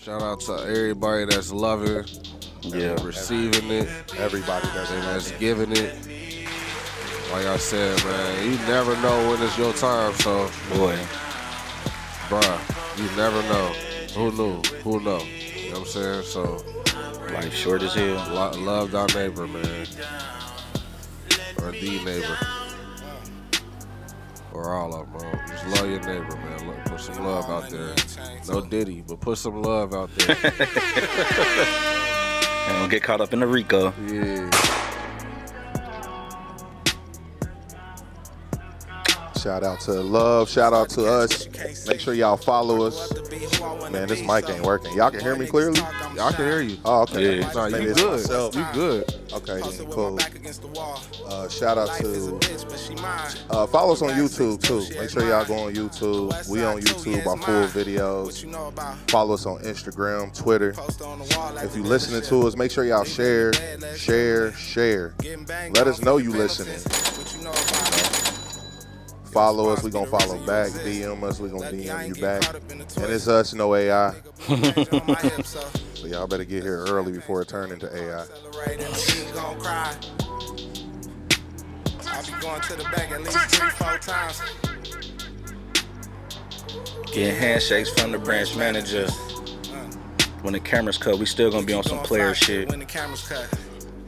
Shout out to everybody that's loving, receiving it. Everybody that's giving it. Like I said, man, you never know when it's your time. So, boy, bruh, you never know. Who knew? Who know? You know what I'm saying? So, life short as hell. Love thy neighbor, man, or the neighbor. Or all of them, man. Just love your neighbor, man. Look, put some love out there. No Diddy, but put some love out there. And don't get caught up in the Rico. Yeah. Shout out to Love. Shout out to us. Make sure y'all follow us. Man, this mic ain't working. Y'all can hear me clearly? Y'all can hear you. Oh, okay. Yeah. Nah, you good. You good. Okay, then cool. Shout out to follow us on YouTube too. Make sure y'all go on YouTube. We on YouTube, our full videos. Follow us on Instagram, Twitter. If you listening to us, make sure y'all share. Let us know you listening. Follow us, we gonna follow back. DM us, we gonna DM you back. And it's us, no AI. So y'all better get here early before it turn into AI. Getting handshakes from the branch manager. When the cameras cut, we still gonna be on some player shit.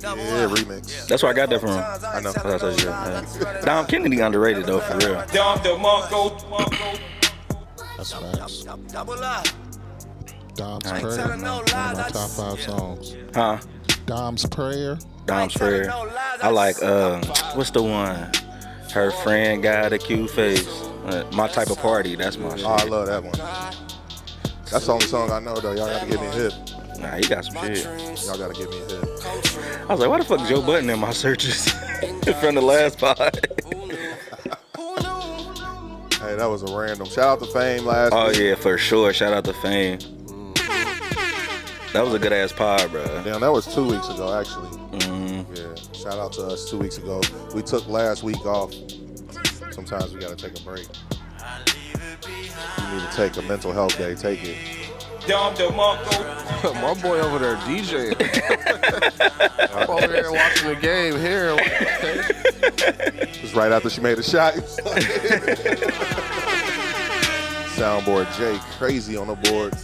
Yeah, remix. That's where I got that from. I know. Dom Kennedy underrated though, for real. That's facts. Dom's Prayer, one of my top 5 songs. Huh? Dom's Prayer. Dom's Prayer. I like, what's the one? Her friend got a cute face. My type of party, that's my shit. Oh, I love that one. That's the only song I know though. Y'all gotta give me a hit. Nah, he got some shit. Y'all gotta give me a hit. I was like, why the fuck Joe Budden in my searches from the last pod? Hey, that was a random. Shout out to Fame last week. Yeah, for sure. Shout out to Fame. That was a good ass pod, bro. Damn, that was 2 weeks ago, actually. Mm-hmm. Yeah, shout out to us 2 weeks ago. We took last week off. Sometimes we gotta take a break. You need to take a mental health day. Take it. My boy over there DJing. I'm over there watching the game here. Just right after she made a shot. Soundboard Jay, crazy on the board.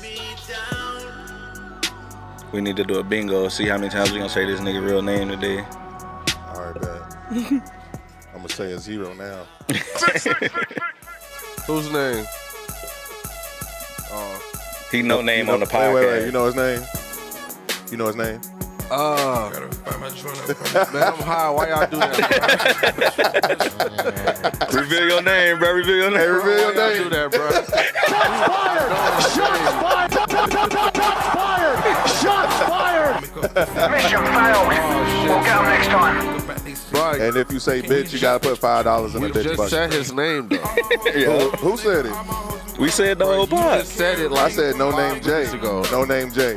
We need to do a bingo. See how many times we gonna say this nigga real name today. All right, bet. I'm gonna say a 0 now. Whose name? He no name on the podcast. Wait. You know his name? You know his name? Man, I'm high. Why y'all do that? Reveal your name, bro. Reveal your name. Hey, reveal your name. Do that, bro. Shots fired! Mission failed. We'll get him next time. Right. And if you say bitch, you gotta put $5 in the bitch just bucket. said his name, though. Yeah. Who said it? We said the whole You pod. just said it like I said no name Jay. ago. No name Jay.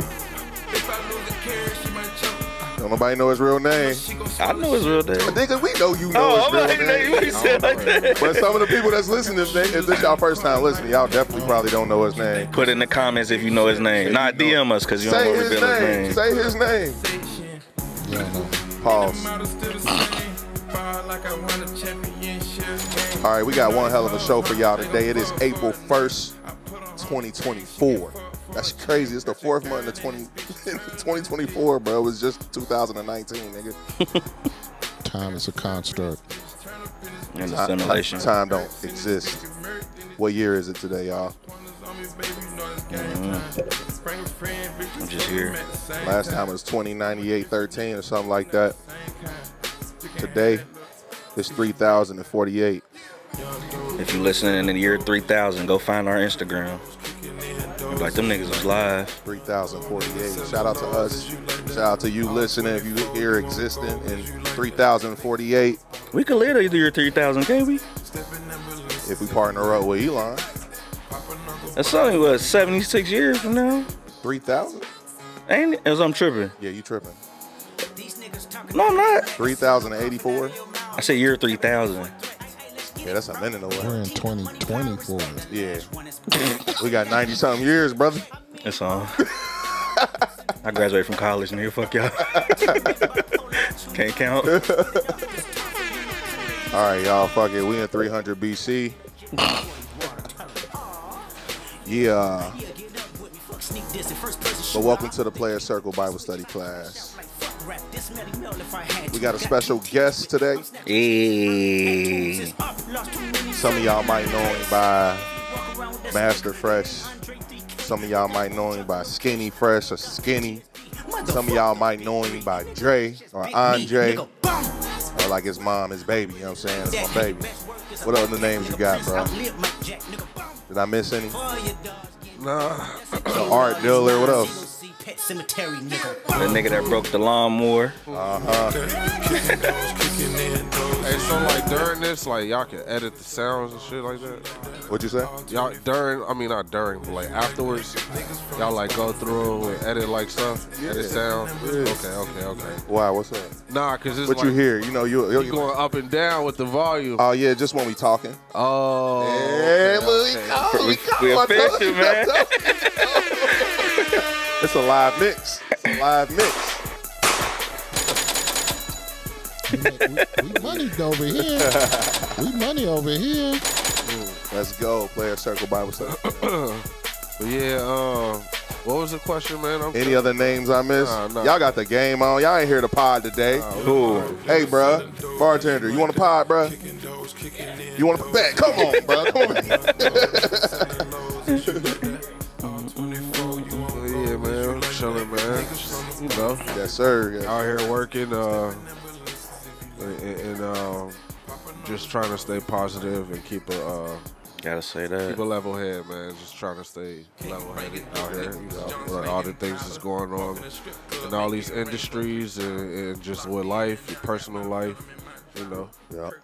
Don't nobody know his real name. I know his real name. Nigga, we know you know his I'm real like, name. what he said like that? But some of the people that's listening, if this y'all first time listening, y'all definitely probably don't know his name. Put in the comments if you know his name. Not DM us because you don't Say want to his reveal his name. name. Say his name. Pause. All right, we got one hell of a show for y'all today. It is April 1st, 2024. That's crazy. It's the 4th month of 2024, bro. It was just 2019, nigga. Time is a construct. In the simulation. Time don't exist. What year is it today, y'all? I'm just here. Last time it was 2098-13 or something like that. Today, it's 3048. If you listening in the year 3000, go find our Instagram. Like them niggas was live. 3048. Shout out to us. Shout out to you listening. If you here existing in 3048. We could live the year 3000, can't we? If we partner up with Elon. That's only what, 76 years from now? 3000? Ain't it? As I'm tripping. Yeah, you tripping. No, I'm not. 3084. I said year 3000. Yeah, that's a minute away. We're in 2024. Yeah. We got 90-something years, brother. That's all. I graduated from college, nigga. Fuck y'all. Can't count. All right, y'all. Fuck it. We in 300 BC. Yeah. But welcome to the Player Circle Bible Study class. We got a special guest today. Hey. Some of y'all might know him by MasterFresh. Some of y'all might know him by Skinny Fresh or Skinny. Some of y'all might know him by Dre or Andre. Or like his mom, his baby, you know what I'm saying? It's my baby. What other names you got, bro? Did I miss any? Nah. The art dealer, what else? The nigga that broke the lawnmower. Hey, so like during this, like y'all can edit the sounds and shit like that. What'd you say? Y'all during, I mean not during, but like afterwards, y'all like go through and edit like stuff, edit sound. Yeah. Okay. Why? What's up? Nah, cause it's What like you hear? You know, you going up and down with the volume. Oh yeah, just when we talking. Oh. Yeah, We official, man. It's a live mix. It's a live mix. We money over here. We money over here. Let's go. Player Circle Bible Study. But yeah, what was the question, man? Any other names I missed? Nah. Y'all got the game on. Y'all ain't hear the pod today. Cool. Hey, bruh. Bartender, you want a pod, bruh? You want a bet? Come on, bruh. Come on. Yeah, man, chilling, man. You know, Yes, sir. Yes. out here working, and just trying to stay positive and keep a Gotta say that. level head, man. Just trying to stay level headed out here, you know, with all the things that's going on in all these industries and just with life, your personal life, you know. Yep.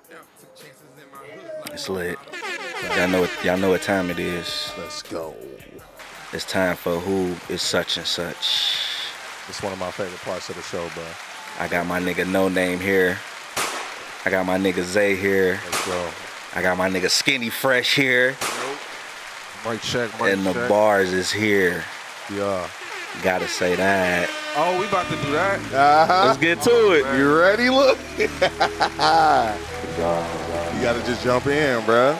It's lit. Y'all know what time it is. Let's go. It's time for Who Is Such and Such. It's one of my favorite parts of the show, bro. I got my nigga No Name here. I got my nigga Zay here. Let's go. I got my nigga Skinny Fresh here. Mic check, And the bars is here. Yeah. Gotta say that. Oh, we about to do that. Let's get to it. You ready? Look. You gotta just jump in, bro.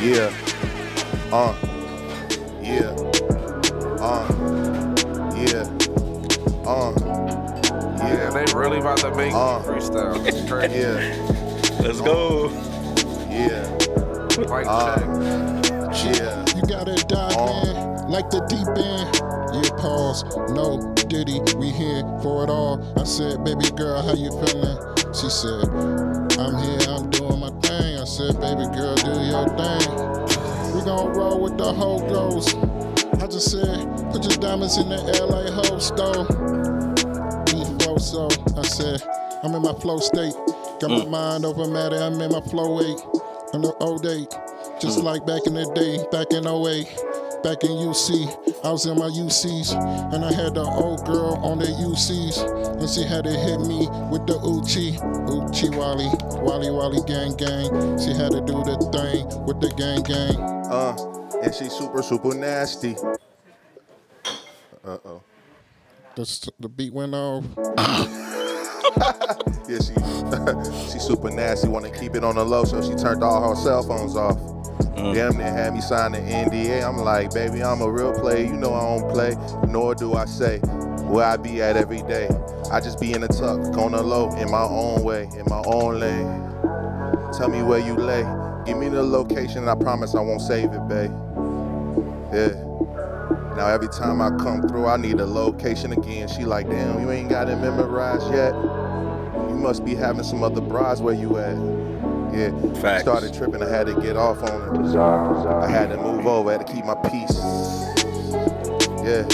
Yeah. Yeah. Yeah. Yeah, they really about to make freestyle. It's crazy. Yeah. Let's go. Yeah. Mic check. Yeah. You gotta dive in like the deep end. Yeah, pause. No Diddy, we here for it all. I said, baby girl, how you feeling? She said, I'm here, I'm doing my thing. I said, baby girl, do your thing. We gon' roll with the whole ghost. I just said, put your diamonds in the air like host though. So I said, I'm in my flow state. Got my mind over matter. I'm in my flow 8 on the 08. Just like back in the day, back in 08, back in UC. I was in my UCs and I had the old girl on the UCs. And she had to hit me with the Uchi Wally, Wally gang gang. She had to do the thing with the gang gang. And she's super nasty. Uh-oh. The beat went off. Yeah, she's super nasty. Want to keep it on the low, so she turned all her cell phones off. Damn near had me sign the NDA. I'm like, baby, I'm a real player. You know I don't play, nor do I say where I be at every day. I just be in the tuck, on the low, in my own way, in my own lane. Tell me where you lay. Give me the location, and I promise I won't save it, babe. Yeah. Now every time I come through, I need a location again. She like, damn, you ain't got it memorized yet. You must be having some other bras where you at. Yeah, Facts. Started tripping, I had to get off on it. I had to move over, had to keep my peace. Yeah,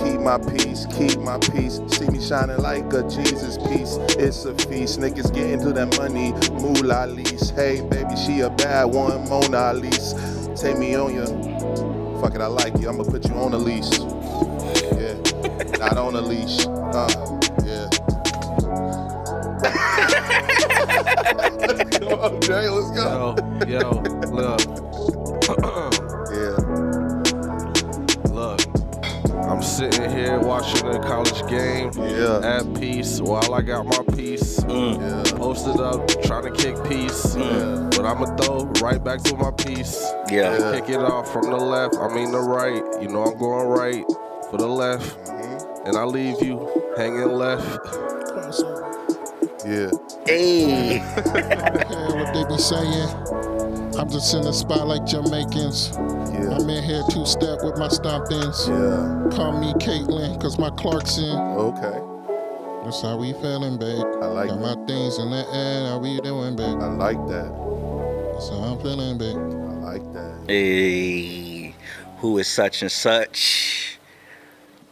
keep my peace, keep my peace. See me shining like a Jesus piece. It's a feast, niggas getting to that money. Moolah lease, hey baby, she a bad one, Mona Lisa. Take me on ya. Fuck it, I like you. I'ma put you on a leash. Yeah, not on a leash. Yeah. Come on, Jay, let's go. Yo, look. Yeah. Look. I'm sitting here watching the college game at peace while I got my piece. Posted up, trying to kick peace. But I'ma throw right back to my piece. Kick it off from the left, I mean the right. You know I'm going right for the left. And I leave you hanging left. Yeah. Hey. What they be saying? I'm just in the spot like Jamaicans. I'm in here two-step with my stomp-ins. Call me Caitlin, cause my Clark's in. Okay. That's how we feeling, babe. I like Got that. my things in the air, how we doing, babe? I like that. That's how I'm feeling, babe. I like that. Hey. Who is such and such?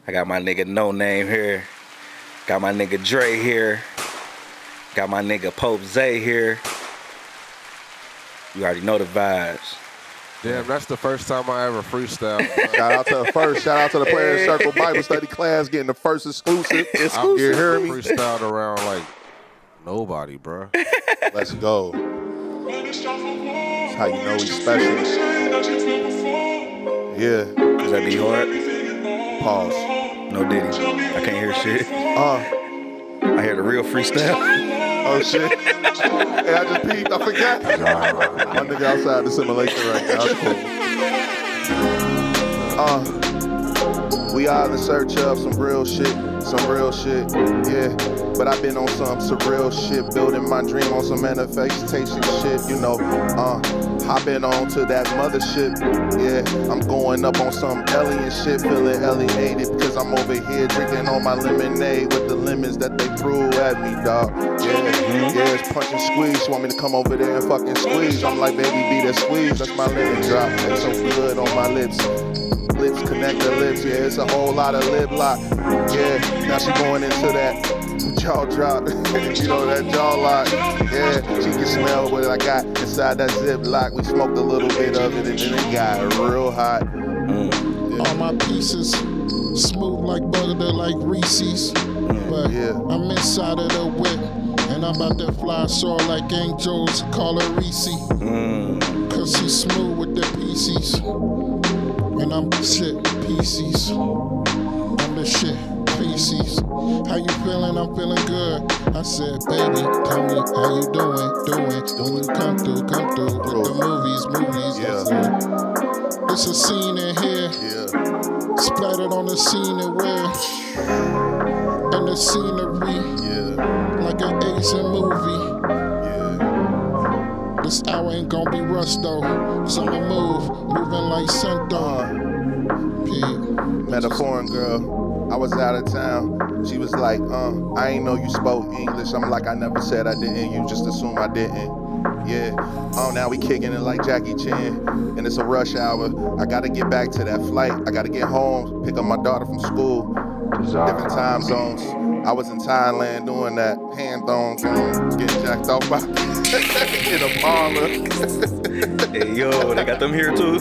I got my nigga No Name here. Got my nigga Dre here. Got my nigga Pope Zay here. You already know the vibes. Damn, that's the first time I ever freestyled. Shout out to the first. Shout out to the Players Circle Bible Study class getting the first exclusive. I've You hear me? freestyled around like nobody, bro. Let's go. That's how you know he's special. Yeah. Is that be hard? Pause. No Diddy. I can't hear shit. I hear the real freestyle. Oh shit. Hey, I just peeped. I forgot. My nigga outside the simulation right now. That's cool. We are in the search of some real shit. Some real shit. Yeah. But I've been on some surreal shit. Building my dream on some manifestation shit. You know. Hopping on to that mothership. Yeah. I'm going up on some alien shit. Feeling alienated because I'm over here drinking on my lemonade with the lemons that they threw at me, dog. Yeah, it's punch and squeeze. Want me to come over there and fucking squeeze? I'm like, baby, be that squeeze. That's my lemon drop. It's so good on my lips. Lips connect the lips. Yeah, it's a whole lot of lip lock. Yeah, now she going into that jaw drop. You know, that jaw lock. Yeah, she can smell what I got inside that zip lock. We smoked a little bit of it and then it got real hot. All my pieces smooth like butter, like Reese's. But I'm inside of the whip, and I'm about to fly soar like angels. Call her Reese, cause she's smooth with the pieces. And I'm shit pieces. I'm the shit pieces. How you feeling? I'm feeling good. I said, baby, tell me how you doing. When you come through with the movies. Yeah. It's a scene in here. Splattered on the scene and where. And the scenery, like an Asian movie. This hour ain't gonna be rushed though. It's on the move, moving like Santo. Met a foreign girl. I was out of town. She was like, I ain't know you spoke English. I'm like, I never said I didn't. You just assume I didn't. Yeah. Now we kicking it like Jackie Chan. And it's a rush hour. I gotta get back to that flight. I gotta get home, pick up my daughter from school. Different time zones. I was in Thailand doing that hand thong, getting jacked off by in a parlor. Hey, yo, they got them here too.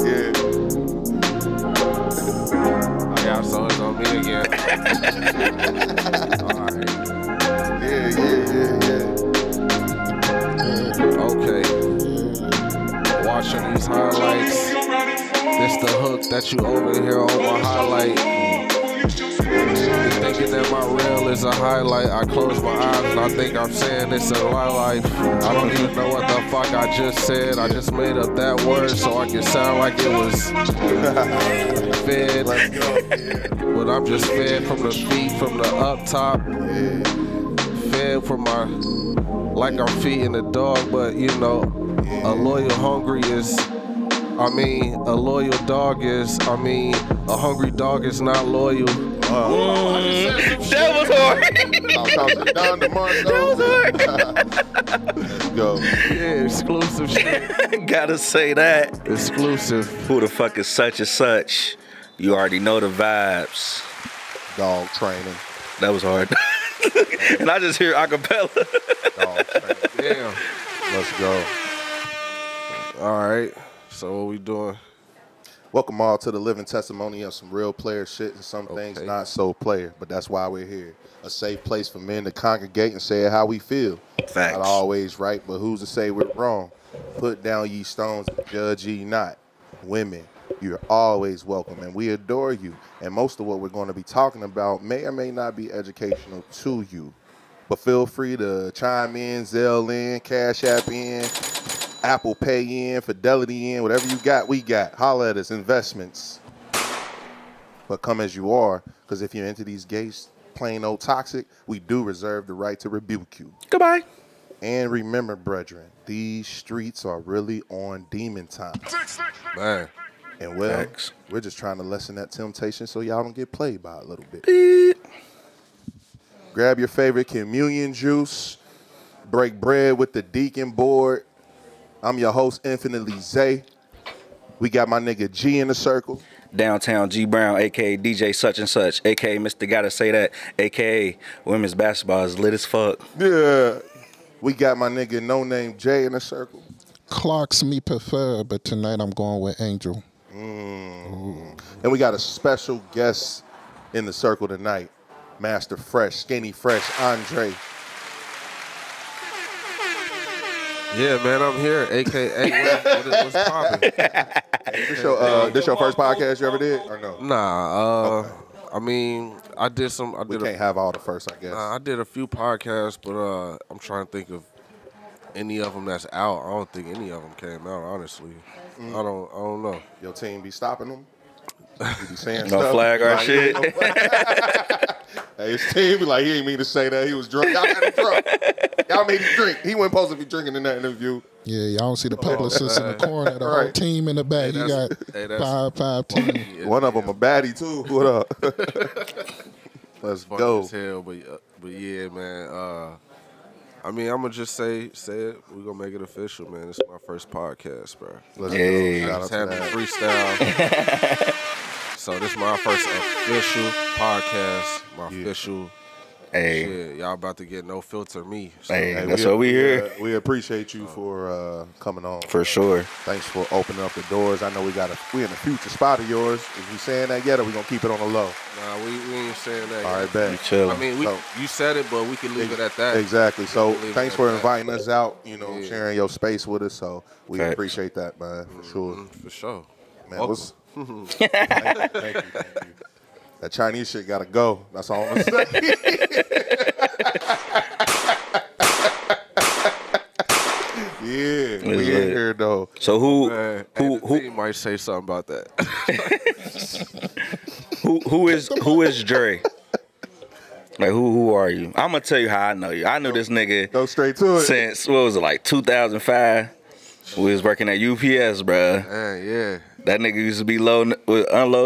Yeah. Oh, yeah, so it's on me again. All right. Yeah. Okay. Watching these highlights. This the hook that you over here on my highlight. You thinking that my reel is a highlight. I close my eyes and I think I'm saying it's in my life. I don't even know what the fuck I just said. I just made up that word so I can sound like it was fed. But I'm just fed from the feet, from the up top. Fed from my, like I'm feeding the dog, but you know, a loyal hungry is, a loyal dog is, a hungry dog is not loyal. That was hard. That was hard. Go. Yeah, exclusive shit. Gotta say that. Exclusive. Who the fuck is such and such? You already know the vibes. Dog training. That was hard. And I just hear acapella. Dog training. Damn. Let's go. All right. So what we doing? Welcome all to the living testimony of some real player shit and some things not so player. But that's why we're here. A safe place for men to congregate and say how we feel. Facts. Not always right, but who's to say we're wrong? Put down ye stones and judge ye not. Women, you're always welcome, and we adore you. And most of what we're going to be talking about may or may not be educational to you. But feel free to chime in, Zelle in, Cash App in, Apple Pay in, Fidelity in, whatever you got, we got. Holla at us, investments. But come as you are, because if you're into these gays, plain old toxic, we do reserve the right to rebuke you. Goodbye. And remember, brethren, these streets are really on demon time. Man. And well, Facts. we're just trying to lessen that temptation so y'all don't get played by a little bit. Beep. Grab your favorite communion juice. Break bread with the deacon board. I'm your host, Infinitely Zay. We got my nigga G in the circle. Downtown G Brown, a.k.a. DJ such and such, a.k.a. Mr. Gotta Say That, a.k.a. Women's Basketball is lit as fuck. Yeah. We got my nigga No Name Jay in the circle. Clocks me prefer, but tonight I'm going with Angel. And we got a special guest in the circle tonight. MasterFresh, Skinny Fresh, Andre. Yeah, man, I'm here. AKA, what's poppin'? This your first podcast you ever did, or no? Nah, I mean, I did some. We can't have all the first, I guess. I did a few podcasts, but I'm trying to think of any of them that's out. I don't think any of them came out, honestly. I don't know. Your team be stopping them? You be saying No stuff? flag or Like, shit. Hey, his team be like, he ain't mean to say that. He was drunk. Y'all got him drunk. Y'all made him drink. He wasn't supposed to be drinking in that interview. Yeah, y'all don't see the publicist in the corner, the whole Right. team in the back. He got five team. One of them a baddie, too. What up? Let's Funny go. as hell, but yeah, man. I mean, I'm gonna just say it. We're gonna make it official, man. This is my first podcast, bro. Let's Hey. go. Shout out Just to having that. freestyle. So this is my first official podcast. My official. Hey, Shit, y'all about to get no filter me. So, hey, Hey, that's what we here We appreciate you for coming on. for sure. Thanks for opening up the doors. I know we in the future spot of yours. Is we saying that yet, or we gonna keep it on the low? Nah, we ain't saying that. All yet. right, bet. We chilling. I mean, you said it, but we can leave it at that. Exactly. So We can leave it thanks at for that. inviting us out. You know, Yeah. sharing your space with us. So we Facts. appreciate that, man, for sure. For sure. Man, Welcome. thank you. That Chinese shit gotta go. That's all I'm gonna say. Yeah, we in lit. here though. So who The team might say something about that. who is Dre? Like who are you? I'm gonna tell you how I know you. I knew this nigga Go straight to it. since what was it, like 2005? We was working at UPS, bruh. Man, yeah. That nigga used to be unloading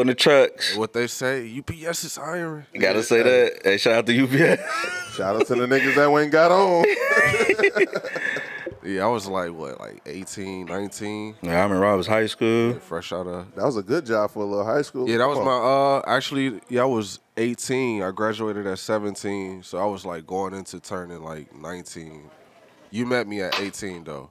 the trucks. What they say, UPS is hiring. You gotta say that. Hey, shout out to UPS. Shout out to the niggas that went and got on. Yeah, I was like, what, like 18, 19? Yeah, I remember I was high school. Fresh out of... That was a good job for a little high school. Yeah, that was Come on. my, actually, I was 18. I graduated at 17, so I was like going into turning like 19. You met me at 18 though.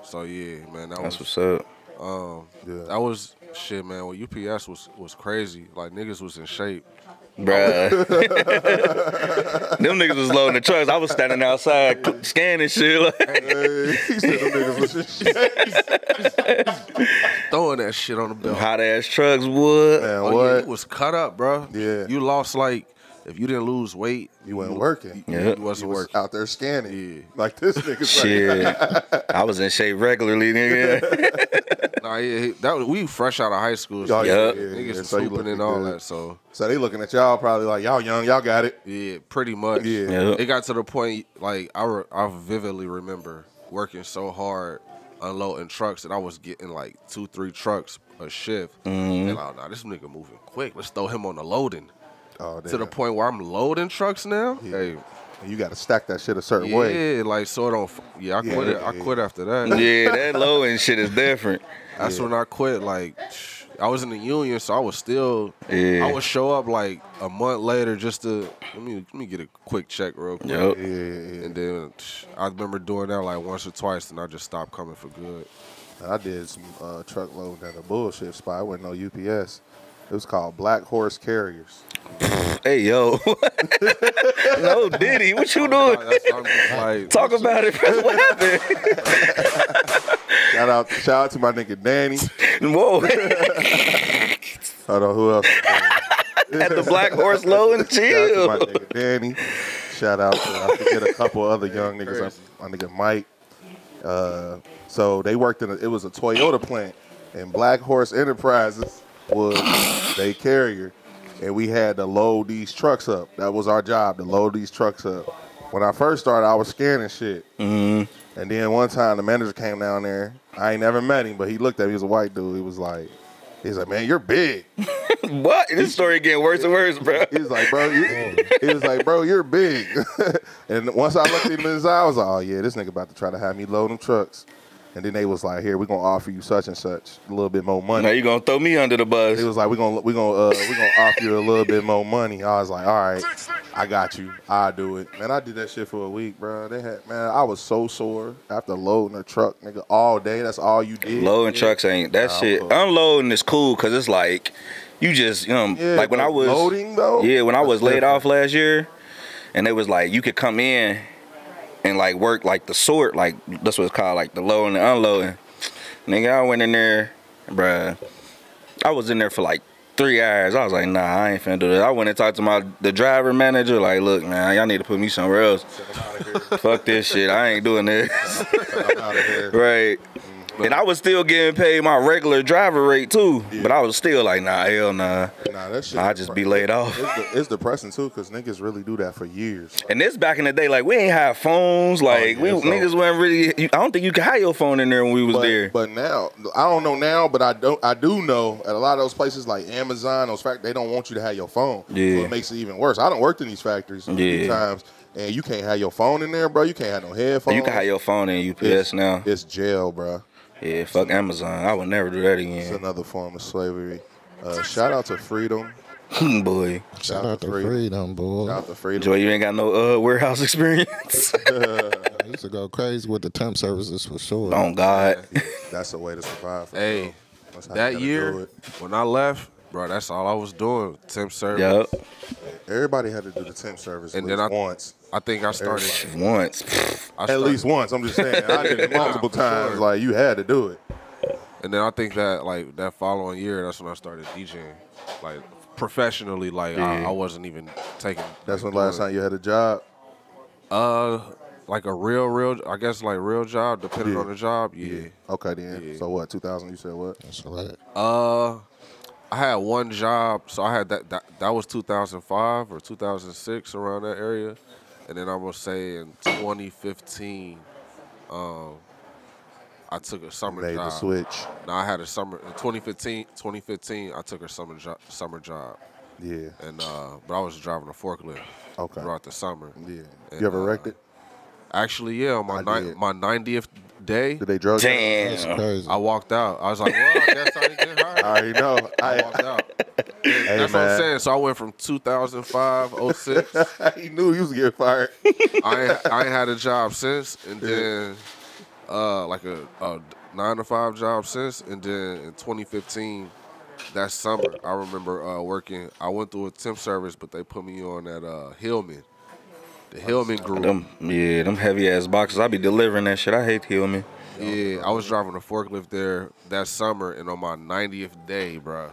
So yeah, man, That's what's up. that was, shit, man, well, UPS was crazy. Like, niggas was in shape. Bruh. Them niggas was loading the trucks. I was standing outside scanning shit. Like, Hey, he said them niggas was in shit. Throwing that shit on the belt. hot ass trucks would. Man, Oh, what? yeah, it was cut up, bro. Yeah. You lost, like, if you didn't lose weight, You wasn't working. Yeah. you wasn't You was working. out there scanning. Yeah. Like this nigga. Shit. I was in shape regularly, nigga. Nah, yeah, we fresh out of high school. Oh, So yeah, niggas was So you hooping looking and all good. that, so... So they looking at y'all probably like, y'all young, y'all got it. Yeah, pretty much. Yeah. Yeah. It got to the point, like, I vividly remember working so hard unloading trucks that I was getting like 2-3 trucks a shift. And like, nah, this nigga moving quick. Let's throw him on the loading. Oh, To the point where I'm loading trucks now. Yeah. Hey, you got to stack that shit a certain way. yeah, like, so it don't. Yeah, I quit. I quit after that. Yeah, that low end shit is different. That's when I quit. Like, I was in the union, so I was still. Yeah. I would show up like a month later just to let me get a quick check real quick. Yup. Yeah. And then I remember doing that like once or twice, and I just stopped coming for good. I did some truckload at a bullshit spot. It wasn't no UPS. It was called Black Horse Carriers. Hey, yo. No, Diddy, what you doing? Like, Talk about it, bro. What happened? Shout out to my nigga Danny. Whoa. Hold on, who else? At the Black Horse Low and Shout out chill. to my nigga Danny. Shout out to, I forget a couple other young niggas. My nigga Mike. So they worked it was a Toyota plant, and Black Horse Enterprises was they carrier, and we had to load these trucks up. That was our job, to load these trucks up. When I first started, I was scanning shit. Mm-hmm. And then one time the manager came down there. I ain't never met him, but he looked at me. He was a white dude. He was like, man, you're big. What? This story getting worse and worse, bro. He was like, bro, you're big. And once I looked him in his eye, I was like, oh yeah, this nigga about to try to have me load them trucks. And then they was like, here, we're gonna offer you such and such, a little bit more money. Now you gonna throw me under the bus. He was like, we're gonna offer you a little bit more money. I was like, all right, I got you. I'll do it. Man, I did that shit for a week, bro. I was so sore after loading a truck, nigga, all day. That's all you did. Loading trucks ain't that shit. Cool. Unloading is cool because it's like you just like when I was loading though. Yeah, when I was laid different. off last year, and it was like you could come in and like work like the sort, like that's what it's called, like the loading and unloading. Nigga, I went in there, bruh. I was in there for like 3 hours. I was like, nah, I ain't finna do that. I went and talked to the driver manager, like, look, man, y'all need to put me somewhere else. Fuck this shit. I ain't doing this. Right. And I was still getting paid my regular driver rate too, but I was still like, nah, hell nah. Nah, that shit. I just be laid off. It's depressing too, cause niggas really do that for years. And this back in the day, like we ain't have phones, like niggas weren't really. I don't think you could have your phone in there when we was there. But now, I don't know now, but I do know at a lot of those places like Amazon, those factories, they don't want you to have your phone. Yeah. So it makes it even worse. I done worked in these factories a few times, and you can't have your phone in there, bro. You can't have no headphones. You can have your phone in UPS now. It's jail, bro. Yeah, fuck Amazon. I would never do that again. It's another form of slavery. Shout out to Freedom. Boy. Shout out to Freedom, boy. Shout out to Freedom. Joy, you ain't got no warehouse experience? I used to go crazy with the temp services for sure. Oh, God. That's a way to survive. Hey, that year when I left, bro, that's all I was doing. Temp service. Yep. Everybody had to do the temp service And at then least once. I think I started Once. At least once. I'm just saying. I did it multiple times. Like, you had to do it. And then I think that like that following year, that's when I started DJing, like professionally. Like I wasn't even taking. That's when last time you had a job? Like a real, I guess like real job, depending on the job. Yeah. Okay then. Yeah. So what? 2000? You said what? That's right. I had one job, so I had that was 2005 or 2006 around that area, and then I will say in 2015, I took a summer Made job. the switch. No, I had a summer in 2015. I took a summer job. Yeah. And but I was driving a forklift. Okay. Throughout the summer. Yeah. And, You ever wrecked it? Actually, yeah. On my my 90th day. Did they drug you? That's crazy. I walked out. I was like, well, I guess I ain't getting hired. I already know. I walked out. Hey, That's what man. I'm saying. So I went from 2005, 06. He knew he was getting fired. I ain't had a job since, and then like a 9 to 5 job since, and then in 2015, that summer, I remember working. I went through a temp service, but they put me on at Hillman, the Hillman group. Them heavy ass boxes. I be delivering that shit. I hate Hillman. Yeah, I was driving a forklift there that summer, and on my 90th day, bro,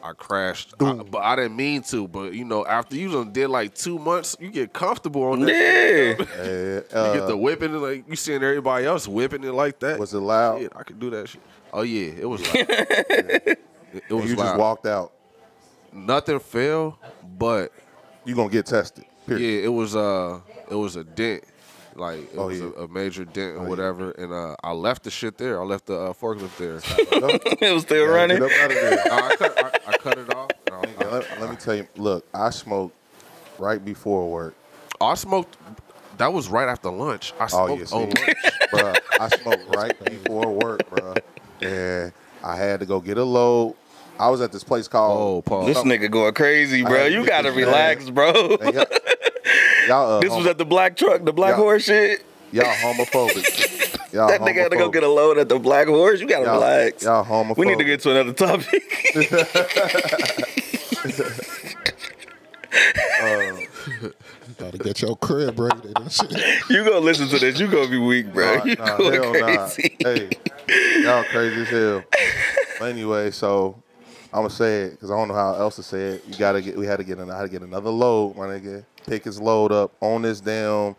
I crashed. But I didn't mean to. But you know, after you done did like 2 months, you get comfortable on that. Yeah. You get the whipping it, like you seeing everybody else whipping it like that. Was it loud? Shit, I could do that shit. Oh yeah, it was loud. It was You loud. just walked out. Nothing fell, but You gonna get tested. Period. yeah, it was a dent. Like it was a major dent or whatever, and I left the shit there. I left the forklift there. It was still running. Get up out of there. I cut it off. Let me tell you. Look, I smoked right before work. I smoked. That was right after lunch. I smoked on lunch. Bruh, I smoked right before work, bruh. And I had to go get a load. I was at this place called. This nigga going crazy, bro. You gotta relax, bro. Y'all, this was at the black truck, the black horse shit. Y'all homophobic. Y'all That nigga had to go get a load at the Black Horse. You gotta relax. Y'all homophobic. We need to get to another topic. Gotta get your crib rated and shit. You gonna listen to this? You gonna be weak, bro. You going crazy. Hey, y'all crazy as hell. But anyway, so I'm gonna say it because I don't know how else to say it. We had to get another load, my nigga. Pick his load up on this damn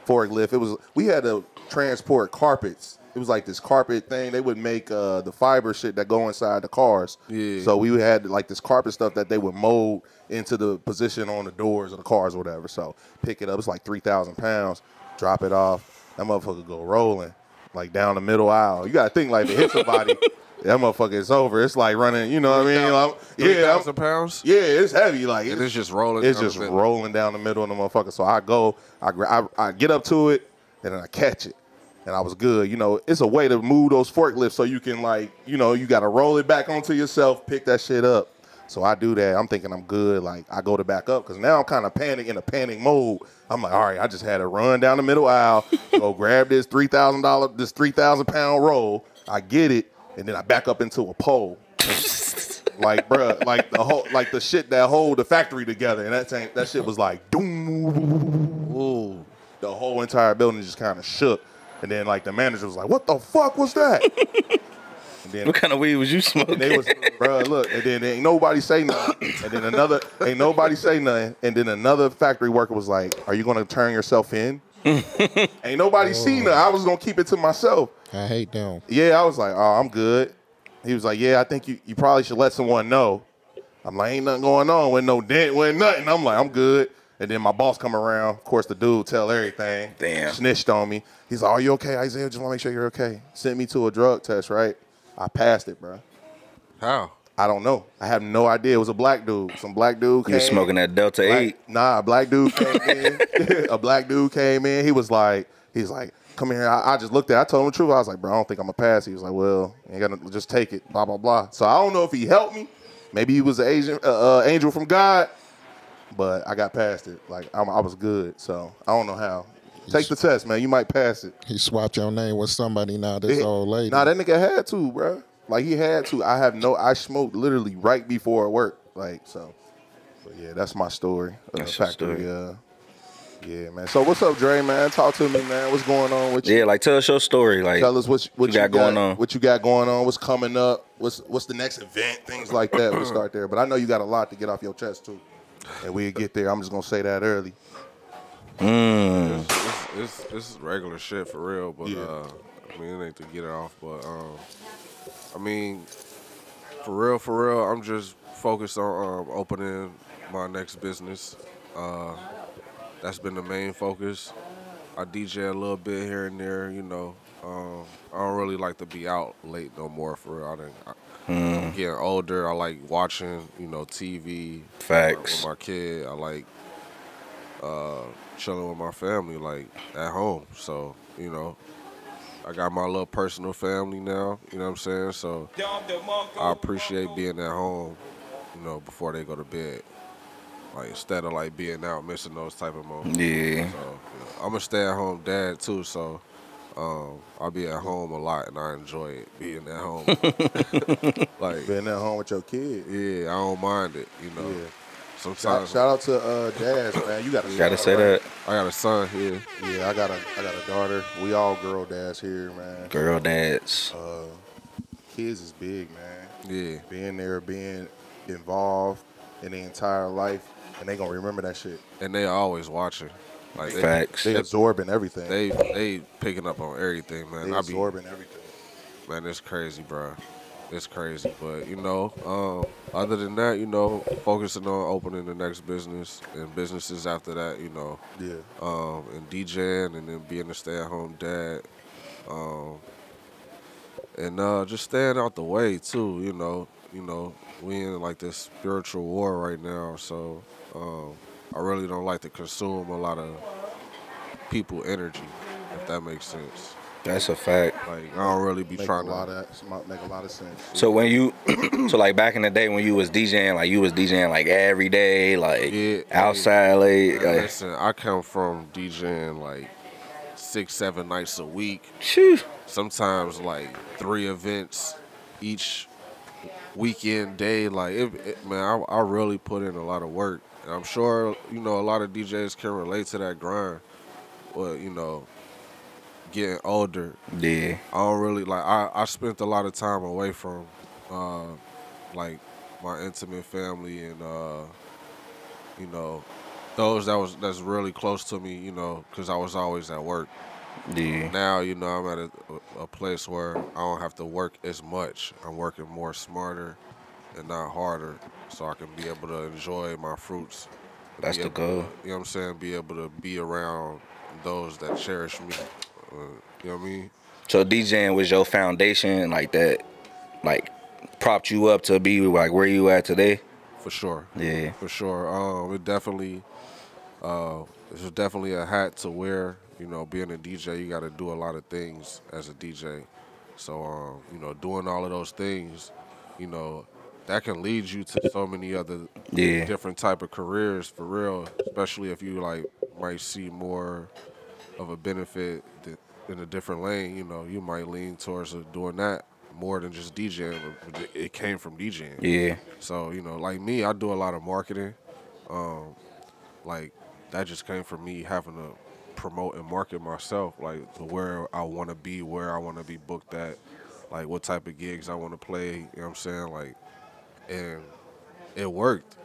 forklift. We had to transport carpets. It was like this carpet thing. They would make the fiber shit that go inside the cars. Yeah. So we had like this carpet stuff that they would mold into the position on the doors of the cars or whatever. So pick it up. It's like 3,000 pounds. Drop it off. That motherfucker go rolling like down the middle aisle. You gotta think like to hit somebody. That motherfucker is over. It's like running. You know what I mean? Like, 3,000 pounds. Yeah, it's heavy. Like it's just rolling. It's just rolling down the middle of the motherfucker. So I get up to it and then I catch it. And I was good. You know, it's a way to move those forklifts so you can like, you know, you got to roll it back onto yourself, pick that shit up. So I do that. I'm thinking I'm good. Like I go to back up because now I'm kind of in a panic mode. I'm like, all right, I just had to run down the middle aisle, go grab this $3,000, this 3,000 pound roll. I get it, and then I back up into a pole. Like, bruh, like the shit that hold the factory together, and that shit was like, doom. Ooh. The whole entire building just kind of shook. And then, like, the manager was like, what the fuck was that? And then, what kind of weed was you smoking? They was, bro, look, and then ain't nobody say nothing. And then ain't nobody say nothing. And then another factory worker was like, are you going to turn yourself in? Ain't nobody seen it. I was going to keep it to myself. I hate them. Yeah, I was like, oh, I'm good. He was like, yeah, I think you probably should let someone know. I'm like, ain't nothing going on. With no dent, with nothing. I'm like, I'm good. And then my boss come around. Of course, the dude tell everything. Damn. Snitched on me. He's like, are you okay, Isaiah? Just want to make sure you're okay. Sent me to a drug test, right? I passed it, bro. How? I don't know. I have no idea. It was a black dude. Some black dude came. You smoking that Delta 8? Nah, a black dude came in. A black dude came in. He's like, come here. I just looked at it. I told him the truth. I was like, bro, I don't think I'm going to pass. He was like, well, you got to just take it, blah, blah, blah. So I don't know if he helped me. Maybe he was an angel from God. But I got past it. Like, I was good. So I don't know how. Take the test, man. You might pass it. He swapped your name with somebody now, this old lady. Nah, that nigga had to, bro. Like, he had to. I smoked literally right before work. Like, so. But yeah, that's my story. That's your story. Yeah, man. So what's up, Dre, man? Talk to me, man. What's going on with you? Yeah, like tell us your story. Like, tell us what you got going on. What you got going on? What's coming up? What's the next event? Things like that. We'll start there. But I know you got a lot to get off your chest too. And we'll get there. I'm just gonna say that early. It's regular shit for real, but I mean it ain't to get it off, but I mean for real, I'm just focused on opening my next business. That's been the main focus. I DJ a little bit here and there, you know. I don't really like to be out late no more for real. I'm getting older. I like watching, you know, TV. Facts. With my kid. I like chilling with my family, like at home. So, you know, I got my little personal family now. You know what I'm saying? So I appreciate being at home, you know, before they go to bed. Like instead of like being out, missing those type of moments. Yeah. So, you know, I'm a stay-at-home dad too, so I'll be at home a lot, and I enjoy it being at home. Like being at home with your kid. Yeah, I don't mind it. You know. Yeah. Sometimes. Shout out to Daz, man. You got a gotta say that. I got a son here. Yeah, I got a daughter. We all girl dads here, man. Girl dads. Kids is big, man. Yeah. Being there, being involved in their entire life, and they gonna remember that shit. And they always watching. Like Facts. They absorbing everything. They picking up on everything, man. They absorbing everything. Man, it's crazy, bro. It's crazy, but you know, other than that, you know, focusing on opening the next business and businesses after that, you know. Yeah. And DJing and then being a stay-at-home dad, and just staying out the way too. You know, we in like this spiritual war right now, so I really don't like to consume a lot of people energy, if that makes sense. That's a fact. Like I don't really be trying to make a lot of sense. So when you, so like back in the day when you was DJing, like every day, like outside, like. Listen, I come from DJing like 6-7 nights a week. Shoo. Sometimes like 3 events each weekend day. Like, man, I really put in a lot of work. And I'm sure, you know, a lot of DJs can relate to that grind. But, you know, getting older. Yeah. I don't really, like, I spent a lot of time away from, like, my intimate family and, you know, those that's really close to me, you know, because I was always at work. Yeah. Now, you know, I'm at a place where I don't have to work as much. I'm working more smarter and not harder, so I can be able to enjoy my fruits. That's the goal. You know what I'm saying? Be able to be around those that cherish me. You know what I mean? So DJing was your foundation, like that, like propped you up to be like where you at today? For sure. Yeah. For sure. It definitely, it's definitely a hat to wear. You know, being a DJ, you got to do a lot of things as a DJ. So, you know, doing all of those things, you know, that can lead you to so many other different type of careers, for real. Especially if you like might see more of a benefit in a different lane. You know, you might lean towards doing that more than just DJing. It came from DJing. Yeah. So, you know, like me, I do a lot of marketing. Like that just came from me having to promote and market myself, like to where I want to be, where I want to be booked at, like what type of gigs I want to play. You know what I'm saying? Like, and it worked.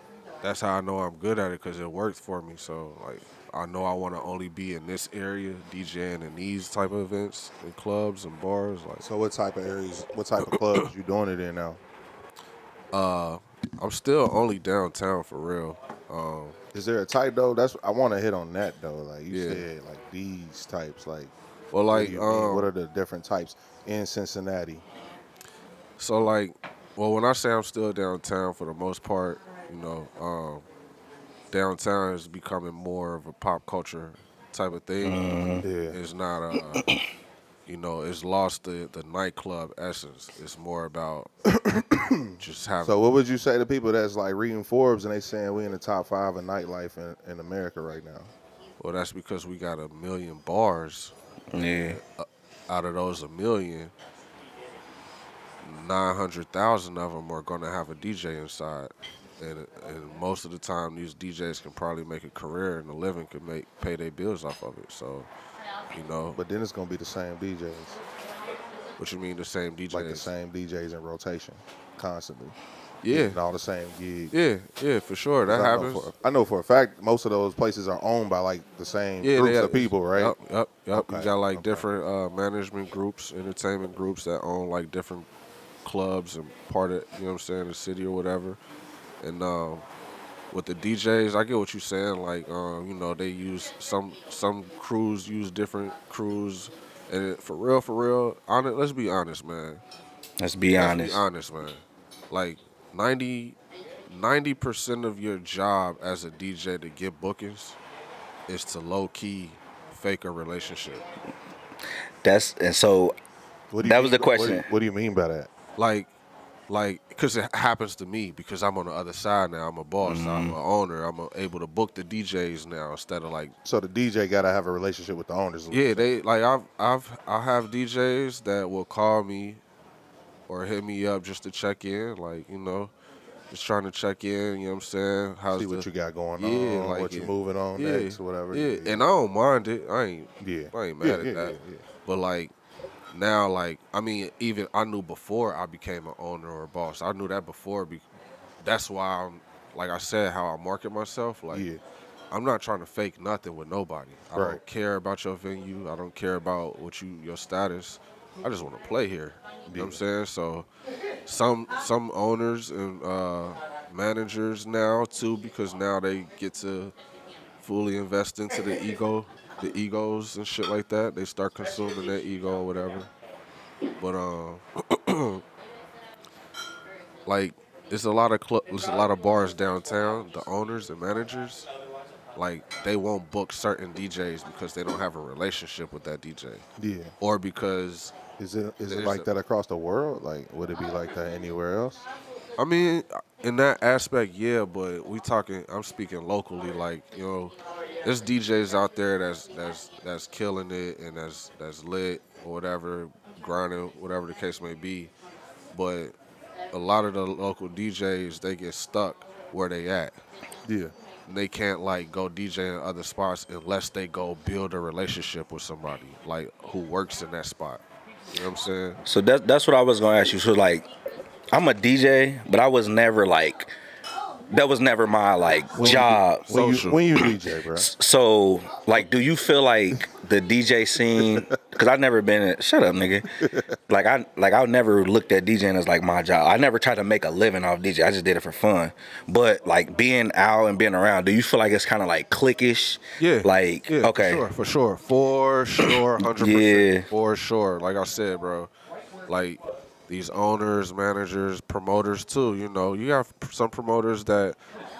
That's how I know I'm good at it, because it worked for me. So like, I know I want to only be in this area, DJing in these type of events, in clubs and bars. Like, So what type of areas, what type of clubs you doing it in now? I'm still only downtown for real. Is there a type though? I want to hit on that though. Like you Yeah. said, like these types. Like, Well, what like, do you mean? What are the different types in Cincinnati? so like, well, when I say I'm still downtown for the most part, you know, downtown is becoming more of a pop culture type of thing. Yeah. It's not you know, it's lost the nightclub essence. It's more about just having. So what would you say to people that's like reading Forbes and they saying we in the top 5 of nightlife in America right now? Well, that's because we got 1 million bars. Yeah. Out of those 1 million, 900,000 of them are going to have a DJ inside. And most of the time, these DJs can probably make a career and a living, can pay their bills off of it. So, you know. But then it's gonna be the same DJs. What you mean the same DJs? Like the same DJs in rotation, constantly. Yeah. And all the same gigs. Yeah, for sure. That happens. I know for a fact most of those places are owned by like the same groups of people, right? Yep. Okay. You got like different management groups, entertainment groups that own like different clubs and part of, you know what I'm saying, the city or whatever. And with the DJs, I get what you're saying. Like, you know, they use some crews use different crews, and for real, let's be honest, man. Let's be honest. Let's be honest, man. Like 90% of your job as a DJ to get bookings is to low key fake a relationship. So that was the question. What do you mean by that? Like, because it happens to me, because I'm on the other side now. I'm a boss. I'm an owner. I'm able to book the DJs now instead of like. So the DJ gotta have a relationship with the owners. Yeah, they like I have DJs that will call me or hit me up just to check in, like, you know, just trying to check in. You know what I'm saying? See what you got going on, like what you moving on next, or whatever. Yeah, and I don't mind it. I ain't mad at that. Yeah. But like. Now, like, I mean, even I knew before I became an owner or a boss. I knew that before. That's why I'm, like I said, how I market myself. Like, I'm not trying to fake nothing with nobody. I don't care about your venue. I don't care about your status. I just want to play here. You know what I'm saying? So, some owners and managers now too, because now they get to fully invest into the egos and shit like that. They start consuming their ego or whatever. But like, there's a lot of bars downtown. The owners and managers, like, they won't book certain DJs because they don't have a relationship with that DJ. Yeah. Or because is it like that across the world? Like, would it be like that anywhere else? I mean, in that aspect, yeah. But I'm speaking locally. Like, you know, there's DJs out there that's killing it and that's lit or whatever, grinding, whatever the case may be. But a lot of the local DJs, they get stuck where they at. Yeah. And they can't like go DJ in other spots unless they go build a relationship with somebody like who works in that spot. You know what I'm saying? So that's what I was gonna ask you. So like, I'm a DJ, but I was never like, that was never my like job. When you DJ, bro. So like, do you feel like the DJ scene? Because I've never been. Shut up, nigga. I've never looked at DJing as like my job. I never tried to make a living off DJ. I just did it for fun. But like being out and being around, do you feel like it's kind of like cliquish? Yeah. Like yeah, okay. For sure, 100%. Yeah. For sure. Like I said, bro. Like these owners, managers, promoters too. You know, you got some promoters that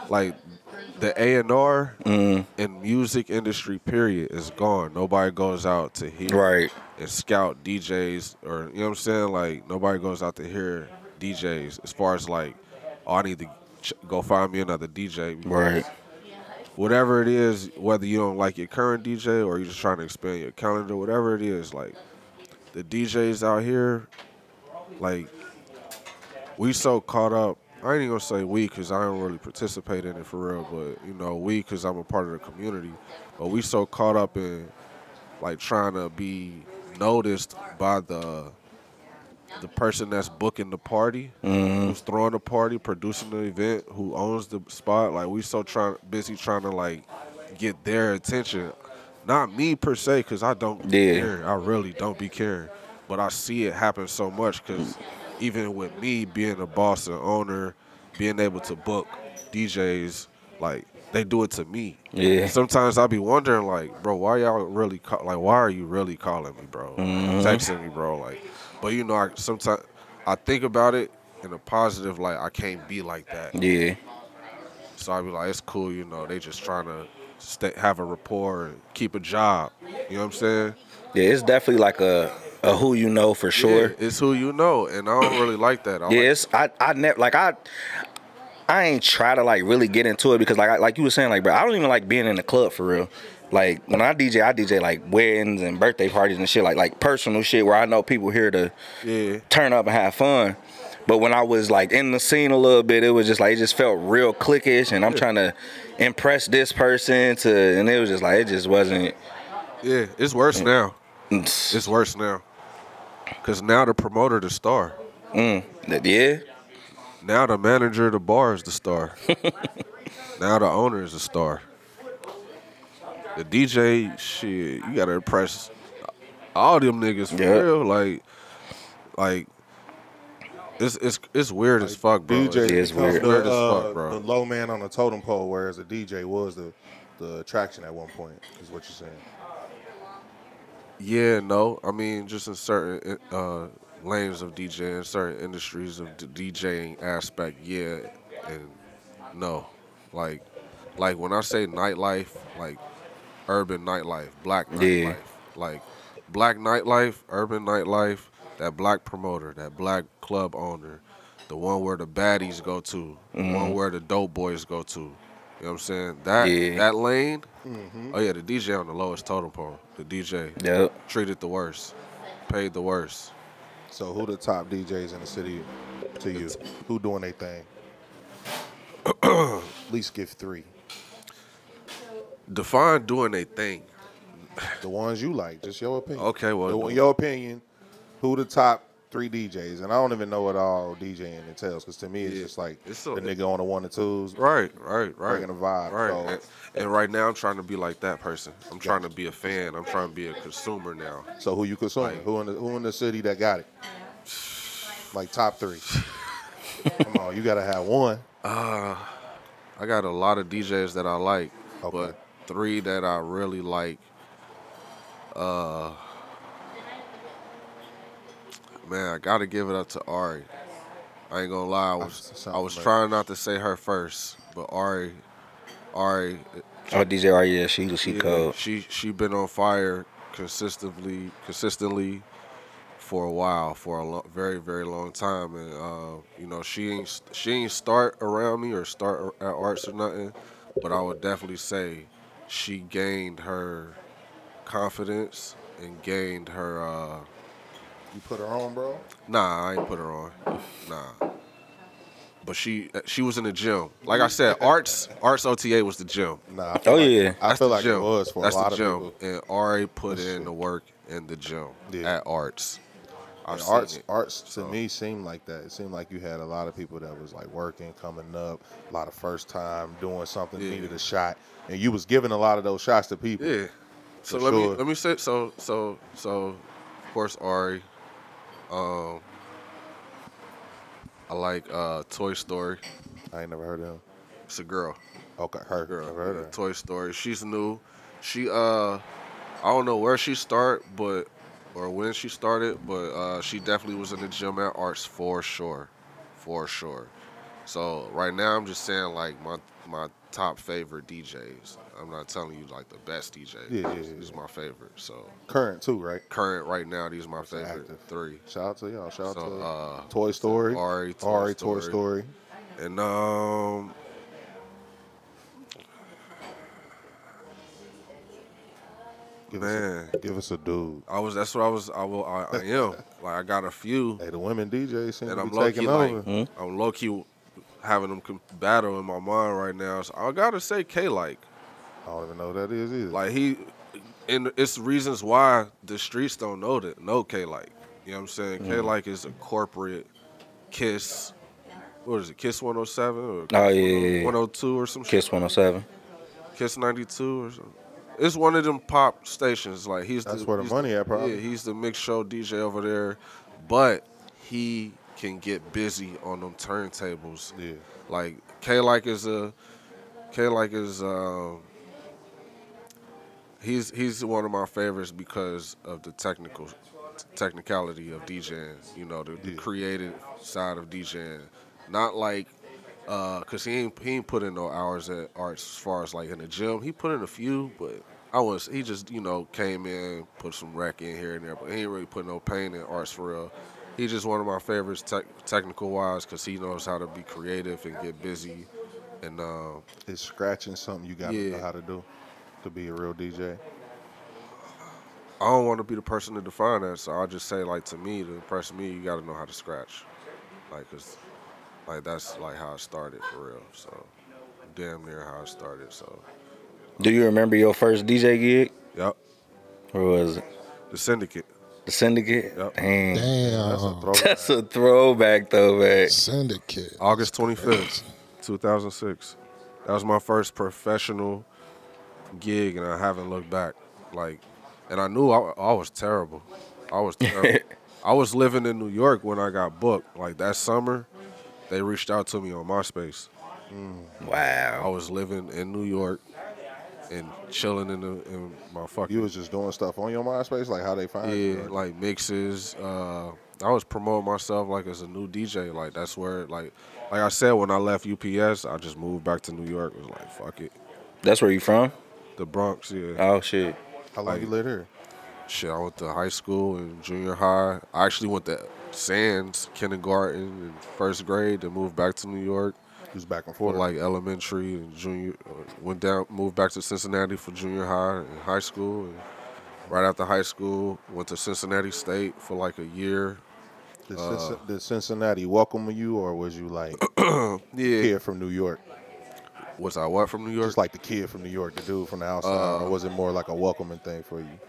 like the A&R in music industry period is gone. Nobody goes out to hear and scout DJs, or you know what I'm saying? Like nobody goes out to hear DJs as far as like, oh, I need to go find me another DJ. Right. Whatever it is, whether you don't like your current DJ or you're just trying to expand your calendar, whatever it is, like the DJs out here, like we so caught up. I ain't even gonna say we because I don't really participate in it for real, but you know, we because I'm a part of the community. But we so caught up in like trying to be noticed by the person that's booking the party, who's throwing the party, producing the event, who owns the spot. Like we so busy trying to like get their attention. Not me per se, because I don't care. I really don't be caring. But I see it happen so much because even with me being a boss and owner, being able to book DJs, like they do it to me. Yeah. Sometimes I be wondering, like, bro, why y'all really why are you really calling me, bro? Texting me, bro, like. But you know, sometimes I think about it in a positive, like I can't be like that. Yeah. So I be like, it's cool, you know. They just trying to have a rapport and keep a job. You know what I'm saying? Yeah, it's definitely like a who you know for sure. Yeah, it's who you know, and I don't really like that. I never like I ain't try to like really get into it because like you were saying, like, bro, I don't even like being in the club for real. Like when I DJ like weddings and birthday parties and shit, like personal shit where I know people here to turn up and have fun. But when I was like in the scene a little bit, it was just like it just felt real cliquish, and I'm trying to impress this person and it was just like it just wasn't. Yeah, it's worse now. It's worse now. Cause now the promoter the star. Yeah. Now the manager of the bar is the star. Now the owner is the star. The DJ, shit, you gotta impress all them niggas for real. Like it's weird as fuck, bro. DJ is weird as fuck, bro. The low man on the totem pole, whereas the DJ was the attraction at one point, is what you're saying. Yeah, no. I mean, just in certain lanes of DJing, certain industries of the DJing aspect, yeah, and no. Like when I say nightlife, like urban nightlife, black nightlife, like black nightlife, urban nightlife, that black promoter, that black club owner, the one where the baddies go to, the one where the dope boys go to. You know what I'm saying? That lane, oh yeah, the DJ on the lowest totem pole. The DJ treated the worst, paid the worst. So who the top DJs in the city to you? Who doing their thing? At least give 3. Define doing their thing. The ones you like, just your opinion. Okay, well. In your opinion, who the top 3 DJs? And I don't even know what all DJing entails, because to me it's just like the nigga on the 1 or 2s. Right. Bringing a vibe. Right. So, and right now I'm trying to be like that person. I'm trying to be a fan. I'm trying to be a consumer now. So who you consuming? Like, who in the city that got it? Like top 3. Come on, you gotta have one. I got a lot of DJs that I like, but 3 that I really like. Man, I gotta give it up to Ari. I ain't gonna lie, I was trying not to say her first, but Ari. Oh, DJ Ari, yeah, she cold. She been on fire consistently for a while, for a very, very long time, and you know, she ain't start around me or start at Arts or nothing, but I would definitely say she gained her confidence and gained her. You put her on, bro? Nah, I ain't put her on. Nah. But she was in the gym. Like I said, Arts OTA was the gym. Nah, I feel like, I feel like it gym. was for That's a lot the of gym. people. And Ari put in the work in the gym at Arts. And arts to me seemed like that. It seemed like you had a lot of people that was like working, coming up, a lot of first time doing something, needed a shot, and you was giving a lot of those shots to people. Yeah. So let me say so of course Ari. I like Toy Story. I ain't never heard of him. It's a girl. Okay, her girl. Never heard of her. Toy Story. She's new. She I don't know where she started, or when she started, but she definitely was in the gym at Arts for sure. So right now I'm just saying like my top favorite DJs. I'm not telling you like the best DJs. Yeah. These are my favorite. So current too, right? Current right now, these are my favorite three. Shout out to y'all. Shout out to Toy Story. Ari, Toy Story. And give us a dude. That's what I am. Like I got a few. Hey, the women DJs seem to I'm be taking over. I'm low key having them battle in my mind right now. So I gotta say K-Like. I don't even know what that is either. Like and it's reasons why the streets don't know K-Like. You know what I'm saying? K-Like is a corporate Kiss. What is it? Kiss 107 or 102 or some shit? Kiss 107. Kiss 92 or something. It's one of them pop stations. Like that's where the money at, probably. Yeah, he's the mix show DJ over there, but he can get busy on them turntables. Yeah. Like K-Like is he's one of my favorites because of the technicality of DJing. You know, the creative side of DJing. Not like cause he ain't put in no hours at Arts as far as like in the gym. He put in a few, but he just, came in, put some rec in here and there, but he ain't really put no pain in Arts for real. He's just one of my favorites technical wise because he knows how to be creative and get busy. And is scratching something you gotta know how to do to be a real DJ? I don't want to be the person to define that, so I'll just say like to impress me, you gotta know how to scratch. Like, cause like that's like how it started for real. So damn near how it started. So. Do you remember your first DJ gig? Yep. Where was it? The Syndicate. The Syndicate? Yep. Damn. That's a throwback though, man. Syndicate. August 25th, 2006. That was my first professional gig, and I haven't looked back. Like, and I knew I was terrible. I was terrible. I was living in New York when I got booked. Like that summer, they reached out to me on MySpace. Wow. I was living in New York and chilling in my fucking. You was just doing stuff on your MySpace, like how they find you? Yeah, like mixes. I was promoting myself like as a new DJ. Like that's where like I said when I left UPS, I just moved back to New York. It was like fuck it. That's where you from? The Bronx, yeah. Oh shit. How long you lived here? Shit, I went to high school and junior high. I actually went to Sands kindergarten and first grade, then moved back to New York. He was back and forth. Like elementary and junior, moved back to Cincinnati for junior high and high school. And right after high school, went to Cincinnati State for like a year. Did Cincinnati welcome you, or was you like kid from New York? Was I what from New York? Just like the kid from New York, the dude from the outside, or was it more like a welcoming thing for you?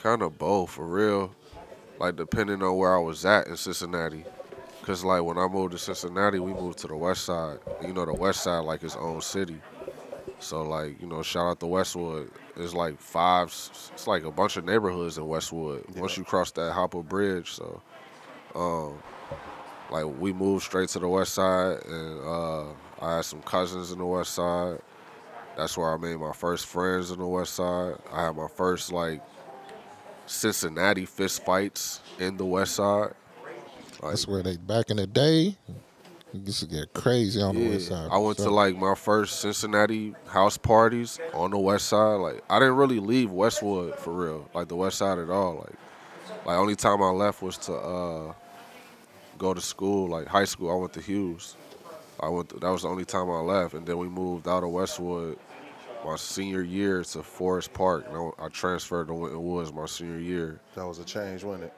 Kind of both, for real. Like, depending on where I was at in Cincinnati. Because, like, when I moved to Cincinnati, we moved to the Westside. You know, the Westside, like, its own city. So, like, shout out to Westwood. It's like it's like a bunch of neighborhoods in Westwood. Yeah. Once you cross that Hopper Bridge, so, like, we moved straight to the Westside, and I had some cousins in the Westside. That's where I made my first friends in the Westside. I had my first, like, Cincinnati fist fights in the Westside. Like, that's where they, back in the day, used to get crazy on the Westside. I went to like my first Cincinnati house parties on the Westside. Like, I didn't really leave Westwood for real, like the Westside at all. Like only time I left was to go to school, like high school. I went to Hughes. That was the only time I left, and then we moved out of Westwood my senior year to Forest Park. And I transferred to Winton Woods my senior year. That was a change, wasn't it?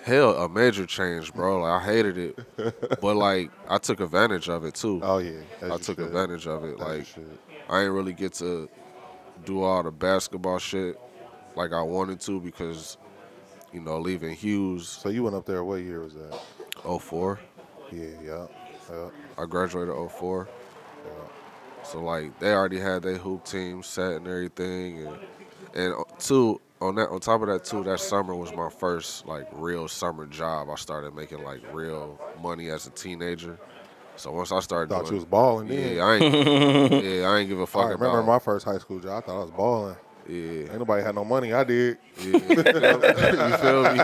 Hell, a major change, bro. Like, I hated it, but like I took advantage of it too. Oh yeah, I took advantage of it. Like should. I didn't really get to do all the basketball shit like I wanted to because, you know, leaving Hughes. So you went up there. What year was that? 04. Yeah. I graduated 04. So like they already had their hoop team set and everything, and two on top of that too, that summer was my first like real summer job. I started making like real money as a teenager. So once I started Thought you was balling then. I ain't give a fuck I about. remember my first high school job. I thought I was balling. Yeah. Ain't nobody had no money. I did. Yeah. You feel me?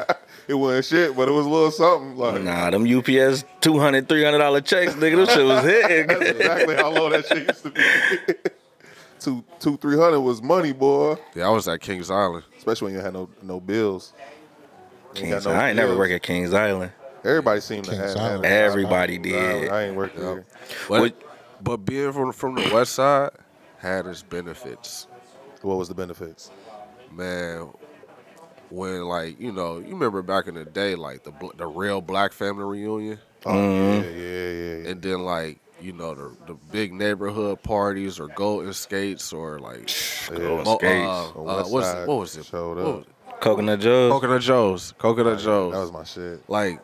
It wasn't shit, but it was a little something. Like, Nah, them UPS $200, $300 checks, nigga. Them shit was hitting. that's exactly how low that shit used to be. $200-$300 was money, boy. Yeah, I was at Kings Island. Especially when you had no bills. I ain't never work at Kings Island. Everybody seemed to Kings have Island. Everybody did. I ain't working there. But being from the West Side had its benefits. What was the benefits? Man, when like you remember back in the day, like the real black family reunion. Oh yeah. And then like the big neighborhood parties or Golden Skates or like Golden Skates. what was it? Showed up. Coconut Joe's. Coconut Joe's. That was my shit. Like,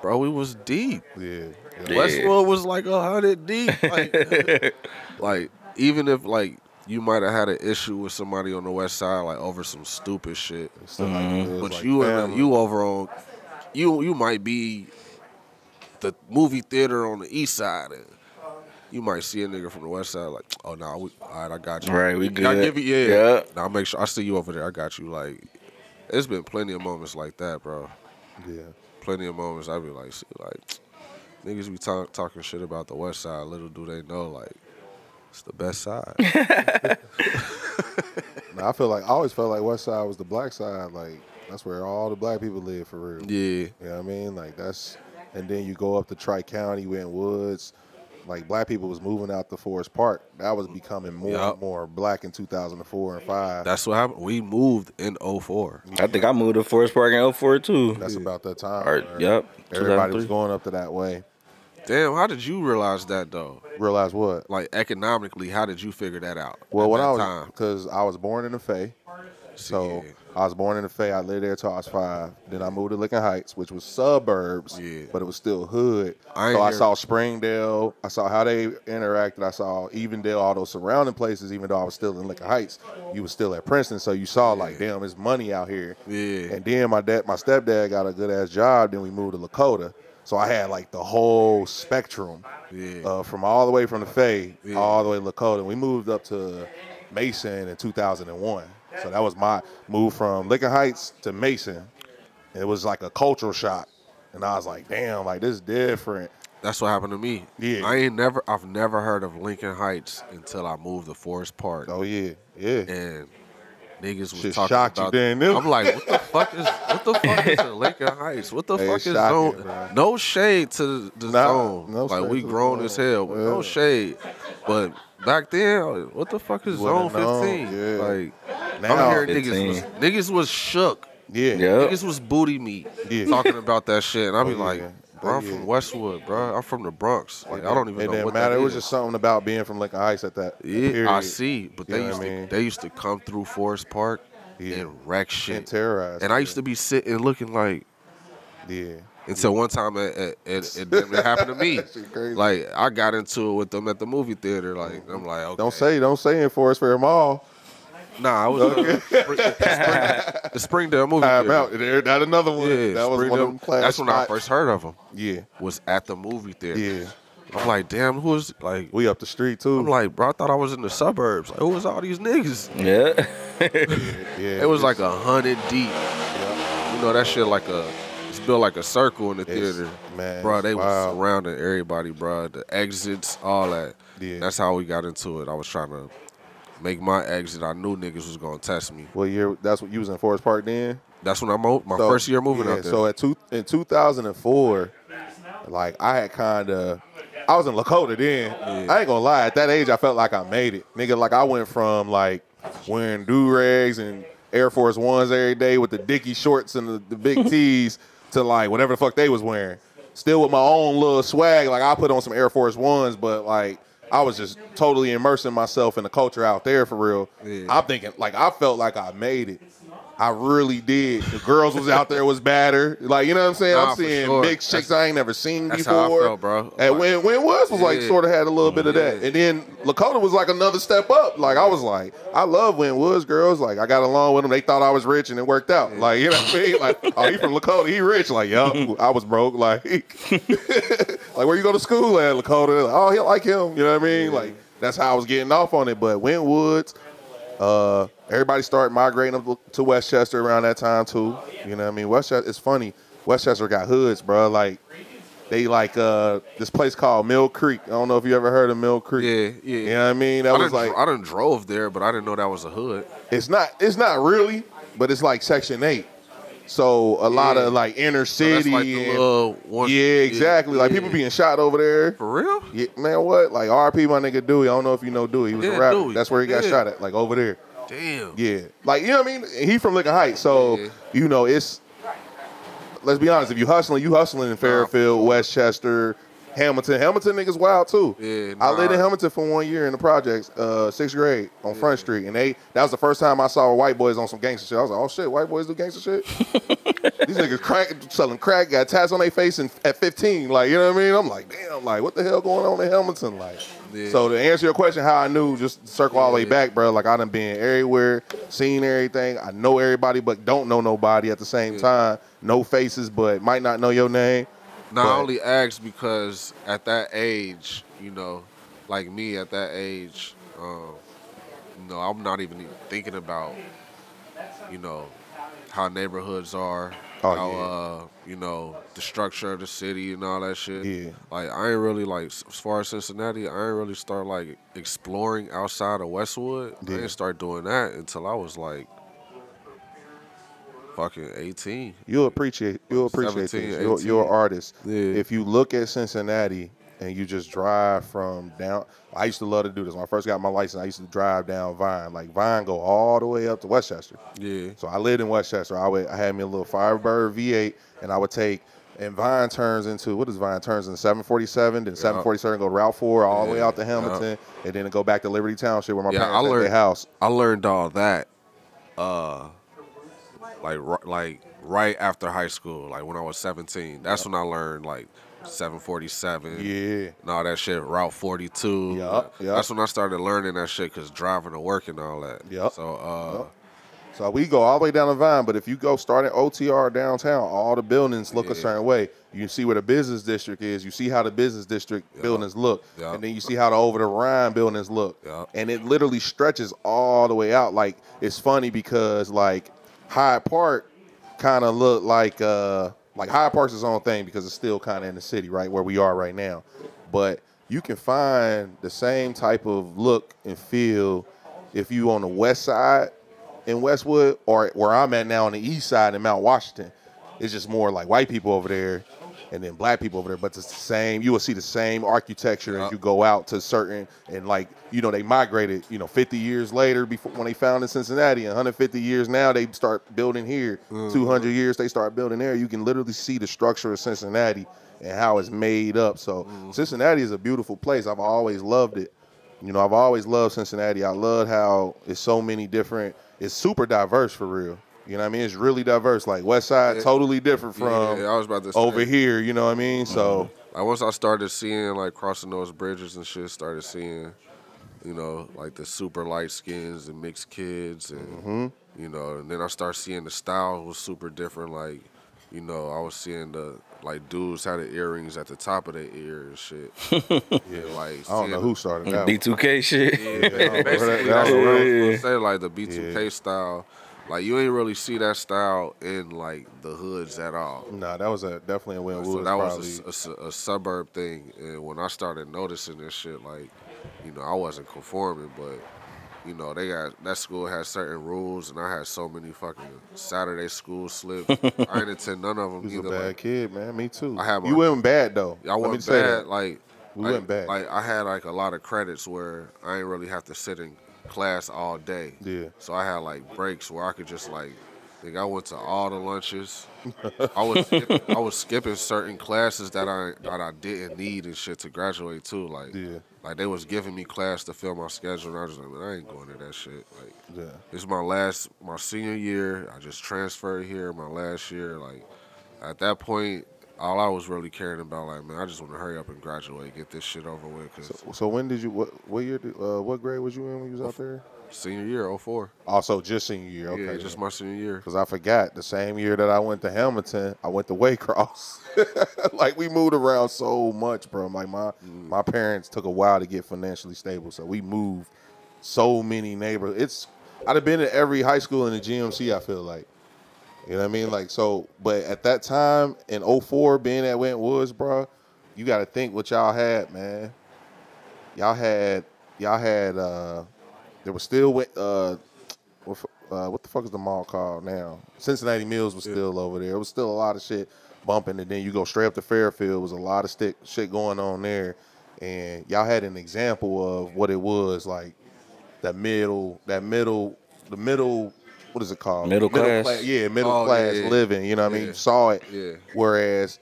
bro, we was deep. Yeah. Westwood was like 100 deep. Like even if like you might have had an issue with somebody on the West Side like over some stupid shit, But but you over on you might be the movie theater on the East Side and you might see a nigga from the West Side like, oh no, all right, I got you. Right, we good. I give you, yeah. Yeah. Now make sure I see you over there. I got you. Like, there's been plenty of moments like that, bro. Yeah. Plenty of moments I be like, shit, like niggas be talking shit about the West Side. Little do they know, like it's the best side. I always felt like West Side was the black side. Like that's where all the black people live for real. Yeah. You know what I mean? Like and then you go up to Tri-County, Winton Woods. Like black people was moving out to Forest Park. That was becoming more and more black in 2004 and 5. That's what happened. We moved in 04. I think I moved to Forest Park in 04 too. That's about that time. Yep. Everybody was going up to that way. Damn, how did you realize that though? Realize what? Like economically, how did you figure that out? Well, because I was born in the Faye. So I was born in the Faye. I lived there till I was 5. Then I moved to Lincoln Heights, which was suburbs, but it was still hood. I saw Springdale. I saw how they interacted. I saw Evendale, all those surrounding places, even though I was still in Lincoln Heights. You was still at Princeton, so you saw like, damn, there's money out here. Yeah. And then my stepdad got a good-ass job. Then we moved to Lakota. So I had like the whole spectrum from all the way from the Faye all the way to Lakota. We moved up to Mason in 2001. So that was my move from Lincoln Heights to Mason. It was like a cultural shock. And I was like, damn, like this is different. That's what happened to me. Yeah. I've never heard of Lincoln Heights until I moved to Forest Park. Oh yeah. And niggas was Shit talking shocked about. You then, I'm like, what the fuck is a Lincoln Heights? What the fuck is shocking, zone? bro. No shade to the zone. No like shade we to the grown zone. as hell, but no shade. But back then, what the fuck is zone 15? Like now, I'm hearing niggas was shook. Yeah. Niggas was booty meat talking about that shit, and I be like. Bro, I'm from Westwood, bro. I'm from the Bronx. Like I don't even know what that is. It was just something about being from Lincoln Heights at that period. I see. But they used to come through Forest Park and wreck shit. And terrorize. And I used to be sitting looking like until one time it happened to me. Like I got into it with them at the movie theater. Like I'm like, okay. Don't say in Forest Fair Mall. Nah, I was the Springdale movie theater. That another one. Yeah, that was one of them class that's when spots. I first heard of them. Yeah. Was at the movie theater. Yeah. I'm like, damn, who was like? We up the street too. I'm like, bro, I thought I was in the suburbs. Like, who was all these niggas? Yeah. It was like 100 deep. Yeah. You know that shit it's built like a circle in the theater. Man, bro, they was surrounding everybody, bro. The exits, all that. Yeah. That's how we got into it. I was trying to make my exit. I knew niggas was gonna test me. What year? That's what you was in Forest Park then? That's when my first year moving out there. So in 2004, like I had kind of I was in Lakota then. I ain't gonna lie. At that age, I felt like I made it, nigga. Like I went from like wearing do-rags and Air Force Ones every day with the Dickie shorts and the big tees to like whatever the fuck they was wearing. Still with my own little swag. Like I put on some Air Force Ones, but like I was just totally immersing myself in the culture out there for real. Yeah. I'm thinking like I felt like I made it. I really did. The girls was out there was badder. Like, you know what I'm saying? I'm seeing mixed chicks I ain't never seen before. That's how I felt, bro. And when was like sort of had a little bit of that. And then Lakota was like another step up. Like I was like, I love when Woods girls. Like I got along with them. They thought I was rich and it worked out. Like, you know what I mean? Like, oh, he from Lakota, he rich. Like, yo, I was broke. Like, like where you go to school at, Lakota? Like, oh, he like him. You know what I mean? Like that's how I was getting off on it. But Wentwoods, everybody started migrating up to Westchester around that time too. You know what I mean? Westchester, it's funny. Westchester got hoods, bro. Like they like this place called Mill Creek. I don't know if you ever heard of Mill Creek. Yeah. You know what I mean? That was like I done drove there, but I didn't know that was a hood. It's not really, but it's like Section 8. So a lot of like inner city. So that's like the little one, exactly. Like people being shot over there. For real? Yeah, man, what? Like RP my nigga Dewey. I don't know if you know Dewey. He was a rapper. Dewey. That's where he got shot at, like over there. Damn. Yeah. Like, you know what I mean? He from Lincoln Heights. So, you know, it's, let's be honest, if you hustling in Fairfield, Westchester, Hamilton. Hamilton niggas wild too. Yeah, I lived in Hamilton for 1 year in the projects, 6th grade on Front Street. And that was the first time I saw white boys on some gangster shit. I was like, oh shit, white boys do gangster shit? These niggas selling crack, got tats on their face at 15. Like, you know what I mean? I'm like, damn, like, what the hell going on in Hamilton? Like, so to answer your question, how I knew, just circle all the way back, bro, like I done been everywhere, seen everything. I know everybody, but don't know nobody at the same time. No faces, but might not know your name. Now, I only asked because at that age, you know, like me at that age, you know, I'm not even thinking about, you know, how neighborhoods are, you know, the structure of the city and all that shit. Yeah. Like, I ain't really, like, as far as Cincinnati, I ain't really start, like, exploring outside of Westwood. I didn't start doing that until I was, like, fucking 18. You'll appreciate 17, this. You're an artist. Yeah. If you look at Cincinnati and you just drive from down, I used to love to do this. When I first got my license, I used to drive down Vine. Like Vine go all the way up to Westchester. Yeah. So I lived in Westchester. I had me a little Firebird V8, and I would take, and Vine turns into, what is Vine? Turns into 747, then 747 go to Route 4 all the way out to Hamilton, and then it go back to Liberty Township where my parents had their house. I learned all that. Like right after high school, like when I was 17. That's when I learned like 747. Yeah. And all that shit, Route 42. Yep. That's when I started learning that shit, because driving to work and all that. Yep. So, so we go all the way down the Vine, but if you go start at OTR downtown, all the buildings look a certain way. You can see where the business district is. You see how the business district buildings look. And then you see how the over the Rhine buildings look. And it literally stretches all the way out. Like, it's funny because, like, Hyde Park kind of look like Hyde Park's its own thing because it's still kind of in the city, right, where we are right now. But you can find the same type of look and feel if you on the west side in Westwood, or where I'm at now on the east side in Mount Washington. It's just more like white people over there and then black people over there, but it's the same. You will see the same architecture as you go out to certain, and like, you know, they migrated, you know, 50 years later before when they founded Cincinnati, and 150 years now they start building here. 200 years they start building there. You can literally see the structure of Cincinnati and how it's made up. So Cincinnati is a beautiful place. I've always loved it. You know, I've always loved Cincinnati. I love how it's so many different, it's super diverse for real. You know what I mean? It's really diverse. Like Westside, totally different from I was about to say, over here. You know what I mean? So once I started seeing, like, crossing those bridges and shit, started seeing, you know, like the super light skins and mixed kids, and you know, and then I started seeing the style was super different. Like, you know, I was seeing the, like, dudes had the earrings at the top of their ear and shit. Like, I don't know who started that. B2K shit. Basically, that's what I was gonna say. Like the B2K style. Like, you ain't really see that style in, like, the hoods at all. Nah, that was definitely a Wynwood. So that was a suburb thing. And when I started noticing this shit, like, you know, I wasn't conforming, but, you know, that school had certain rules, and I had so many fucking Saturday school slips. I didn't attend none of them either. You was a bad kid, man. Me too. I had you weren't bad, though. I wasn't bad. Like, We went back. Like I had like a lot of credits where I didn't really have to sit in class all day. Yeah. So I had like breaks where I could just like, I went to all the lunches. I was skipping certain classes that I didn't need and shit to graduate too. Like they was giving me class to fill my schedule, and I was like, man, I ain't going to that shit. Like, this is my senior year. I just transferred here my last year. Like, at that point, all I was really caring about, like, man, I just want to hurry up and graduate, get this shit over with. So when did you? What year? What grade was you in when you was out there? Senior year, 04. Also, just senior year. Okay, yeah, just my senior year. Because I forgot the same year that I went to Hamilton, I went to Waycross. Like we moved around so much, bro. Like my parents took a while to get financially stable, so we moved so many neighborhoods. I'd have been at every high school in the GMC. I feel like, you know what I mean. Like so, but at that time in 04, being at Wentwoods, bro, you got to think what y'all had, man. Y'all had. There was still what the fuck is the mall called now? Cincinnati Mills was still over there. It was still a lot of shit bumping, and then you go straight up to Fairfield. Was a lot of shit going on there, and y'all had an example of what it was like. The middle. What is it called? Middle class. Yeah, middle class living. You know what I mean? You saw it. Yeah. Whereas,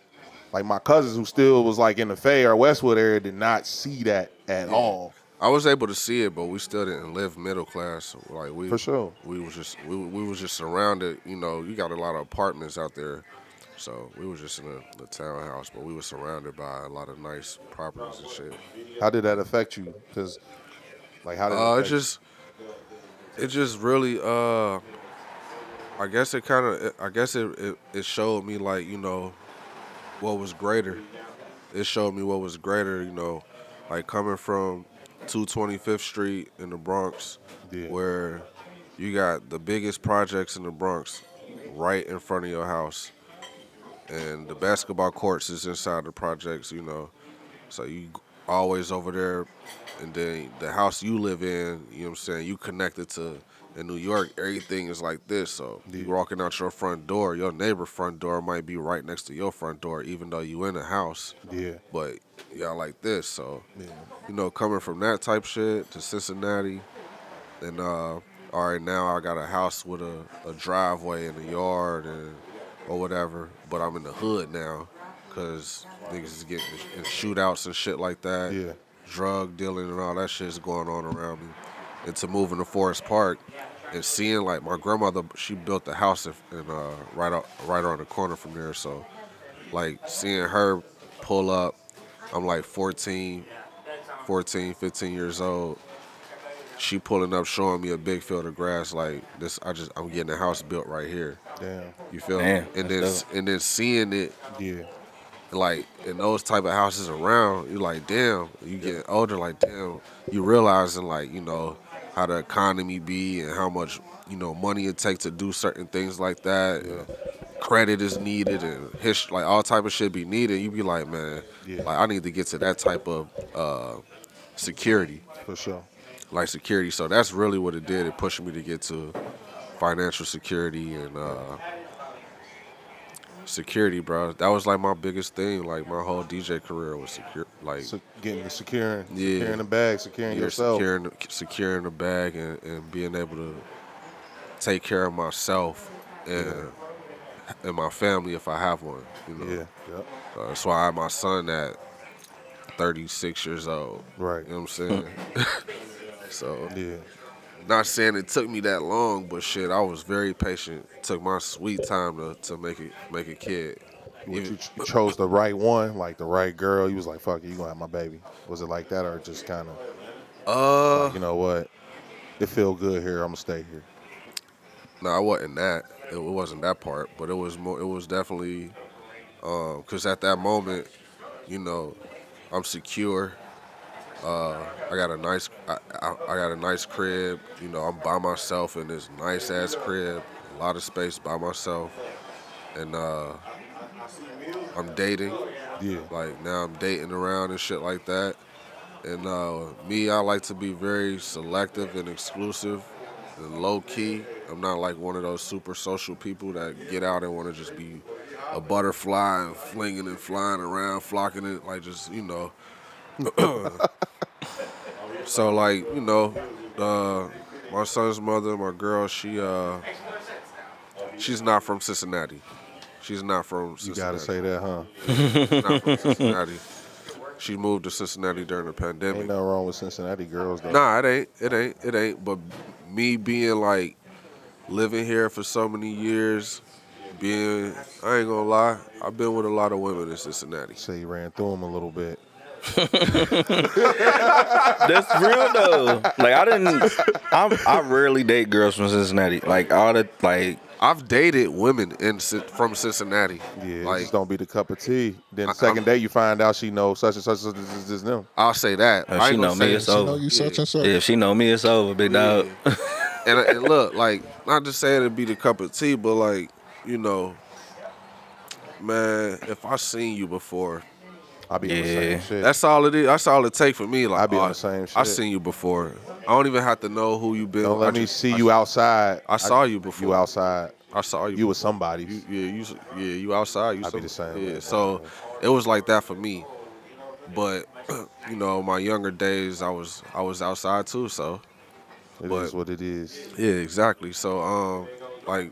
like my cousins who still was like in the Fay or Westwood area did not see that at all. I was able to see it, but we still didn't live middle class. Like we, for sure, we was just surrounded. You know, you got a lot of apartments out there, so we was just in a townhouse, but we were surrounded by a lot of nice properties and shit. How did that affect you? Because, like, how did it just really, I guess it showed me like, you know, what was greater. It showed me what was greater, you know, like coming from 225th Street in the Bronx, where you got the biggest projects in the Bronx right in front of your house, and the basketball courts is inside the projects, you know, so you always over there, and then the house you live in, you know what I'm saying, you connected to. In New York, everything is like this, so you walking out your front door, your neighbor front door might be right next to your front door, even though you in a house. Yeah. But y'all like this, so you know, coming from that type shit to Cincinnati, and all right, now I got a house with a driveway and a yard and or whatever, but I'm in the hood now, cause niggas is getting in shootouts and shit like that. Yeah. Drug dealing and all that shit is going on around me. And to move into Forest Park and seeing, like, my grandmother, she built a house right around the corner from there. So, like, seeing her pull up, I'm like 14, 15 years old. She pulling up, showing me a big field of grass like this. I'm getting a house built right here. Damn. You feel me? And then seeing it. Yeah. Like, in those type of houses around, you're like, damn. You get older, like, damn. You realizing, like, you know, how the economy be and how much, you know, money it takes to do certain things like that. Yeah. Credit is needed and like all type of shit be needed. You be like, man, like I need to get to that type of security. For sure. Like security. So that's really what it did. It pushed me to get to financial security and security, bro. That was like my biggest thing. Like my whole DJ career was securing the bag, securing yourself, securing the bag, and being able to take care of myself and my family if I have one. You know. Yeah. Yep. That's why I have my son at 36 years old. Right. You know what I'm saying? So. Yeah. Not saying it took me that long, but shit, I was very patient. Took my sweet time to make a kid. You chose the right one, like the right girl. You was like, "Fuck it, you gonna have my baby." Was it like that, or just kind of? Like, you know what? It feel good here. I'm gonna stay here. No, it wasn't that. It wasn't that part, but it was more. It was definitely because at that moment, you know, I'm secure. I got a nice crib. You know, I'm by myself in this nice ass crib, a lot of space by myself, and I'm dating. Yeah. Like now I'm dating around and shit like that. And I like to be very selective and exclusive and low key. I'm not like one of those super social people that get out and want to just be a butterfly and flinging and flying around, flocking it, like just, you know. So like, you know, my son's mother, my girl, she's not from Cincinnati. She's not from Cincinnati. You gotta say that, huh? She's not from Cincinnati. She moved to Cincinnati during the pandemic. Ain't nothing wrong with Cincinnati girls, though. Nah, it ain't. But me being like living here for so many years, I ain't gonna lie, I've been with a lot of women in Cincinnati. So you ran through them a little bit. That's real though. Like I rarely date girls from Cincinnati. Like I've dated women from Cincinnati. Yeah, like, just don't be the cup of tea. Then the second day you find out she knows such and such is them. I'll say that. If she know me, it's over. She know you such and such. Yeah, if she know me, it's over, big dog. And look, like, not just saying it be the cup of tea, but like, you know, man, if I seen you before, I be on the same shit. that's all it is. That's all it take for me. Like, I be on the same shit. I seen you before. I don't even have to know who you been. Don't let me see you outside. I saw you before. You outside. I saw you. You was somebody. You outside. You I be the same. Yeah, way. so it was like that for me. But you know, my younger days, I was outside too. So It is what it is. yeah, exactly. So like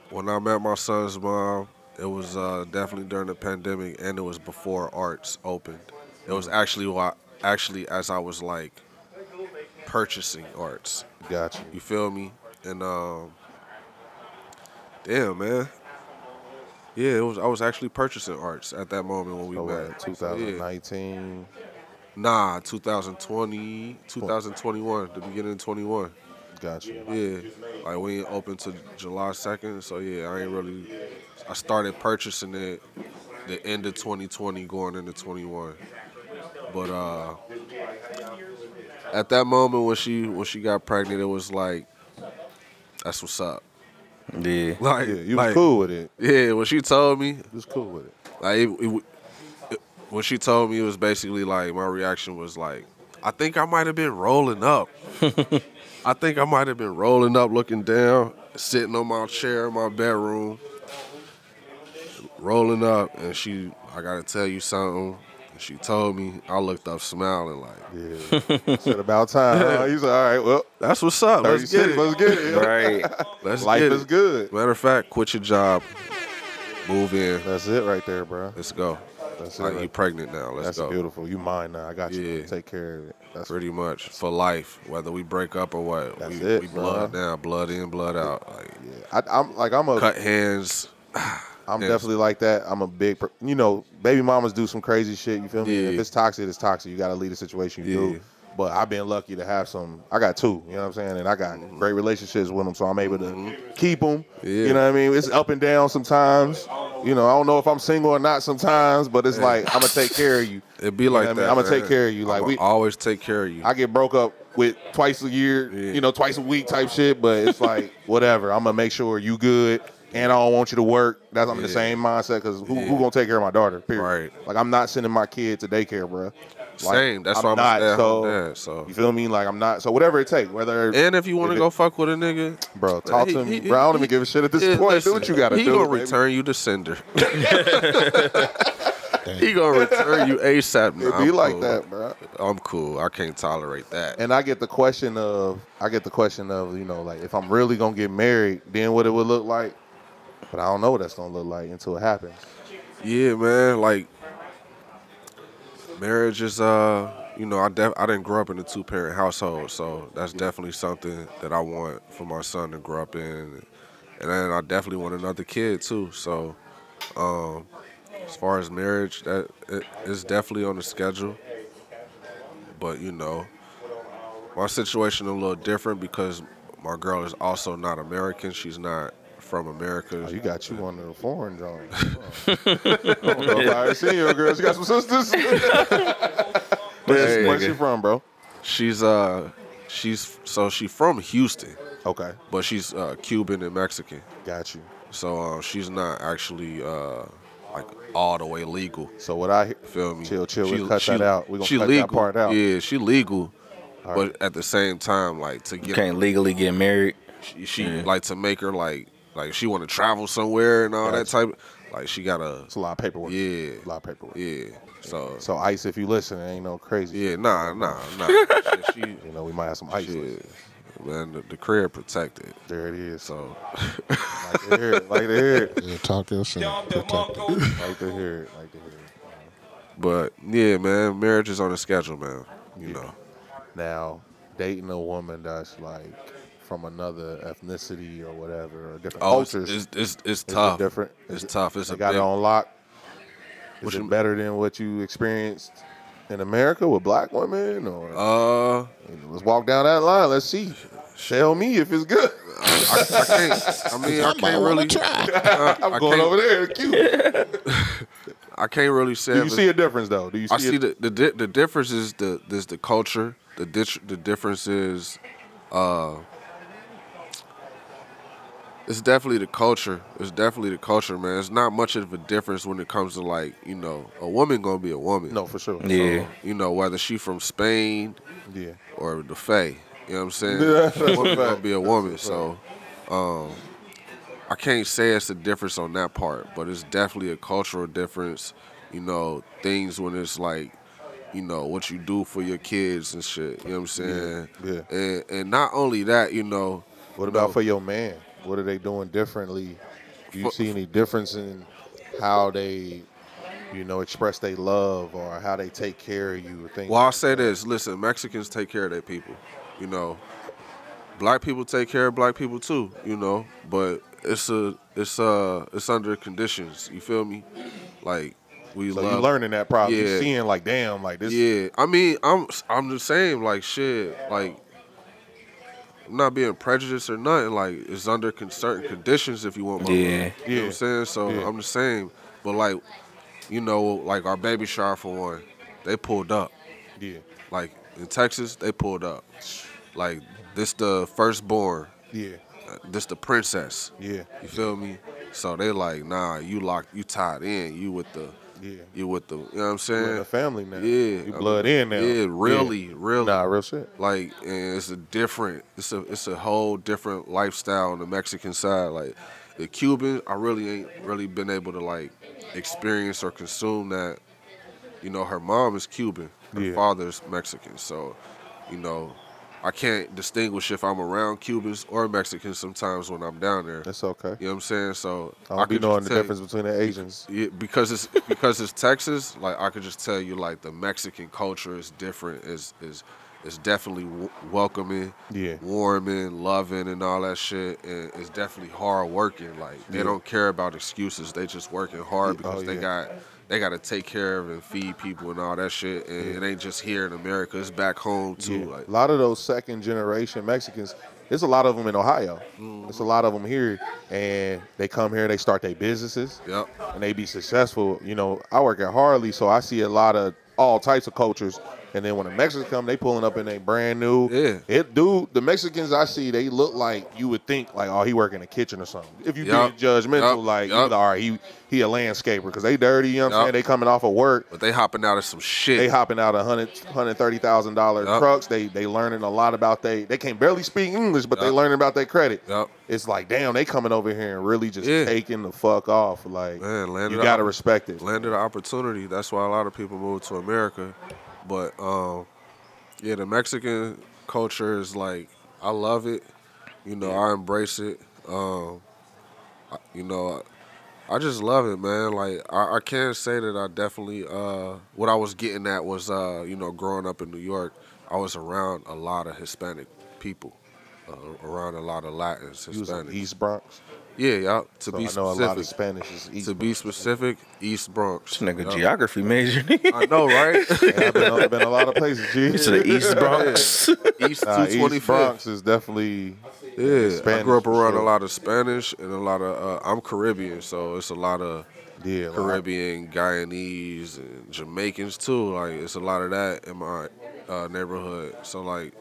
when I met my son's mom, it was definitely during the pandemic, and it was before Arts opened. It was actually as I was like purchasing Arts. Got you. You feel me? And damn, man. Yeah, I was actually purchasing Arts at that moment when we met. 2019. Nah, 2020, 2021, the beginning of 21. Got you. Yeah, like we ain't open to July 2nd, so yeah, I started purchasing it the end of 2020 going into 21. But at that moment when she got pregnant, it was like, that's what's up. Yeah. Like, You was cool with it. Yeah, when she told me, You was cool with it. like when she told me, it was basically like my reaction was like, I think I might have been rolling up. I think I might have been rolling up, looking down, sitting on my chair in my bedroom, rolling up, and I gotta tell you something. And she told me, I looked up smiling like, Yeah. Said about time. Huh? You said, all right, well, that's what's up. Let's get it. Let's get it. Right. Life is good. Matter of fact, quit your job, move in. That's it right there, bro. Let's go. That's it. Like, Right. you pregnant now. Let's go. That's beautiful. You mine now. I got you. Yeah. Take care of it. That's Pretty much for life, whether we break up or what. That's we it, blood bro. down, blood in, blood out. Like, yeah. I'm a cut hands. I'm Yes. definitely like that. I'm a big, baby mamas do some crazy shit. You feel me? Yeah. If it's toxic, it's toxic. You got to leave the situation you Yeah. do. But I've been lucky to have some. I got two. You know what I'm saying? And I got great relationships with them, so I'm able to keep them. Yeah. You know what I mean? It's up and down sometimes. You know, I don't know if I'm single or not sometimes, but it's like I'm gonna take care of you. It be like You know what I that. mean? I'm gonna man. take care of you. Like I'ma we always take care of you. I get broke up with twice a year, Yeah. twice a week type shit, but it's like, whatever. I'm going to make sure you good, and I don't want you to work. I'm in the same mindset, because who going to take care of my daughter, period? Right. Like, I'm not sending my kid to daycare, bro. Like, Same. That's why I'm not. dad. You feel me? Like, I'm not. So whatever it takes, whether. And if you want to go fuck with a nigga, bro, talk to me. Bro, I don't even give a shit at this point. listen, Do what you got to do. He gonna baby. return you to sender. He gonna return you ASAP. It be like that, bro. I'm cool. I can't tolerate that. And I get the question of, like, if I'm really gonna get married, then what it would look like. But I don't know what that's gonna look like until it happens. Yeah, man. Like, marriage is, I didn't grow up in a 2-parent household, so that's definitely something that I want for my son to grow up in. And then I definitely want another kid too. So, as far as marriage, that it's definitely on the schedule. But my situation a little different because my girl is also not American. She's not from America. Oh, you got you one of the foreign joints. I don't know if I ever seen your girl. She got some sisters. Where's she from, bro? She's from Houston. Okay. But she's Cuban and Mexican. Got you. So she's not actually like all the way legal. So what I feel me? Chill. We'll cut that out. We're gonna cut legal. that part out. Yeah, she legal. All but right. at the same time, like to get You can't legally get married. she like to make her like she want to travel somewhere and all that type. Like she gotta. It's a lot of paperwork. Yeah. A lot of paperwork. Yeah. So Ice, if you listen, it ain't no crazy. Yeah. Shit. Nah. Shit, she. You know, we might have some Ice. Shit. Man, the crib protected. There it is. So. Like to hear it. Like to hear it. Yeah, talk your shit. Protect it. Like to hear it. Like to hear it. But yeah, man, marriage is on the schedule, man. You know. Now, dating a woman that's like from another ethnicity or whatever, or different cultures. It's tough. Different. It's tough. It's they a got big, it on lock. Is it better than what you experienced in America with black women, or let's walk down that line. Let's see. Tell me if it's good. I can't. I mean, I can't really. Try. I'm going over there. Cute. I can't really say. Do you see a difference though? Do you see? I see the difference is the culture. The difference is, it's definitely the culture. It's definitely the culture, man. It's not much of a difference when it comes to like, you know, a woman gonna be a woman. No, for sure. Yeah. So, you know, whether she from Spain, yeah, or the Fae. You know what I'm saying? Yeah, a woman gonna be a woman. So, I can't say it's a difference on that part, but it's definitely a cultural difference. You know, things when it's like, you know, what you do for your kids and shit. You know what I'm saying? Yeah. And not only that, you know. What about for your man? What are they doing differently? Do you see any difference in how they, you know, express their love or how they take care of you? Or things well, I'll say this. Listen, Mexicans take care of their people. You know, black people take care of black people too. You know, but it's under conditions. You feel me? Like we so love. you learning that probably. Yeah. You seeing like, damn, like this. Yeah, I mean, I'm just saying, like, shit, like, I'm not being prejudiced or nothing. Like, it's under certain conditions if you want my love. You know what I'm saying? So I'm just saying, but like, you know, like our baby shower for one, they pulled up. Yeah. Like in Texas, they pulled up. Like this the firstborn. Yeah. This the princess. Yeah. You feel me? So they like, nah, you tied in. You with the. Yeah. You with the, you know what I'm saying? You in the family now. Yeah. You blood in now. Yeah, really. Nah, real shit. Like, and it's a whole different lifestyle on the Mexican side. Like, the Cuban, I really ain't really been able to, like, experience or consume that. You know, her mom is Cuban. Her father's Mexican. So, you know, I can't distinguish if I'm around Cubans or Mexicans sometimes when I'm down there. That's okay. You know what I'm saying? So I don't be knowing the difference between the Asians. Yeah, because it's Texas. Like I could just tell you, like the Mexican culture is different. Is definitely welcoming, warming, loving, and all that shit. And it's definitely hard working. Like they don't care about excuses. They just working hard because they got to take care of and feed people and all that shit. And it ain't just here in America. It's back home too. Yeah. Like a lot of those second generation Mexicans, there's a lot of them in Ohio. There's a lot of them here, and they come here, they start their businesses, and they be successful. You know, I work at Harley, so I see a lot of all types of cultures. And then when the Mexicans come, they pulling up in a brand new. Yeah. The Mexicans I see, they look like you would think like, oh, he work in a kitchen or something. If you be judgmental, like, you know, all right, he a landscaper because they dirty. You know what I'm saying? They coming off of work, but they hopping out of some shit. They hopping out of $130,000 trucks. They learning a lot about they can barely speak English, but they learning about their credit. It's like, damn, they coming over here and really just taking the fuck off. Like, man, you gotta respect it. Land of the opportunity. That's why a lot of people move to America. But, the Mexican culture is like, I love it. You know, I embrace it. You know, I just love it, man. Like, I can't say that I definitely, what I was getting at was, you know, growing up in New York, I was around a lot of Hispanic people, around a lot of Latins, Hispanics. You was in East Bronx? Yeah. To so be I know specific. a lot of Spanish is East To be specific, East Bronx. This nigga geography major. I know, right? I've been a lot of places, G. To the East Bronx. East 225. East Bronx is definitely Spanish. I grew up around a lot of Spanish and a lot of, I'm Caribbean, so it's a lot of Caribbean, Guyanese, and Jamaicans too. Like, it's a lot of that in my neighborhood. So, like,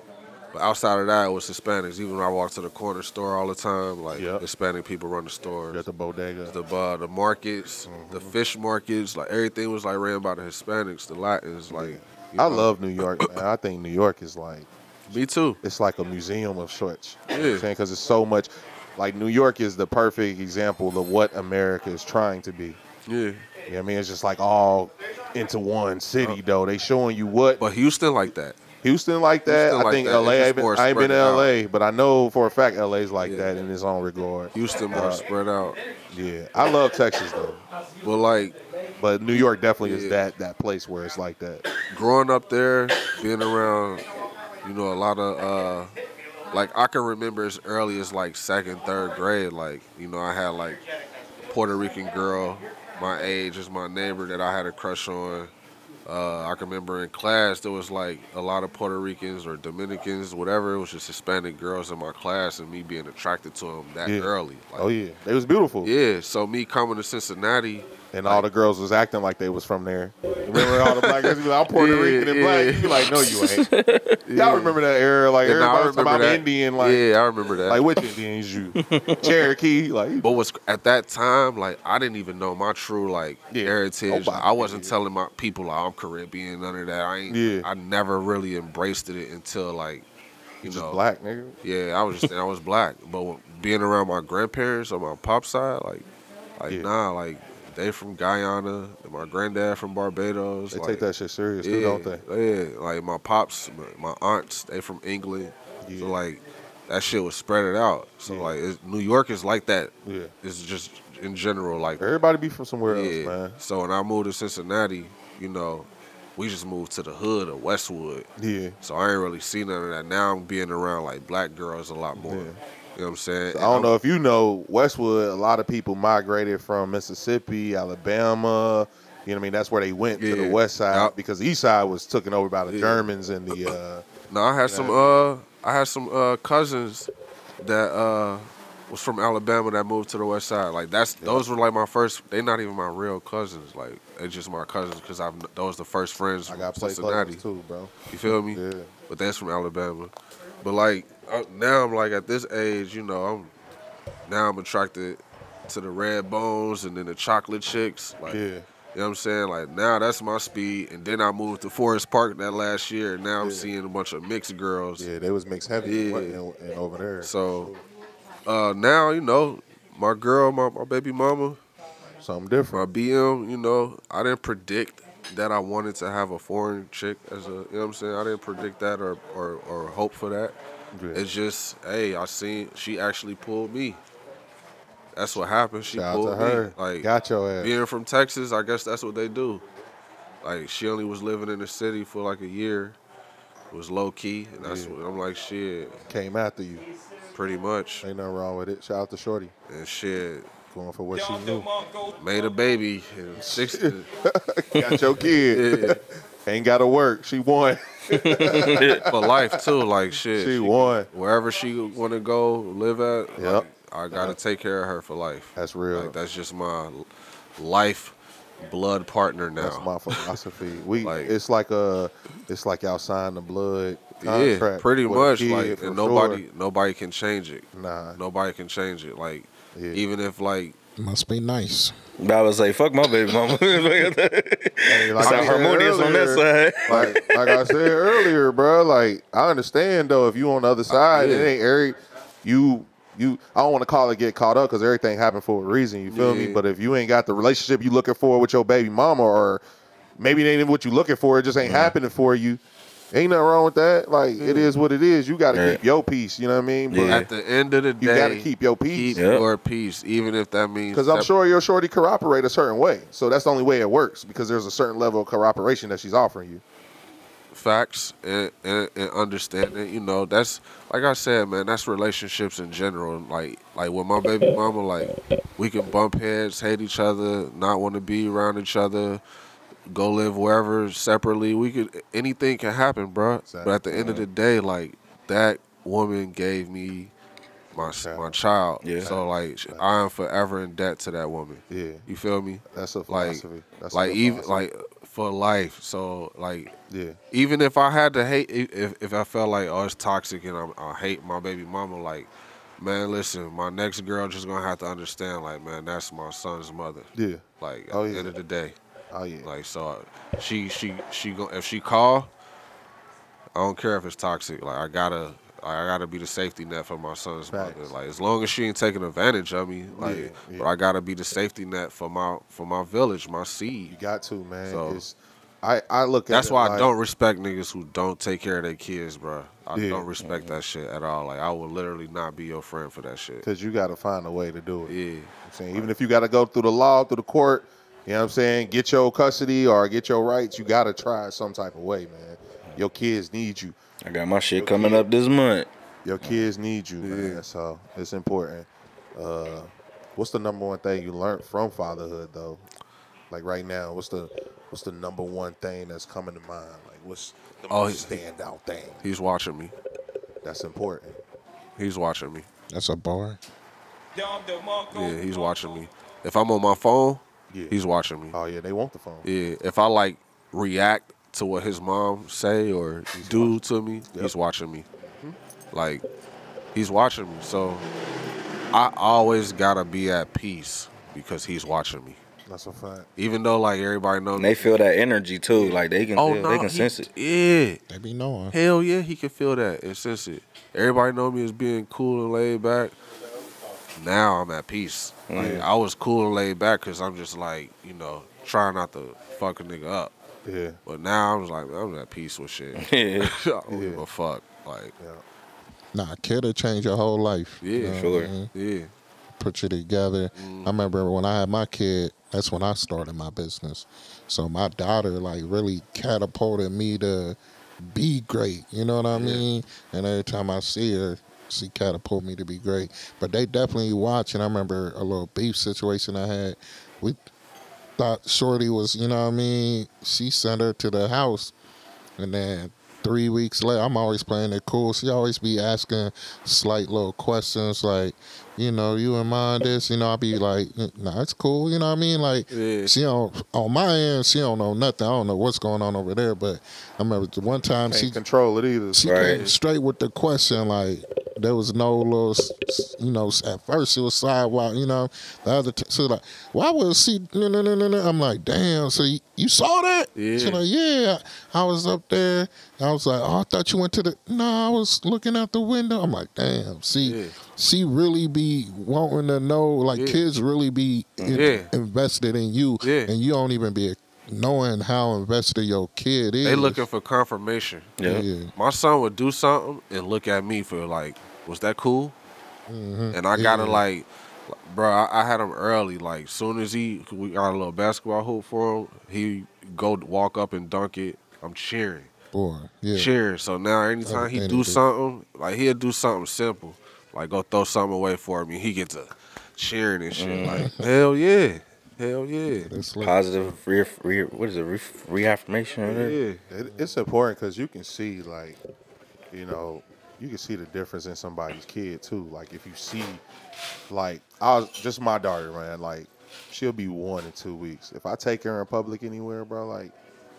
but outside of that, it was Hispanics. Even when I walked to the corner store all the time, like, Hispanic people run the stores. At the bodega. The markets, the fish markets, like, everything was, like, ran by the Hispanics, the Latins, like. I love New York, man. I think New York is like. Me too. It's like a museum of sorts. Yeah. You know what I'm saying? Because it's so much. like New York is the perfect example of what America is trying to be. Yeah. You know what I mean? It's just like all into one city, though. They showing you what. But Houston like that. Houston like that. Houston I like think that. LA. I ain't been to out. LA, but I know for a fact LA's like that in its own regard. Houston more spread out. Yeah, I love Texas though. But New York definitely is that place where it's like that. Growing up there, being around, you know, a lot of like I can remember as early as like 2nd, 3rd grade. Like, you know, I had like a Puerto Rican girl my age as my neighbor that I had a crush on. I can remember in class there was like a lot of Puerto Ricans or Dominicans, whatever. It was just Hispanic girls in my class, and me being attracted to them that early. Like, oh yeah, they was beautiful. Yeah, so me coming to Cincinnati, and all the girls was acting like they was from there. Remember all the black girls be like, I'm Puerto Rican and black. You be like, no, you ain't. Y'all remember that era? Like everybody was talking about Indian. Like, yeah, I remember that. Like which Indians you? Cherokee. Like, but was at that time, like I didn't even know my true like heritage. I wasn't telling my people like, I'm Caribbean, none of that. I never really embraced it until like, you know, black nigga. Yeah, I was black. But being around my grandparents on my pop side, nah, like they from Guyana, and my granddad from Barbados. They take that shit serious too, don't they? Yeah, like my pops, my aunts, they from England. So like that shit was spread it out. So like New York is like that. Yeah, it's just in general like everybody be from somewhere else, man. So when I moved to Cincinnati, you know, we just moved to the hood of Westwood. Yeah. So I ain't really seen none of that. Now I'm being around like black girls a lot more. Yeah. You know what I'm saying? So I don't know if you know, Westwood, a lot of people migrated from Mississippi, Alabama. You know what I mean? That's where they went to the west side because the east side was taken over by the Germans and the No, I had some cousins that was from Alabama that moved to the west side. Like those were like my first. They not even my real cousins. Like they just my cousins because those the first friends. I got Cincinnati too, bro. You feel me? Yeah. But that's from Alabama. But like now I'm like at this age, you know, I'm attracted to the red bones and then the chocolate chicks. Like, you know what I'm saying? Like now that's my speed. And then I moved to Forest Park that last year. And now I'm seeing a bunch of mixed girls. Yeah, they was mixed heavy and over there. So now, you know, my girl, my baby mama. Something different. My BM, you know, I didn't predict that I wanted to have a foreign chick as a, you know what I'm saying? I didn't predict that or hope for that. Yeah. It's just, hey, I seen she actually pulled me. That's what happened. She pulled me. Like, got your ass. Being from Texas, I guess that's what they do. Like, she only was living in the city for like a year. It was low key, and that's what I'm like. Shit, came after you. Pretty much. Ain't nothing wrong with it. Shout out to Shorty. And shit. Going for what she knew. Made a baby in 60. Got your kid. Ain't got to work. She won. For life too, like shit. She won. Wherever she want to go live at, like, I gotta take care of her for life. That's real. Like, that's just my life blood partner now. That's my philosophy. It's like y'all signed the blood contract. Yeah, pretty much. Like, and nobody can change it. Nah, nobody can change it. Like, even if like. Must be nice. I was like, fuck my baby mama. It's harmonious on that side. Like I said earlier, bro. Like, I understand though if you on the other side, it ain't you. I don't want to call it get caught up because everything happened for a reason. You feel me? But if you ain't got the relationship you looking for with your baby mama, or maybe it ain't even what you looking for, it just ain't happening for you. Ain't nothing wrong with that. Like, it is what it is. You got to keep your peace. You know what I mean? But at the end of the day, you got to keep your peace. Keep your peace, even if that means. Because I'm sure your shorty corroborate a certain way. So that's the only way it works, because there's a certain level of corroboration that she's offering you. Facts and understanding. You know, that's like I said, man. That's relationships in general. Like with my baby mama, like we can bump heads, hate each other, not want to be around each other. Go live wherever separately. Anything can happen, bro. Exactly. But at the end of the day, like, that woman gave me my child. Yeah. So like, I am forever in debt to that woman. Yeah. You feel me? That's a philosophy. Even for life. So like, even if I had to hate, if I felt like it's toxic and I hate my baby mama, like, man, listen, my next girl just gonna have to understand, like, man, that's my son's mother. Yeah. Like, at the end of the day. Oh yeah. Like, so she go, if she call, I don't care if it's toxic. Like, I I gotta be the safety net for my son's Facts. mother. Like as long as she ain't taking advantage of me, like, but I gotta be the safety net for my village, my seed. You got to, man. So I look at that's it why like, I don't respect niggas who don't take care of their kids, bro. I don't respect that shit at all. Like I will literally not be your friend for that shit. Because you got to find a way to do it. Yeah. You know what I'm saying? Even if you got to go through the law, through the court, you know what I'm saying, get your custody or get your rights, you got to try it some type of way, man. Your kids need you. I got my shit coming up this month. Your kids need you, man. So it's important. What's the number one thing you learned from fatherhood, though? Like right now, what's the number one thing that's coming to mind? Like what's the most standout thing? He's watching me. That's important. He's watching me. That's a bar. Yeah, he's watching me. If I'm on my phone, he's watching me. Oh yeah, they want the phone. Yeah, if I like react to what his mom say or do to me, he's watching me. Like he's watching me. So I always gotta be at peace because he's watching me. That's a fact. Even though like everybody knows, And they feel that energy too. Like they can, they can sense it. Yeah, They be knowing. hell yeah, he can feel that and sense it. Everybody know me as being cool and laid back. Now I'm at peace. Like, I was cool and laid back because I'm just like, you know, trying not to fuck a nigga up. Yeah. But now I'm just like, I'm at peace with shit. Yeah. I don't give a fuck. Like, Nah, a kid will change your whole life. yeah, You know what I sure. mean? Yeah. Put you together. I remember when I had my kid, that's when I started my business. So my daughter like really catapulted me to be great. You know what I mean? And every time I see her, she catapulted me to be great. But they definitely watch. And I remember a little beef situation I had. We thought Shorty was, you know what I mean? She sent her to the house. And then 3 weeks later, I'm always playing it cool. She always be asking slight little questions like, you know, you and mine this, you know, I'll be like, nah, it's cool, you know what I mean? Like, she don't, on my end, she don't know nothing. I don't know what's going on over there, but I remember the one time Can't control it either. she came straight with the question, like, there was no little, you know, at first it was sidewalk, you know, the other, so like, why was she, no. I'm like, damn, so you saw that? Yeah. She's like, yeah, I was up there. I was like, oh, I thought you went to the, no, I was looking out the window. I'm like, damn, see, she really be wanting to know, like kids really be invested in you, and you don't even be knowing how invested your kid is. They looking for confirmation. Yeah. My son would do something and look at me for like, was that cool? And I gotta like, bro, I had him early. Like, soon as we got a little basketball hoop for him, he go walk up and dunk it. I'm cheering. Boy, yeah. Cheering. So now anytime he do something, like he'll do something simple, like go throw something away for me. He gets a cheering and shit. Like, hell yeah. Hell yeah. Positive what is it? Reaffirmation? Yeah. It's important because you can see, like, you know, you can see the difference in somebody's kid too. Like if you see, like, just my daughter, man, like she'll be 1 in 2 weeks. If I take her in public anywhere, bro, like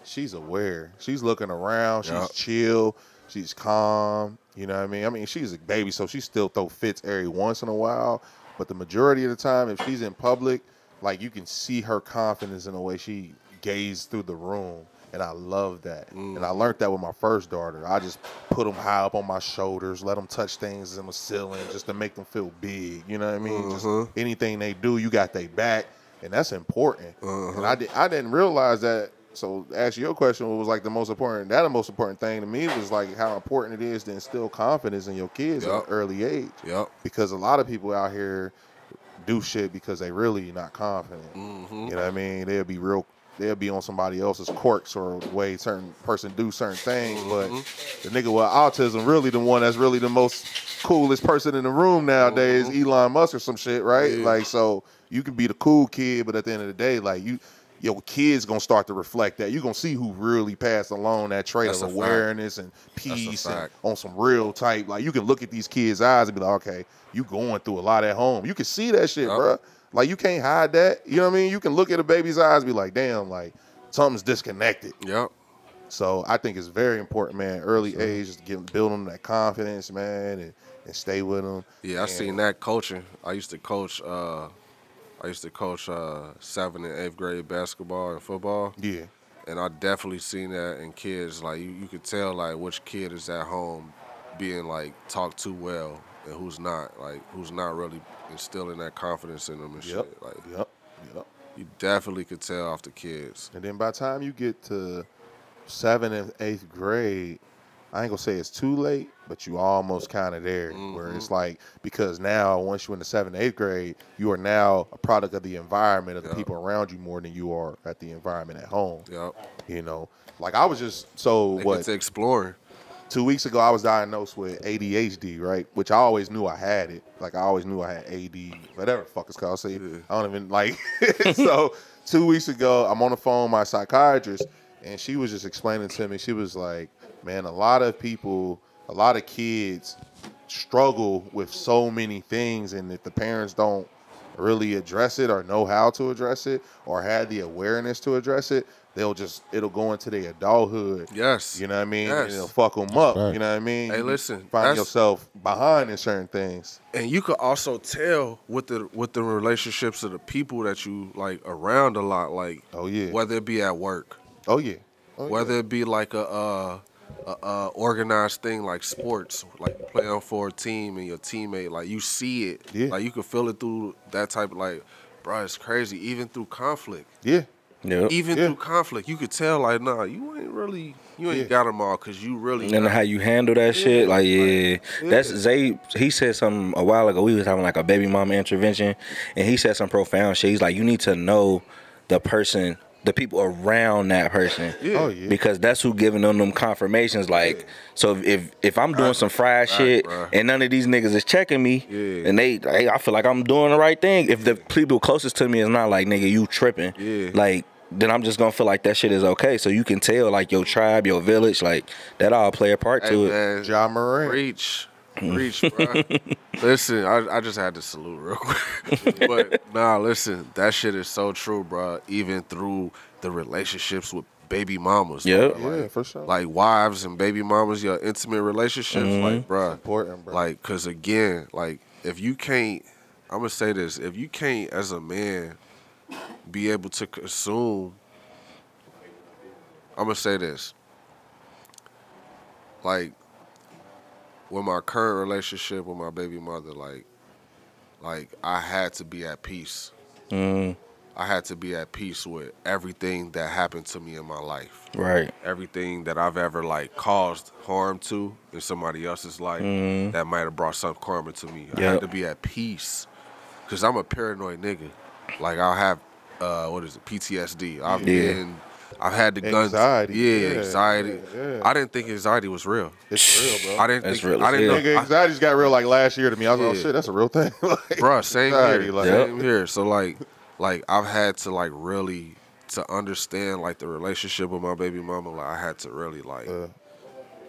she's aware. She's looking around. She's chill. She's calm. You know what I mean? I mean, she's a baby, so she still throw fits every once in a while. But the majority of the time, if she's in public, like you can see her confidence in the way she gazed through the room. And I love that. And I learned that with my first daughter. I just put them high up on my shoulders, let them touch things in the ceiling just to make them feel big. You know what I mean? Just anything they do, you got their back. And that's important. And I didn't realize that. So to answer your question, what was like the most important thing to me was like how important it is to instill confidence in your kids at an early age. Because a lot of people out here do shit because they really not confident. You know what I mean? They'll be on somebody else's quirks or the way certain person do certain things, but the nigga with autism really the one that's really the most coolest person in the room nowadays, Elon Musk or some shit, right? Like, so you can be the cool kid, but at the end of the day, like your kids gonna start to reflect that. You're gonna see who really passed along that trait of awareness and peace and on some real type. Like you can look at these kids' eyes and be like, okay, you going through a lot at home. You can see that shit, bro. Like you can't hide that. You know what I mean? You can look at a baby's eyes and be like, damn, like something's disconnected. So I think it's very important, man. Early age, just build them that confidence, man, and stay with them. Yeah, I seen that coaching. I used to coach 7th and 8th grade basketball and football. Yeah. And I definitely seen that in kids. Like you could tell like which kid is at home being like talked too well and who's not. Like who's not really instilling that confidence in them and shit. Like Yep. you definitely could tell off the kids. And then by the time you get to 7th and 8th grade, I ain't gonna say it's too late, but you almost kind of there. Where it's like, because now once you're in the 7th and 8th grade, you are now a product of the environment of the people around you more than you are at the environment at home. You know, like I was just It's exploring. 2 weeks ago, I was diagnosed with ADHD, right? Which I always knew I had it. Like, I always knew I had AD, whatever the fuck it's called. See, I don't even, like, so 2 weeks ago, I'm on the phone with my psychiatrist, and she was just explaining to me, she was like, man, a lot of kids struggle with so many things, and if the parents don't really address it or know how to address it or have the awareness to address it, it'll go into their adulthood. Yes. You know what I mean? Yes. And it'll fuck them up. Right. You know what I mean? Hey, You listen, find yourself behind in certain things. And you could also tell with the relationships of the people that you like around a lot, like whether it be at work. Whether it be like a organized thing like sports, like playing for a team and your teammate, like you see it. Like you can feel it through that type of like, bro, it's crazy. Even through conflict. Even through conflict, you could tell like, nah, you ain't got them all because you really. And how you handle that shit, like that's Zay. He said something a while ago. We was having like a baby mama intervention, and he said some profound shit. He's like, you need to know the person, the people around that person, because that's who giving them confirmations. Like, so if I'm doing some fried shit and none of these niggas is checking me, and I feel like I'm doing the right thing. If the people closest to me is not like, nigga, you tripping, like, then I'm just gonna feel like that shit is okay. So you can tell like your tribe, your village, like that all play a part to it. Ja Morant. Reach, bro. Listen, I just had to salute real quick. But nah, listen, that shit is so true, bro. Even through the relationships with baby mamas. Yeah, for sure. Like wives and baby mamas, your intimate relationships, like, bro. Important, bro. Like, cause again, like, if you can't, I'm gonna say this, if you can't as a man be able to consume, I'm gonna say this, like, with my current relationship with my baby mother, like I had to be at peace. I had to be at peace with everything that happened to me in my life. Right. Everything that I've ever like caused harm to in somebody else's life that might have brought some karma to me. I had to be at peace, cause I'm a paranoid nigga. Like I'll have PTSD. I've had the guns. Anxiety. I didn't think anxiety was real. It's real, bro. I didn't think. Nigga, anxiety's got real like last year to me. I was like, oh shit, that's a real thing. Like, bro, same anxiety, here. like, Same here. So like I've had to like really to understand like the relationship with my baby mama. Like I had to really like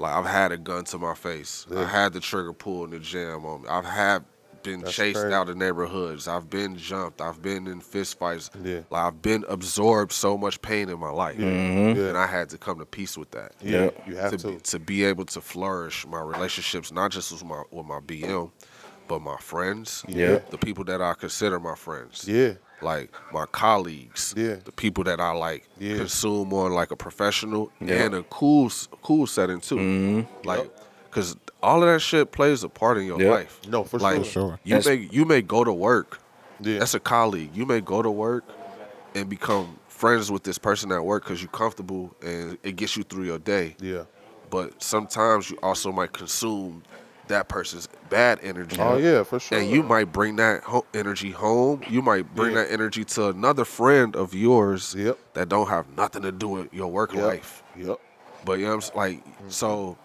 I've had a gun to my face. I had the trigger pull in the jam on me. I've been chased out of neighborhoods. I've been jumped. I've been in fist fights. Like I've been absorbed so much pain in my life, and I had to come to peace with that. You have to be able to flourish my relationships, not just with my BM, but my friends. The people that I consider my friends. Like my colleagues. The people that I like consume on like a professional and a cool setting too. Like, cause all of that shit plays a part in your life. No, for sure. You may go to work. That's a colleague. You may go to work and become friends with this person at work because you're comfortable and it gets you through your day. But sometimes you also might consume that person's bad energy. Oh yeah, for sure. And you might bring that energy home. You might bring that energy to another friend of yours that don't have nothing to do with your work life. But you know what I'm saying? Like, so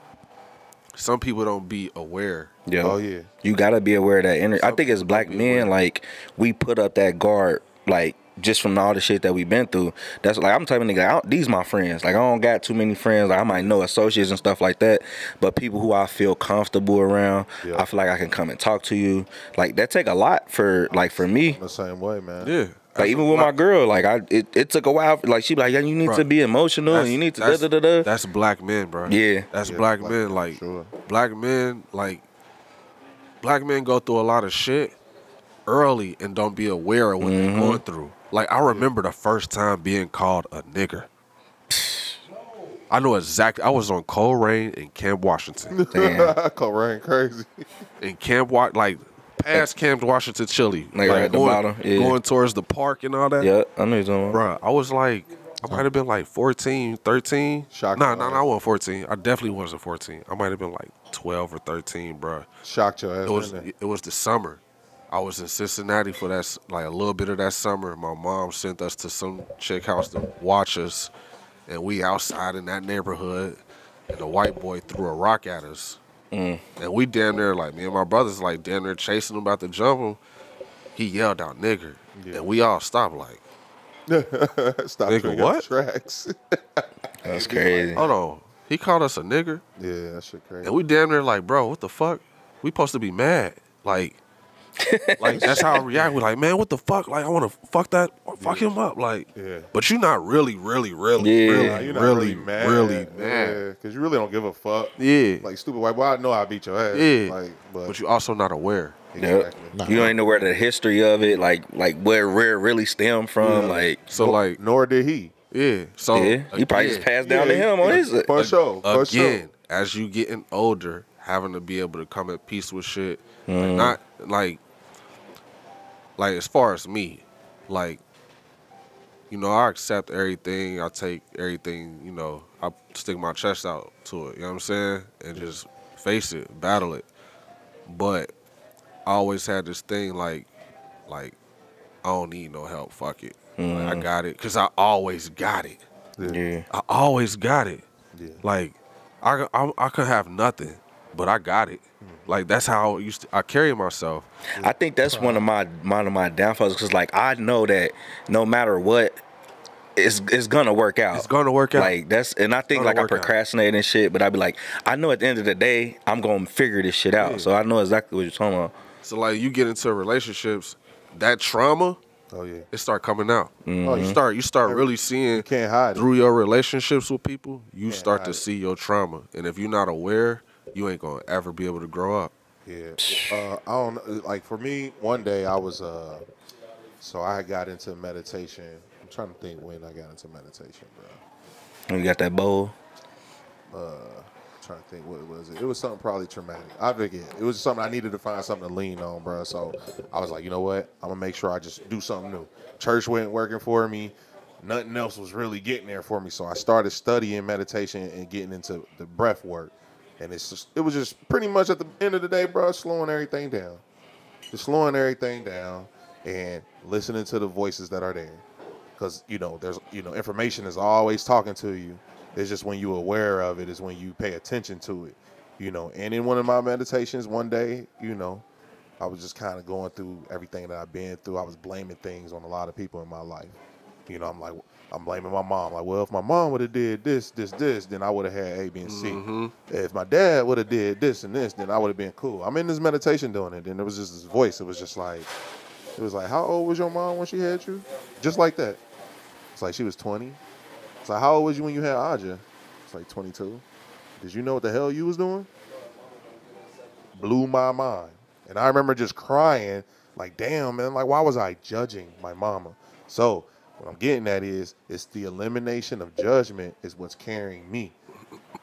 some people don't be aware. Oh yeah. You gotta be aware of that energy. I think as black men, like, we put up that guard, like, just from all the shit that we've been through. That's like, I'm the type of nigga, these my friends. Like, I don't got too many friends. Like, I might know associates and stuff like that, but people who I feel comfortable around, I feel like I can come and talk to you. Like, that take a lot for me. The same way, man. Like, even with my girl, like, it took a while. Like, she be like, yeah, you need to be emotional, and you need to da-da-da-da. That's black men, bro. That's black men. Like, black men, like, black men go through a lot of shit early and don't be aware of what they're going through. Like, I remember the first time being called a nigger. I know exactly. I was on Coleraine in Camp Washington. Damn. Coleraine crazy. In Camp like past Camp Washington, Chile. Like right at the bottom. Yeah. Going towards the park and all that. Yeah, I know you're talking about. Bro, I was like, I might have been like 14, 13. Shocked Nah, your ass. I wasn't 14. I definitely wasn't 14. I might have been like 12 or 13, bro. Shocked your ass. It was the summer. I was in Cincinnati for that, like a little bit of that summer. My mom sent us to some chick house to watch us, and we outside in that neighborhood, and the white boy threw a rock at us. And we damn near, like, me and my brothers, like, damn near chasing him, about to jump him. He yelled out, nigger. Yeah. And we all stopped, like, stop nigga, what? Tracks. That's crazy. Hold on. He called us a nigger? Yeah, that shit crazy. And we damn near like, bro, what the fuck? We supposed to be mad. Like that's how I react. We're like, man, what the fuck? Like, I want to fuck him up. Like, but you're not really you're not really mad. Yeah, because you really don't give a fuck. Yeah. Like, stupid white boy, I know I beat your ass. Yeah. Like, but you're also not aware. Yep. You don't even know where the history of it, like where it really stemmed from. Like, so like, nor did he. Yeah. So he probably just passed down to him on his. For sure. Again, as you getting older, having to be able to come at peace with shit, like, not like as far as me, like, you know, I accept everything. I take everything. You know, I stick my chest out to it. You know what I'm saying? And just face it, battle it. But I always had this thing like I don't need no help. Fuck it. Like, I got it, cause I always got it. Yeah. I always got it. Yeah. Like I could have nothing, but I got it. Like, that's how I carry myself. I think that's one of my downfalls, because like I know that no matter what, it's gonna work out. It's gonna work out. Like, and I think like I procrastinate and shit, but I be like, I know at the end of the day I'm gonna figure this shit out. So I know exactly what you're talking about. So like, you get into relationships, that trauma, it start coming out. You start really seeing, you can't hide through your relationships with people. You start to see your trauma, and if you're not aware, you ain't gonna ever be able to grow up. Yeah. I don't know. Like, for me, one day I was so I got into meditation. I'm trying to think when I got into meditation, bro. You got that bowl? Trying to think, what was it? It was something probably traumatic. I forget. It was something I needed to find something to lean on, bro. So I was like, you know what? I'm gonna make sure I just do something new. Church wasn't working for me. Nothing else was really getting there for me. So I started studying meditation and getting into the breath work. And it was just pretty much at the end of the day, bro, slowing everything down. Just slowing everything down and listening to the voices that are there. Because, you know, there's, you know, information is always talking to you. It's just when you're aware of it is when you pay attention to it, you know. And in one of my meditations one day, you know, I was just kind of going through everything that I've been through. I was blaming things on a lot of people in my life. You know, I'm blaming my mom. Like, well, if my mom would have did this, then I would have had A, B, and C. If my dad would have did this and this, then I would have been cool. I'm in this meditation doing it. Then there was just this voice. It was like, how old was your mom when she had you? Just like that. It's like, she was 20. It's like, how old was you when you had Aja? It's like 22. Did you know what the hell you was doing? Blew my mind. And I remember just crying, like, damn, man, like, why was I judging my mama? So what I'm getting at is, it's the elimination of judgment is what's carrying me.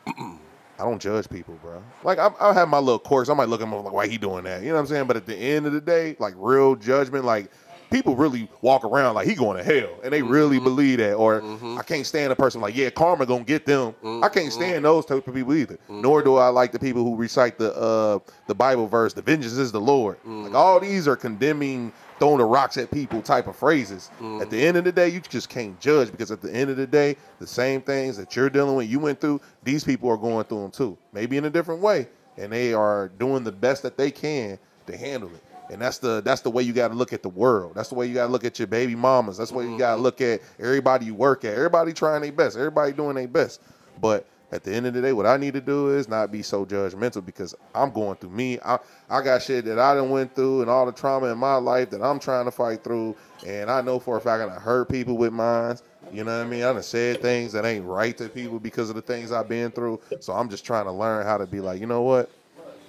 I don't judge people, bro. Like, I have my little quirks. I might look at him like, why he doing that? You know what I'm saying? But at the end of the day, like, real judgment, like, people really walk around like he going to hell, and they really believe that. Or I can't stand a person like, yeah, karma gonna get them. I can't stand those type of people either. Nor do I like the people who recite the Bible verse, "The vengeance is the Lord." Like, all these are condemning, throwing the rocks at people type of phrases. At the end of the day, you just can't judge, because at the end of the day, the same things that you're dealing with, you went through, these people are going through them too, maybe in a different way, and they are doing the best that they can to handle it. And that's the way you got to look at the world. That's the way you got to look at your baby mamas. That's the way you got to look at everybody you work at. Everybody trying their best. Everybody doing their best. But at the end of the day, what I need to do is not be so judgmental, because I'm going through me. I got shit that I done went through and all the trauma in my life that I'm trying to fight through. And I know for a fact I done hurt people with mine. You know what I mean? I done said things that ain't right to people because of the things I've been through. So I'm just trying to learn how to be like, you know what?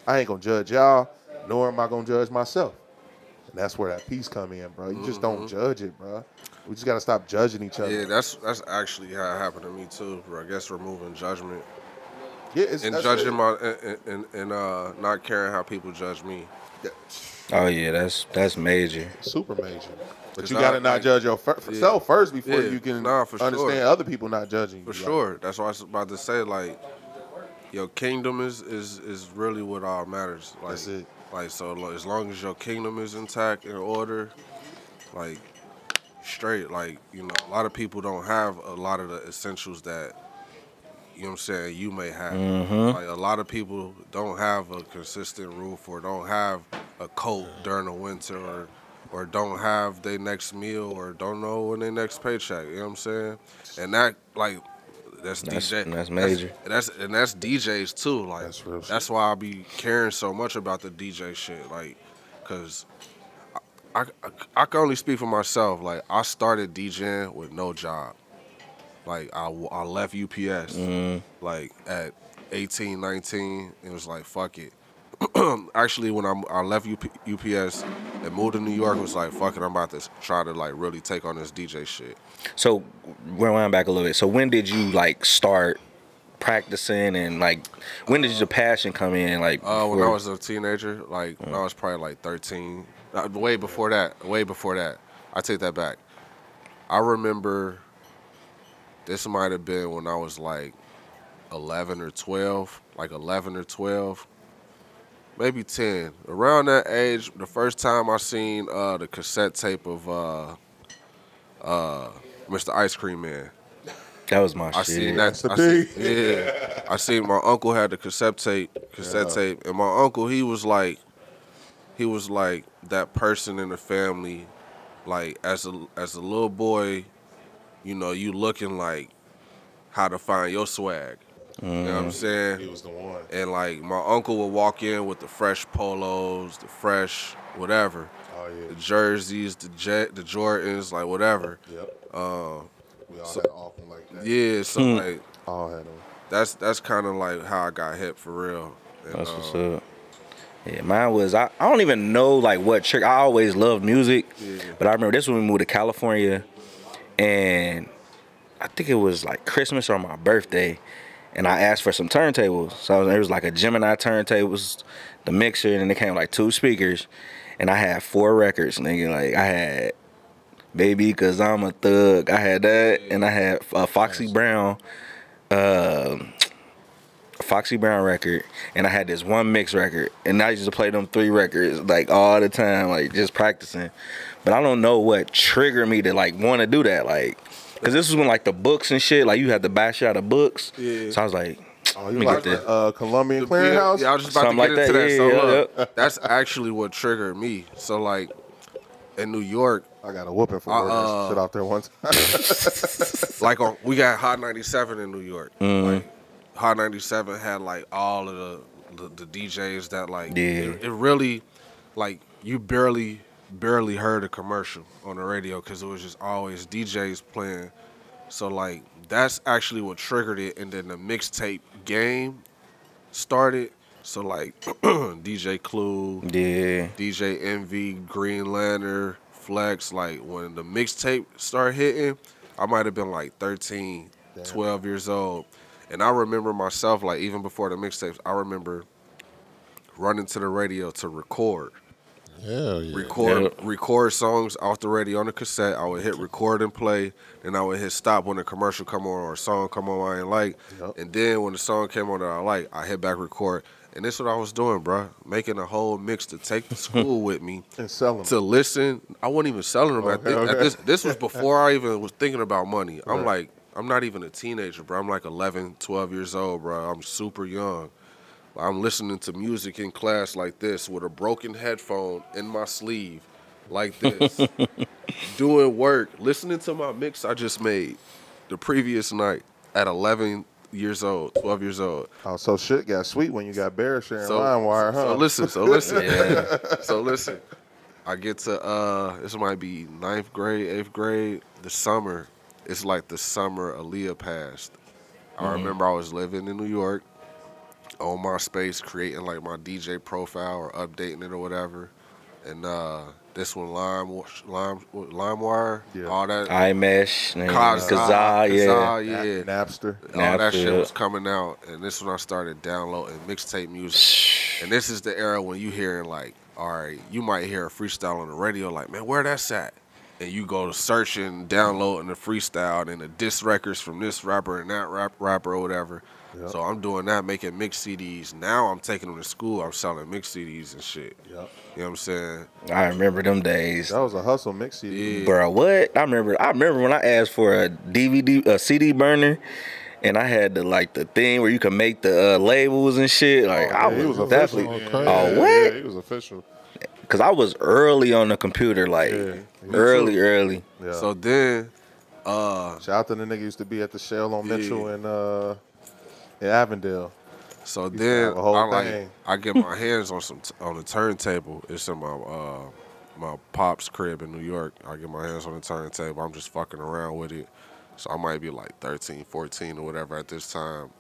I ain't going to judge y'all, nor am I going to judge myself. And that's where that peace come in, bro. You just don't judge it, bro. We just gotta stop judging each other. Yeah, that's actually how it happened to me too, bro. I guess removing judgment. Yeah, and judging not caring how people judge me. Yeah. Oh yeah, that's major. Super major. But you gotta not judge yourself first before you can understand other people not judging you. For sure. That's what I was about to say. Like, your kingdom is really what all matters. Like, that's it. Like, so as long as your kingdom is intact, in order, like, straight. Like, you know, a lot of people don't have a lot of the essentials that, you know what I'm saying, you may have. Like, a lot of people don't have a consistent roof, or don't have a coat during the winter, or don't have their next meal, or don't know when their next paycheck. You know what I'm saying? And that, like, that's DJ. That's major. That's DJs too. Like, that's why I be caring so much about the DJ shit. Like, cause I can only speak for myself. Like, I started DJing with no job. Like, I left UPS like at 18, 19. It was like, fuck it. Actually, when I left UPS and moved to New York, it was like, fuck it, I'm about to try to like really take on this DJ shit. So, rewind back a little bit. So, when did you like start practicing, and like when did your passion come in? Like, when I was a teenager, like when I was probably like 13. Way before that. I take that back. I remember this might have been when I was like 11 or 12, maybe 10. Around that age, the first time I seen the cassette tape of Mr. Ice Cream Man. That was my shit. I seen that. I seen my uncle had the cassette tape, and my uncle, he was like that person in the family, like as a little boy, you know, you looking like how to find your swag. You know what I'm saying? He was the one. And like my uncle would walk in with the fresh polos, the fresh whatever. Oh yeah. The jerseys, the Jordans, like whatever. Yep. We all had often like that. Yeah, so like all had them. That's kind of like how I got hit for real. And, that's what's up. Yeah, mine was I don't even know like what trick. I always loved music, but I remember this when we moved to California, and I think it was like Christmas or my birthday. And I asked for some turntables. So it was like a Gemini turntables, the mixer, and then it came with like 2 speakers. And I had 4 records, nigga. Like, I had Baby, 'Cause I'm a Thug. I had that. And I had Foxy Brown record. And I had this one mix record. And I used to play them 3 records, like, all the time, like, just practicing. But I don't know what triggered me to, like, want to do that. Like, because this was when, like, the books and shit, like, you had to buy shit out of books. Yeah. So I was like, oh, you like the Colombian Clearinghouse? Yeah, I was just about to get into that. So, look, that's actually what triggered me. So, like, in New York, I got a whooping for wearing that shit out there one time. Like, we got Hot 97 in New York. Like, Hot 97 had, like, all of the DJs that, like, it really, like, you barely heard a commercial on the radio because it was just always DJs playing. So like that's actually what triggered it, and then the mixtape game started. So like DJ Clue, DJ Envy, Green Lantern, Flex. Like when the mixtape started hitting, I might have been like 13, 12 years old, and I remember myself like even before the mixtapes, I remember running to the radio to record. Hell yeah. Record songs off the radio on the cassette. I would hit record and play. Then I would hit stop when a commercial come on or a song come on I ain't like. Yep. And then when the song came on that I like, I hit back record. And this is what I was doing, bro. Making a whole mix to take to school with me. And sell them. To listen. I wasn't even selling them. This was before I even was thinking about money. I'm like, I'm not even a teenager, bro. I'm like 11, 12 years old, bro. I'm super young. I'm listening to music in class like this with a broken headphone in my sleeve like this. Doing work, listening to my mix I just made the previous night at 11 years old, 12 years old. Oh, so shit got sweet when you got Bear sharing LimeWire, huh? So listen. I get to, this might be 9th grade, 8th grade, the summer. It's like the summer Aaliyah passed. I remember I was living in New York. On MySpace, creating like my DJ profile or updating it or whatever, and This one, LimeWire, Yeah. all that. iMesh, Kazaa, yeah. Napster. All that shit Napster. was coming out, and this when I started downloading mixtape music. And this is the era when you hearing like, all right, you might hear a freestyle on the radio, like, man, where that's at? And you go to searching, downloading the freestyle and the diss records from this rapper and that rapper or whatever. Yep. So I'm doing that, making mix CDs. Now I'm taking them to school. I'm selling mix CDs and shit. Yep. You know what I'm saying? I remember them days. That was a hustle mix CD. Yeah. Bro, what? I remember when I asked for a CD burner, and I had the thing where you could make the labels and shit. Like I he was was definitely. official. Oh, what? Yeah, he was official. Cause I was early on the computer, like early. Yeah. So then, shout out to the nigga used to be at the Shell on Mitchell and in Avondale. So Used to then have a whole I thing. I get my hands on on the turntable. It's in my pop's crib in New York. I get my hands on the turntable. I'm just fucking around with it. So I might be like 13, 14 or whatever at this time.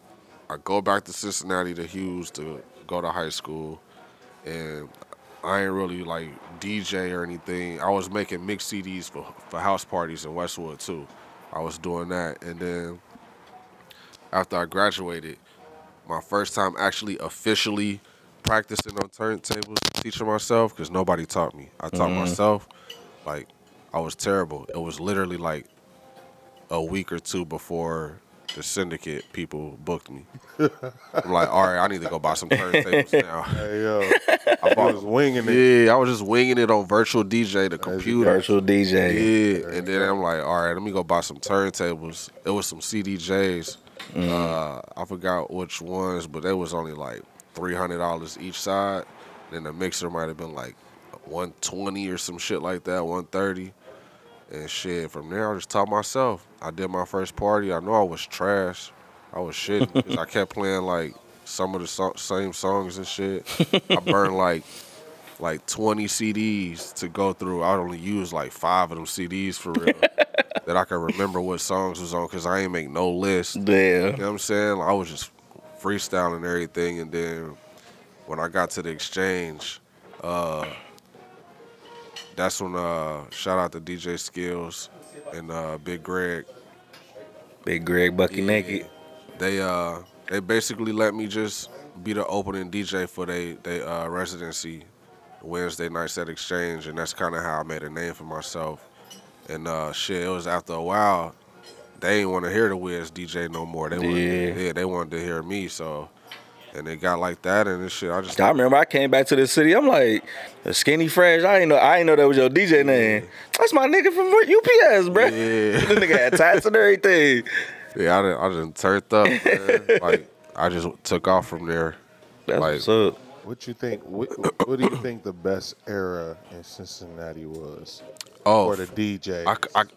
I go back to Cincinnati to Hughes to go to high school, and I ain't really like DJ or anything. I was making mix CDs for house parties in Westwood too. I was doing that, and then after I graduated, my first time actually officially practicing on turntables, teaching myself, because nobody taught me. I taught myself. Like, I was terrible. It was literally like a week or two before the syndicate people booked me. I'm like, all right, I need to go buy some turntables now. Hey yo, I was winging it. Yeah, I was just winging it on Virtual DJ, the computer. Virtual DJ. Yeah, and then I'm like, all right, let me go buy some turntables. It was some CDJs. I forgot which ones, but they was only like $300 each side. Then the mixer might have been like $120 or some shit like that, $130. And shit, from there I just taught myself. I did my first party. I know I was trash. I was shitting because I kept playing like some of the same songs and shit. I burned like 20 CDs to go through. I only used like 5 of them CDs for real. That I can remember what songs was on because I ain't make no list. Yeah. You know what I'm saying? I was just freestyling everything, and then when I got to the exchange, that's when shout out to DJ Skills and Big Greg. Big Greg Bucky Naked. They basically let me just be the opening DJ for they residency Wednesday nights at Exchange, and that's kind of how I made a name for myself. And shit, it was after a while, they didn't want to hear the Wiz DJ no more. They wanted to hear me, so. And it got like that, and this shit. I remember I came back to the city. I'm like, Skinny Fresh. I ain't know that was your DJ name. That's my nigga from UPS, bro. Yeah. The nigga had tats and everything. Yeah, I done turned up, man. Like I just took off from there. That's like, what's up. What you think? What do you think the best era in Cincinnati was? Oh, for the DJ.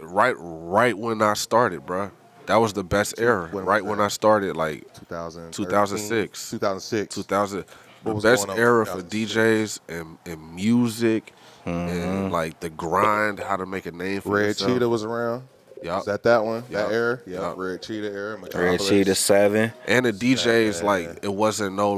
Right when I started, bro. That was the best era. When I started, like 2006. 2000. The best era for DJs and music and like the grind, how to make a name for yourself. Red Cheetah was around. Yep. Is that one? Yep. That era? Yep. Red Cheetah era. Red Cheetah 7. And the DJs, like, it wasn't no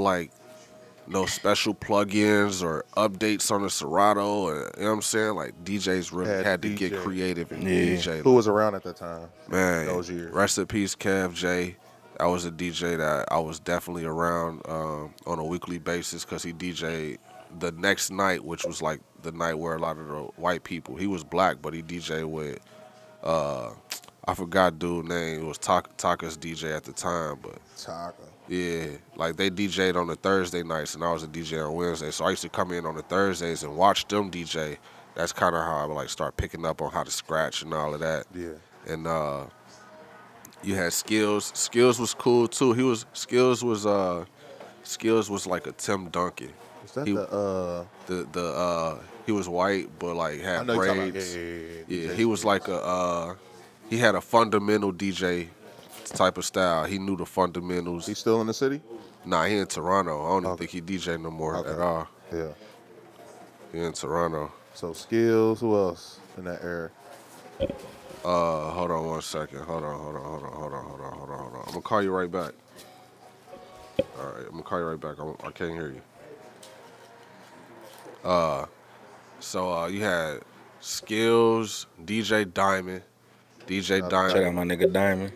special plugins or updates on the Serato. Or, you know what I'm saying? Like, DJs really had to get creative and DJ. Who was around at that time? Man, those years. Rest in peace, Kev J. That was a DJ that I was definitely around on a weekly basis because he DJ'd the next night, which was like the night where a lot of the white people, he was black, but he DJ'd with, I forgot dude's name. It was Taka's DJ at the time, but Taka. Yeah, like they DJ'd on the Thursday nights, and I was a DJ on Wednesday. So I used to come in on the Thursdays and watch them DJ. That's kind of how I would like start picking up on how to scratch and all of that. Yeah. And you had Skills. Skills was cool too. Skills was like a Tim Duncan. Is that he was white but like had braids. Yeah. He was like he had a fundamental DJ type of style. He knew the fundamentals. He's still in the city? Nah, he in Toronto. I don't even think he DJ no more at all. Yeah. He in Toronto. So Skills, who else in that era? Hold on one second. Hold on. I'm gonna call you right back. All right, I'm gonna call you right back. I can't hear you. So you had Skills, DJ Diamond. Shout out my nigga Diamond.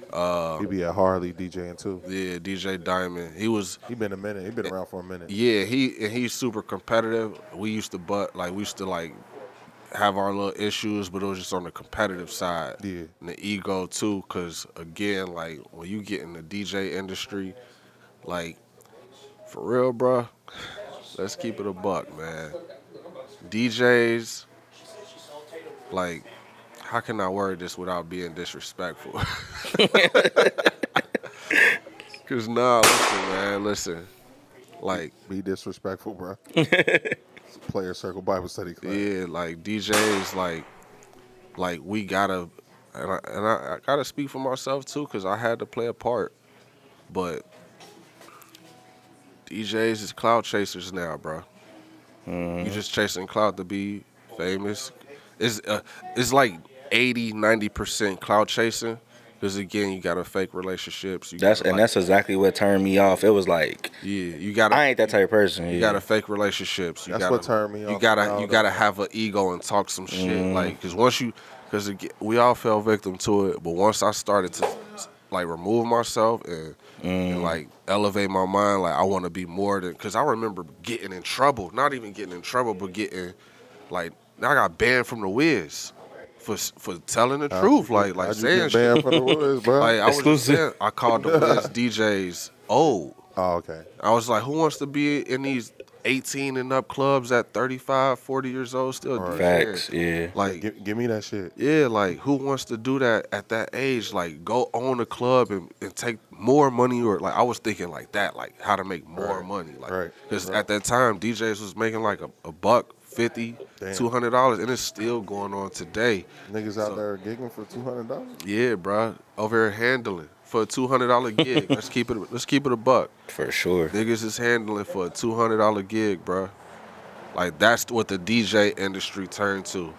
He be at Harley DJing too. Yeah, DJ Diamond. He been a minute. He been around for a minute. Yeah, he's super competitive. We used to have our little issues, but it was just on the competitive side. Yeah. And the ego too, cause again, like when you get in the DJ industry, like for real, bro. Let's keep it a buck, man. DJs, like, how can I word this without being disrespectful? Cause listen, like, be disrespectful, bro. It's a Player Circle Bible Study class. Yeah, like DJs, like we gotta, and I gotta speak for myself too, cause I had to play a part, but DJs is clout chasers now, bro. You just chasing clout to be famous. It's like 80-90% clout chasing. Because again, you gotta fake relationships. That's exactly what turned me off. It was like, you gotta. I ain't that type of person. You gotta fake relationships. That's what turned me off. You gotta have an ego and talk some shit. Like, because we all fell victim to it. But once I started to like remove myself and like elevate my mind, like I want to be more than. Because I remember getting in trouble. Not even getting in trouble, but getting like I got banned from the Wiz. For telling the truth, like saying shit. For the Wiz, bro. Like I called the Wiz DJs old. Oh, okay. I was like, who wants to be in these 18 and up clubs at 35, 40 years old still DJing? Facts, yeah. Like, give me that shit. Yeah, like who wants to do that at that age? Like go own a club and take more money, or like I was thinking like that, like how to make more money, like because at that time DJs was making like a buck. $50, $200, and it's still going on today. Niggas out there gigging for $200? Yeah, bro. Over here handling for a $200 gig. Let's keep it a buck. For sure. Niggas is handling for a $200 gig, bro. Like that's what the DJ industry turned to.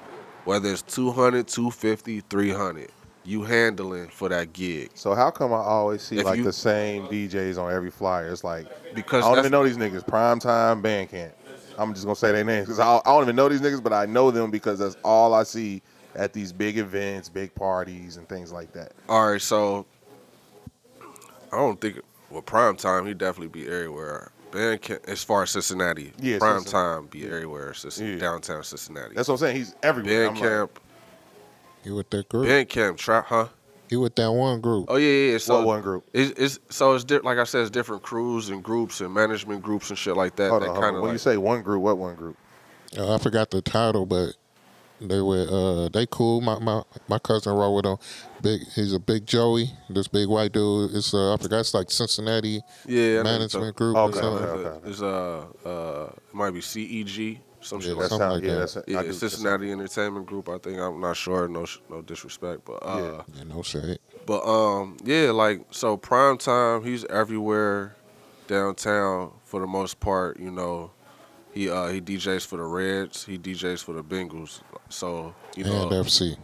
Whether it's $200, $250, $300, you handling for that gig. So how come I always see the same DJs on every flyer? It's like because I don't even know these niggas. Primetime, Bandcamp. I'm just gonna say their names because I don't even know these niggas, but I know them because that's all I see at these big events, big parties, and things like that. All right, so I don't think Primetime he definitely be everywhere. Bandcamp, as far as Cincinnati, Primetime be everywhere. Downtown Cincinnati. That's what I'm saying. He's everywhere. Bandcamp. You with that group? Bandcamp trap, huh? He with that one group. Oh yeah. So what one group? It's like I said, it's different crews and groups and management groups and shit like that. Hold on. When you say one group, what one group? I forgot the title, but they were they cool. My cousin rolled with him. He's a big Joey. This big white dude. It's I forgot. It's like Cincinnati management group. Okay. It's it might be CEG. Some shit like that. Yeah, Cincinnati Entertainment Group. I think I'm not sure. No disrespect, but no shade. But like so, Primetime. He's everywhere downtown for the most part. You know, he DJs for the Reds. He DJs for the Bengals. So you know, and FC.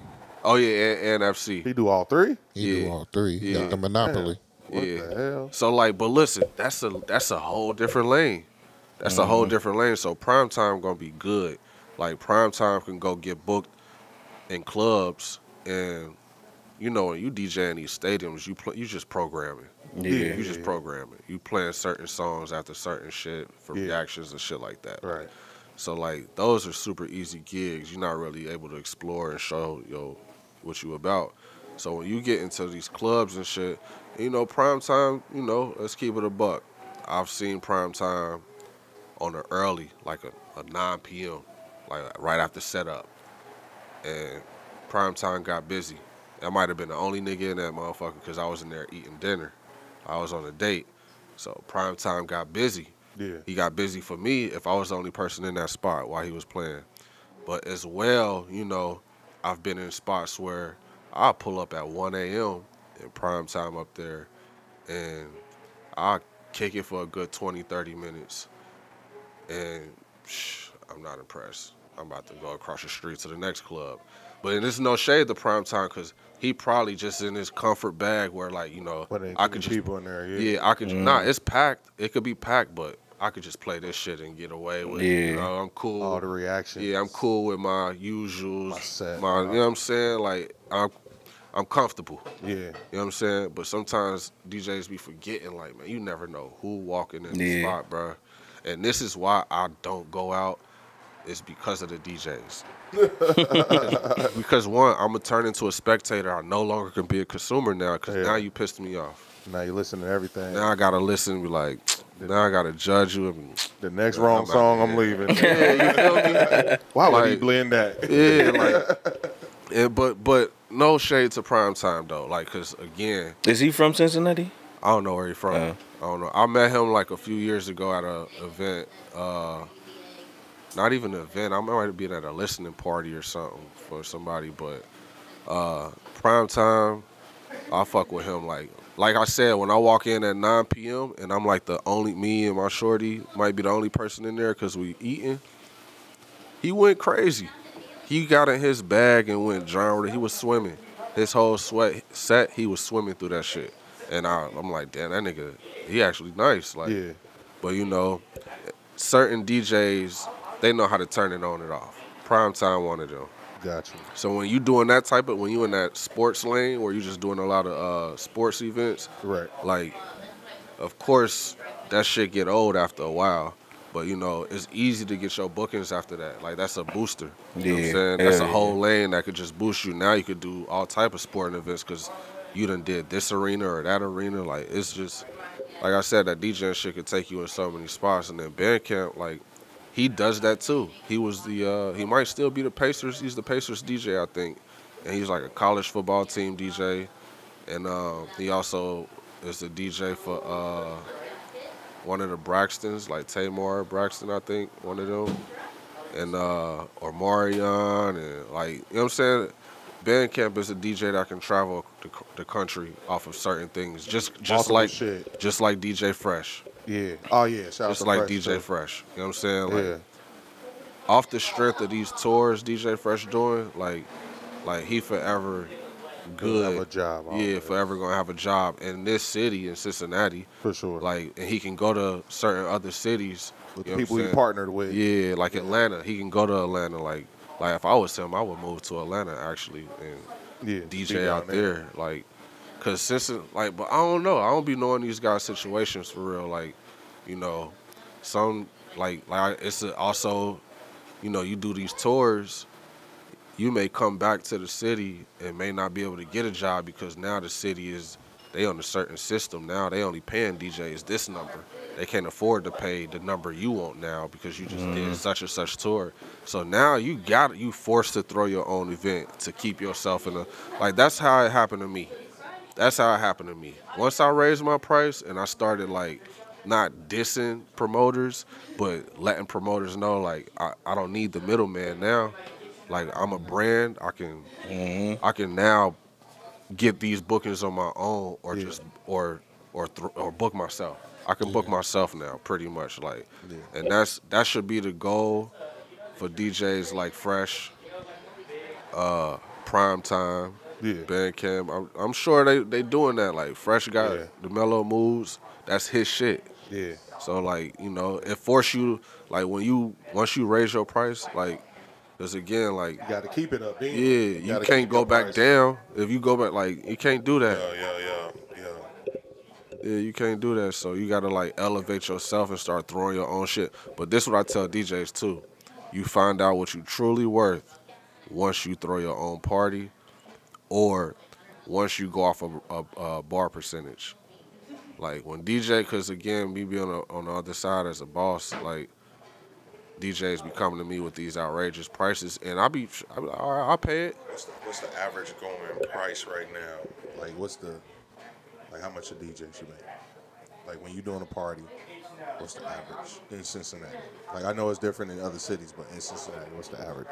Oh yeah, and FC. He do all three. He do all three. He got the monopoly. What the hell? So like, but listen, that's a whole different lane. That's a whole different lane. So Primetime gonna be good. Like Primetime can go get booked in clubs, and you know when you DJ in these stadiums, you just programming. You just programming. You playing certain songs after certain shit for reactions and shit like that. Right. So like those are super easy gigs. You're not really able to explore and show what you about. So when you get into these clubs and shit, you know Primetime. You know, let's keep it a buck. I've seen Primetime on the early, like a 9 p.m., like right after setup. And Primetime got busy. I might have been the only nigga in that motherfucker because I was in there eating dinner. I was on a date. So Primetime got busy. Yeah. He got busy for me if I was the only person in that spot while he was playing. But as well, you know, I've been in spots where I'll pull up at 1 a.m. and Primetime up there, and I'll kick it for a good 20, 30 minutes. And I'm not impressed. I'm about to go across the street to the next club. But there's no shade to Primetime because he probably just in his comfort bag where, like, you know, I could just people in there. Yeah, I could. Nah, it's packed. It could be packed, but I could just play this shit and get away with Yeah. it. You know, I'm cool. All the reactions. Yeah, I'm cool with my usuals. My set. You know what I'm saying? Like, I'm comfortable. Yeah. You know what I'm saying? But sometimes DJs be forgetting, like, man, you never know who walking in the spot, bro. And this is why I don't go out. It's because of the DJs. because one, I'm going to turn into a spectator. I no longer can be a consumer now because now you pissed me off. Now you listen to everything. Now I got to listen and be like, now I got to judge you. And, the next wrong song, I'm leaving. Yeah, you feel me? Why would he blend that? Yeah, but no shade to Prime Time, though. Like, because, again. Is he from Cincinnati? I don't know where he's from. I don't know. I met him like a few years ago at an event. Not even an event. I might have been at a listening party or something for somebody. But Prime Time, I fuck with him. Like I said, when I walk in at 9 p.m. and I'm like me and my shorty might be the only person in there because we eating, he went crazy. He got in his bag and went genre. He was swimming. His whole set, he was swimming through that shit. And I'm like, damn, that nigga, he actually nice. Like, yeah. But, you know, certain DJs, they know how to turn it on and off. Prime Time one of them. Gotcha. So when you doing that when you in that sports lane where you just doing a lot of sports events, right? Like, of course, that shit get old after a while. But, you know, it's easy to get your bookings after that. Like, that's a booster. You know what I'm saying? That's a whole lane that could just boost you. Now you could do all type of sporting events because you done did this arena or that arena. Like, it's just, like I said, that DJing shit could take you in so many spots. And then Bandcamp, like, he does that too. He was he might still be the Pacers. He's the Pacers DJ, I think. And he's like a college football team DJ. And he also is the DJ for one of the Braxtons, like Tamar Braxton, I think, one of them. And, or Marion, and like, you know what I'm saying? Bandcamp is a DJ that can travel the country off of certain things. Just like DJ Fresh. Yeah. Oh, yeah. Shout just like DJ Fresh. You know what I'm saying? Like, off the strength of these tours DJ Fresh doing, like he forever good. Have a job. Yeah, forever gonna have a job in this city, in Cincinnati. For sure. Like, and he can go to certain other cities. With the people he partnered with. Yeah, like Atlanta. He can go to Atlanta. Like if I was him, I would move to Atlanta, actually, and DJ out there. Like, cause but I don't know. I don't be knowing these guys' situations for real. Like, you know, some like it's also, you know, you do these tours, you may come back to the city and may not be able to get a job because now the city they on a certain system now. They only paying DJs this number. They can't afford to pay the number you want now because you just did such and such tour. So now you forced to throw your own event to keep yourself in that's how it happened to me. That's how it happened to me. Once I raised my price and I started not dissing promoters, but letting promoters know I don't need the middleman now. Like, I'm a brand. I can now get these bookings on my own or just or book myself. I can book myself now, pretty much. And that should be the goal for DJs like Fresh, Prime Time, Bandcamp. I'm sure they doing that. Like, Fresh got the mellow moods. That's his shit. Yeah. So, you know, it force you, once you raise your price, because again, you got to keep it up. Yeah, you can't go back down. If you go back, you can't do that. Yeah, you can't do that. So you got to elevate yourself and start throwing your own shit. But this is what I tell DJs too. You find out what you truly worth once you throw your own party, or once you go off a bar percentage. Like, when DJ, because again, me being on the other side as a boss, DJs be coming to me with these outrageous prices, and I'll be all right, I'll pay it. What's the average going price right now? How much a DJ should make? When you doing a party, what's the average in Cincinnati? I know it's different in other cities, but in Cincinnati, what's the average?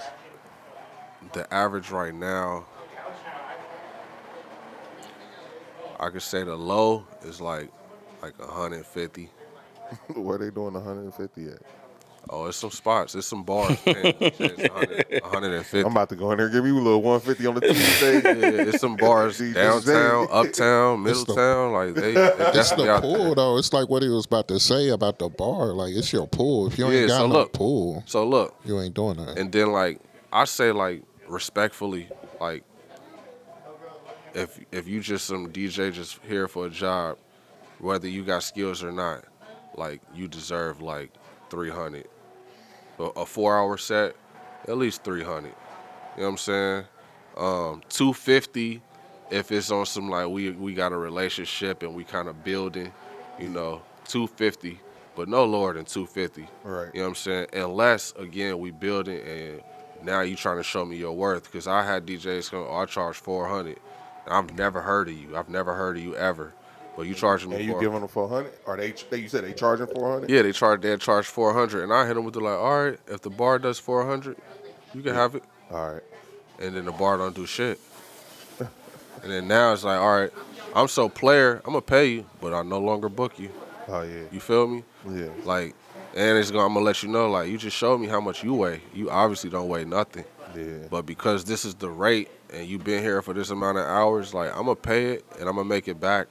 The average right now, I could say the low is like 150. Where they doing 150 at? Oh, it's some spots. It's some bars. Man. It's 150. I'm about to go in there and give you a little 150 on the Tuesday. Yeah, it's some bars downtown, uptown, Middletown. Like they It's definitely the out pool, there. though. It's like what he was about to say about the bar. Like, it's your pool. If you ain't got no pool, So look, you ain't doing that. and then like I say like respectfully, like if you just some DJ just here for a job, whether you got skills or not, like you deserve like 300. A 4-hour set, at least 300. You know what I'm saying? 250 if it's on some like we got a relationship and we kind of building, you know, 250, but no lower than 250. Right. You know what I'm saying? Unless again we building and now you trying to show me your worth, because I had DJs come, I charge 400. I've never heard of you. I've never heard of you ever. But you charging me. And you giving them 400? Or you said they charging 400? Yeah, they charge 400, and I hit them with the like, all right, if the bar does 400, you can have it. All right. And then the bar don't do shit. And then now it's like, all right, I'm so player, I'm gonna pay you, but I no longer book you. Oh yeah. You feel me? Yeah. Like, and I'm gonna let you know, like, you just showed me how much you weigh. You obviously don't weigh nothing. Yeah. But because this is the rate, and you've been here for this amount of hours, like, I'm gonna pay it, and I'm gonna make it back.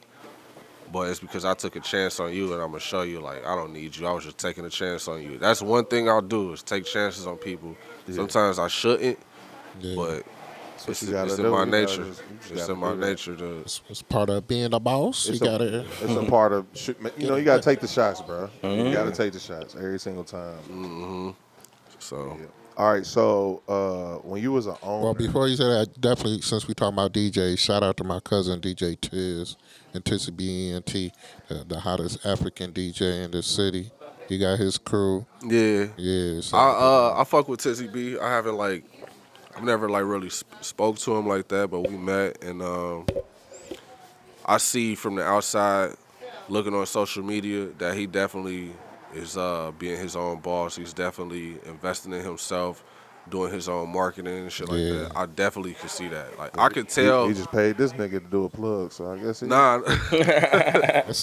But it's because I took a chance on you, and I'm gonna show you, like, I don't need you. I was just taking a chance on you. That's one thing I'll do is take chances on people. Yeah. Sometimes I shouldn't, but it's in my nature. It's in my nature to. It's part of being a boss. It's a part of, you know, you gotta take the shots, bro. Mm-hmm. You gotta take the shots every single time. Mm-hmm. So. Yeah. All right, so when you was an owner. Well, before you say that, definitely, since we talking about DJs, shout out to my cousin DJ Tiz and Tizzy BNT, the hottest African DJ in the city. He got his crew. Yeah. Yeah. So I fuck with Tizzy B. I've never like really spoke to him like that, but we met, and I see from the outside, looking on social media, that he definitely is being his own boss. He's definitely investing in himself, doing his own marketing and shit like that. I definitely could see that. Like, I could tell. He just paid this nigga to do a plug, so I guess he. Nah. that's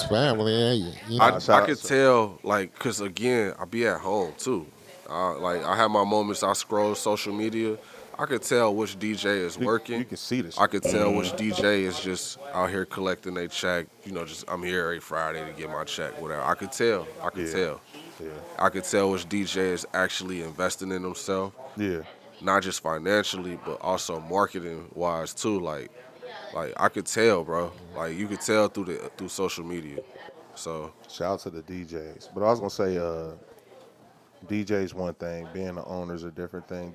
family. You know. I could tell, like, because again, I be at home too. Like, I have my moments. I scroll social media. I could tell which DJ is working. You can see this. I could tell which DJ is just out here collecting their check. You know, just I'm here every Friday to get my check, whatever. I could tell. Yeah. I could tell which DJ is actually investing in himself. Yeah. Not just financially, but also marketing wise too. Like I could tell, bro. Like, you could tell through social media. So shout out to the DJs. But I was gonna say, DJs one thing, being the owner's a different thing.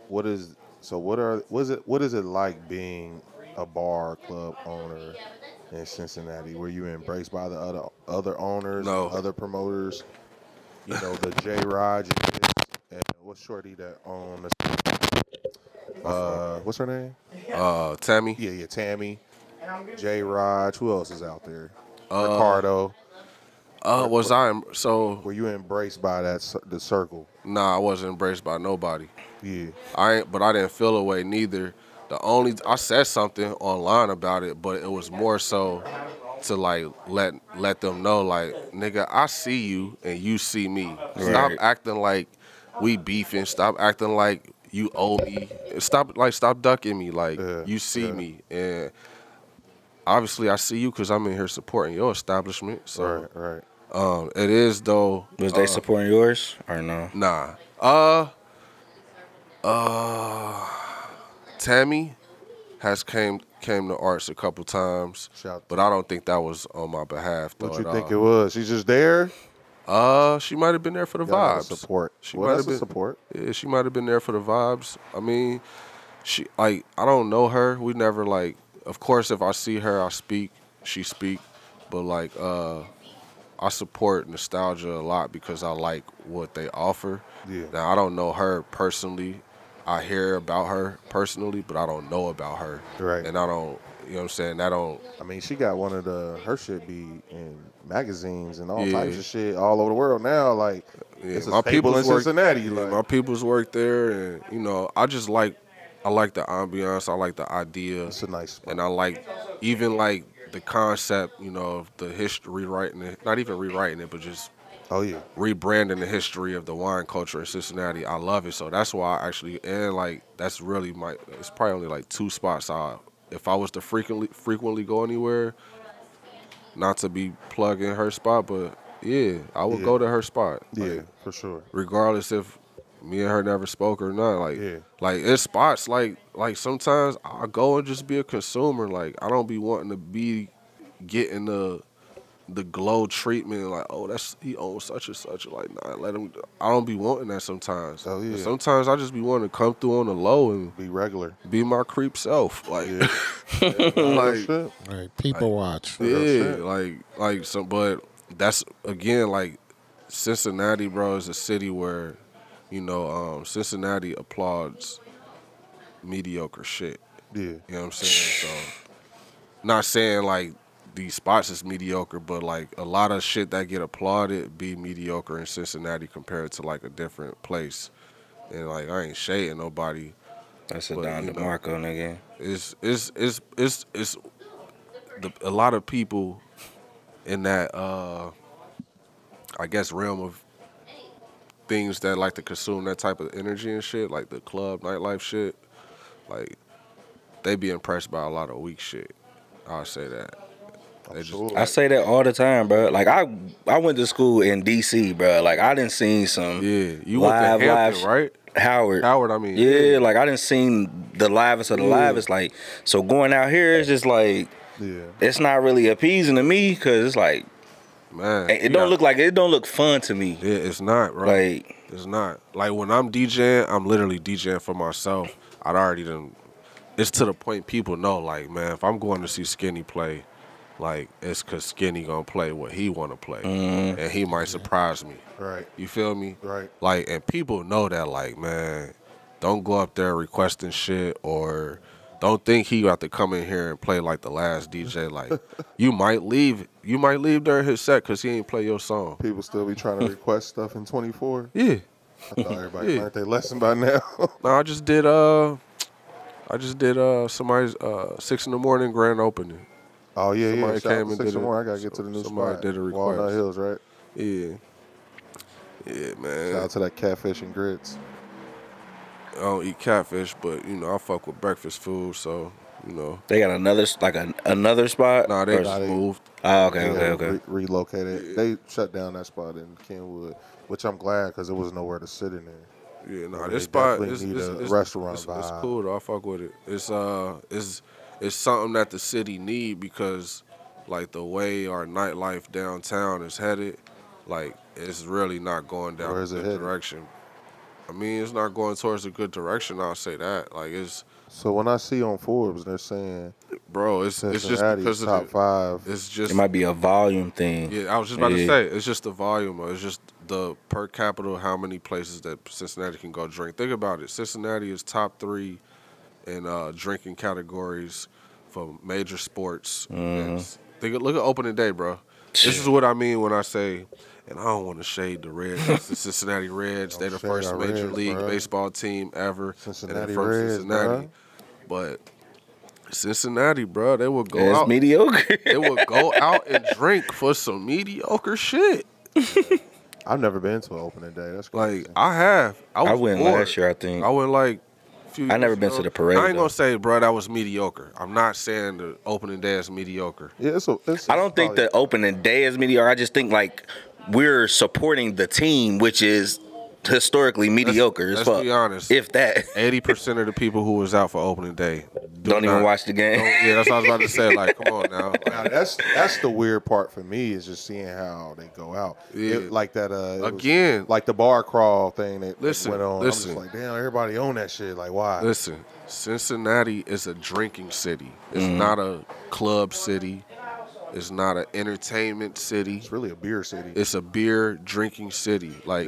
What is it like being a bar club owner in Cincinnati? Were you embraced by the other owners, other promoters? You know, the J Raj and what's Shorty that owns what's her name? Tammy. Yeah, Tammy. J Raj. Who else is out there? Ricardo. Were you embraced by the circle? Nah, I wasn't embraced by nobody. Yeah. But I didn't feel a way neither. I said something online about it, but it was more so to like let them know, like, nigga, I see you and you see me. Stop acting like we beefing. Stop acting like you owe me. Stop ducking me. Like, you see me, and obviously I see you because I'm in here supporting your establishment. So right. It is though. Was they supporting yours or no? Nah. Tammy has came to Arts a couple times, but I don't think that was on my behalf though. What you think it was? She's just there? She might have been there for the vibes. Support. She might have been support. Yeah, she might have been there for the vibes. I mean, I don't know her. We never like. Of course, if I see her, she speak, but like I support Nostalgia a lot because I like what they offer. Yeah. Now, I don't know her personally. I hear about her personally, but I don't know about her. Right. And I don't, you know what I'm saying? I mean, she got one of her shit be in magazines and all types of shit all over the world now. Like, it's a staple in Cincinnati. My people's work there, and, you know, I like the ambiance. I like the idea. It's a nice spot. And I like, even like the concept, you know, of the history, rewriting it. Not even rewriting it, but just Oh yeah. rebranding the history of the wine culture in Cincinnati. I love it. So that's why I actually, and like that's really it's probably only like 2 spots. If I was to frequently go anywhere, not to be plugging her spot, but yeah, I would go to her spot. Yeah, like, for sure. Regardless if me and her never spoke or not. Like it's spots like sometimes I go and just be a consumer. Like I don't be wanting to be getting the glow treatment, like, oh, he owns such and such. Like, nah, let him. I don't be wanting that sometimes. Oh yeah. Sometimes I just be wanting to come through on the low and be regular, be my creep self. Like, like, right, people watch. Yeah, like some. But that's again like Cincinnati, bro, is a city where, Cincinnati applauds mediocre shit. Yeah, you know what I'm saying. So, not saying like these spots is mediocre, but like a lot of shit that get applauded be mediocre in Cincinnati compared to like a different place. And like I ain't shading nobody. That's a Don DeMarco nigga. It's a lot of people in that I guess realm of things that like to consume that type of energy and shit, like the club nightlife shit. Like they be impressed by a lot of weak shit. I'll say that. I say that all the time, bro. Like I went to school in DC, bro. Like I didn't see some you went to Hampton, right? Howard, I mean. Yeah, like I didn't seen the livest of the livest. Like so going out here is just like it's not really appeasing to me because it's like, man, it don't look fun to me. Yeah, it's not, bro. Like it's not. Like when I'm DJing, I'm literally DJing for myself. I'd already done. It's to the point people know, like, man, if I'm going to see Skinny play, like, it's because Skinny gonna play what he want to play. And he might surprise me. Right. You feel me? Right. Like, and people know that, like, man, don't go up there requesting shit or don't think he got to come in here and play like the last DJ. Like, you might leave during his set because he ain't play your song. People still be trying to request stuff in 24? Yeah. I thought everybody learned their lesson by now. No, I just did somebody's 6 in the morning grand opening. Oh yeah, somebody came and did it. I gotta get to the new somebody spot. Did a request. Walnut Hills, right? Yeah, man. Shout out to that catfish and grits. I don't eat catfish, but I fuck with breakfast food, so They got another spot. Nah, they just moved. Oh, okay. Relocated. They shut down that spot in Kenwood, which I'm glad because there was nowhere to sit in there. Yeah, nah, this spot is a restaurant vibe. It's cool though. I fuck with it. It's something that the city need because like the way our nightlife downtown is headed, like it's really not going down a good direction. I mean, it's not going towards a good direction. I'll say that. Like it's. So when I see on Forbes, they're saying, bro, it's just because of top 5. It's just it might be a volume thing. Yeah, I was just about to say it's just the volume. It's just the per capita, how many places that Cincinnati can go drink. Think about it. Cincinnati is top 3 in drinking categories for major sports. Look at opening day, bro. This is what I mean when I say, and I don't want to shade the Reds. The Cincinnati Reds. They're the first major league baseball team ever. Cincinnati from Reds, Cincinnati. But Cincinnati, bro, they would go It's out. mediocre. They would go out and drink for some mediocre shit. I've never been to an opening day. That's crazy. Like I have. I went last year, I think. I went like a few years I never been ago. to the parade. I ain't gonna say, bro, that was mediocre. I'm not saying the opening day is mediocre. Yeah, I don't think the opening day is mediocre. I just think like we're supporting the team, which is historically mediocre as fuck. Let's be honest. If that 80% of the people who was out for opening day don't even watch the game. Yeah, that's what I was about to say. Like, come on now. Now, that's the weird part for me is just seeing how they go out. Yeah. Like that. Again, like the bar crawl thing that went on. Listen. I'm just like, damn, everybody own that shit. Like, why? Listen, Cincinnati is a drinking city. It's not a club city. It's not an entertainment city. It's really a beer city. It's a beer drinking city. Like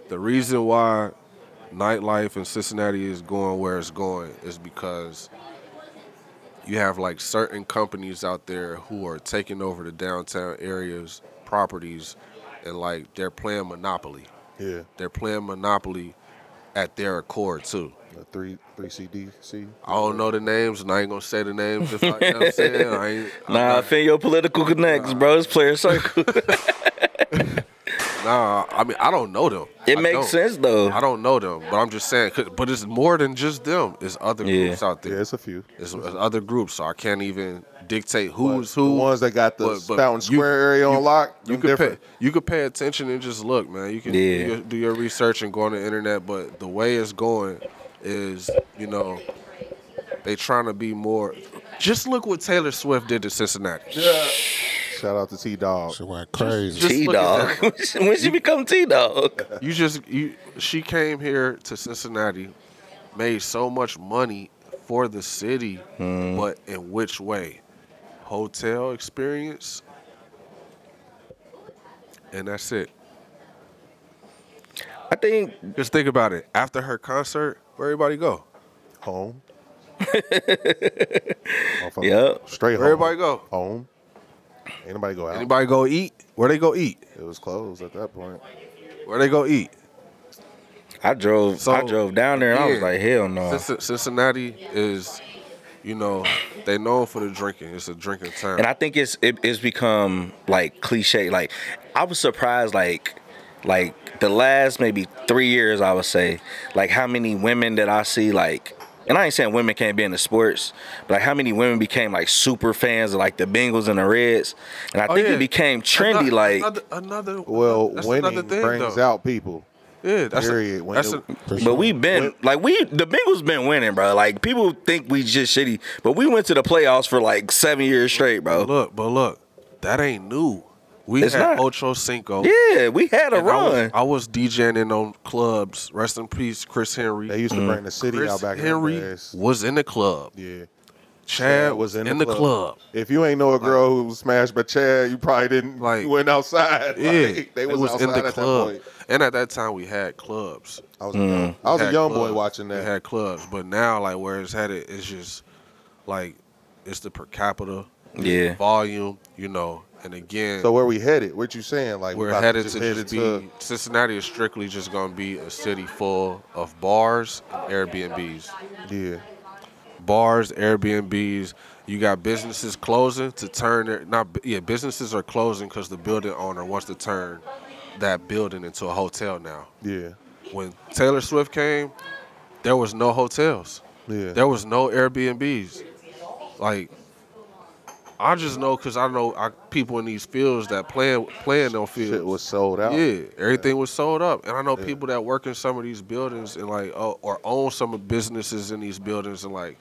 the reason why nightlife in Cincinnati is going where it's going is because you have like certain companies out there who are taking over the downtown areas, properties, and like they're playing Monopoly. Yeah. They're playing Monopoly at their accord too. 3CDC. I don't know the names, and I ain't gonna say the names. If I, you know what I'm saying, I feel your political connects, bro. It's player circle. Nah, I mean, I don't know them. It makes sense though. I don't know them, but I'm just saying. But it's more than just them. It's other groups out there. Yeah, it's a few. It's other groups, so I can't even dictate who's who. The ones that got the Fountain Square area on lock. You could pay attention and just look, man. You can do your research and go on the internet. But the way it's going is, you know, they trying to be more. Just look what Taylor Swift did to Cincinnati. Yeah. Shout out to T-Dog. She went crazy. T-Dog. When she become T-Dog? She came here to Cincinnati, made so much money for the city, but in which way? Hotel experience, and that's it. I think. Just think about it. After her concert, where everybody go? Home. Yep. Straight home. Where everybody go? Home. Ain't nobody go out. Anybody go eat? Where they go eat? It was closed at that point. Where they go eat? I drove down there and I was like, hell no. Cincinnati is, you know, they known for the drinking. It's a drinking town. And I think it's become like cliche. Like I was surprised like the last maybe 3 years I would say, like how many women that I see like, and I ain't saying women can't be into sports, but like how many women became like super fans of like the Bengals and the Reds. And I think it became trendy winning brings out people. Yeah, that's period. But we've been the Bengals been winning, bro. Like people think we just shitty, but we went to the playoffs for like 7 years straight, bro. But look, that ain't new. It's had Ocho Cinco. Yeah, we had a run. I was DJing in on clubs. Rest in peace, Chris Henry. They used to bring the city out back in the days. Henry was in the club. Yeah. Chad was in the club. If you ain't know a girl who was smashed by Chad, you probably didn't. You went outside. Yeah, they was outside in the at club. that point. And at that time, we had clubs. I was a young boy watching that. We had clubs, but now, like where it's headed, it's just like it's the per capita, volume, you know. And again, so where we headed? What you saying? Like we're headed to just be. Cincinnati is strictly just gonna be a city full of bars and Airbnbs. Yeah. Bars, Airbnbs. You got businesses closing to turn their businesses are closing because the building owner wants to turn that building into a hotel now. Yeah. When Taylor Swift came, there was no hotels. Yeah. There was no Airbnbs. Like, I just know because I know people in these fields that play in those fields. Shit was sold out. Yeah, everything was sold up. And I know people that work in some of these buildings and like, or own some of the businesses in these buildings and like,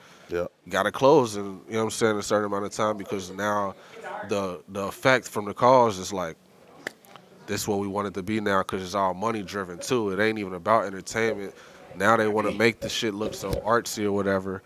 got to close in, you know what I'm saying, a certain amount of time because now the effect from the cause is like, this is what we want it to be now because it's all money driven too. It ain't even about entertainment. Now they want to make the shit look so artsy or whatever.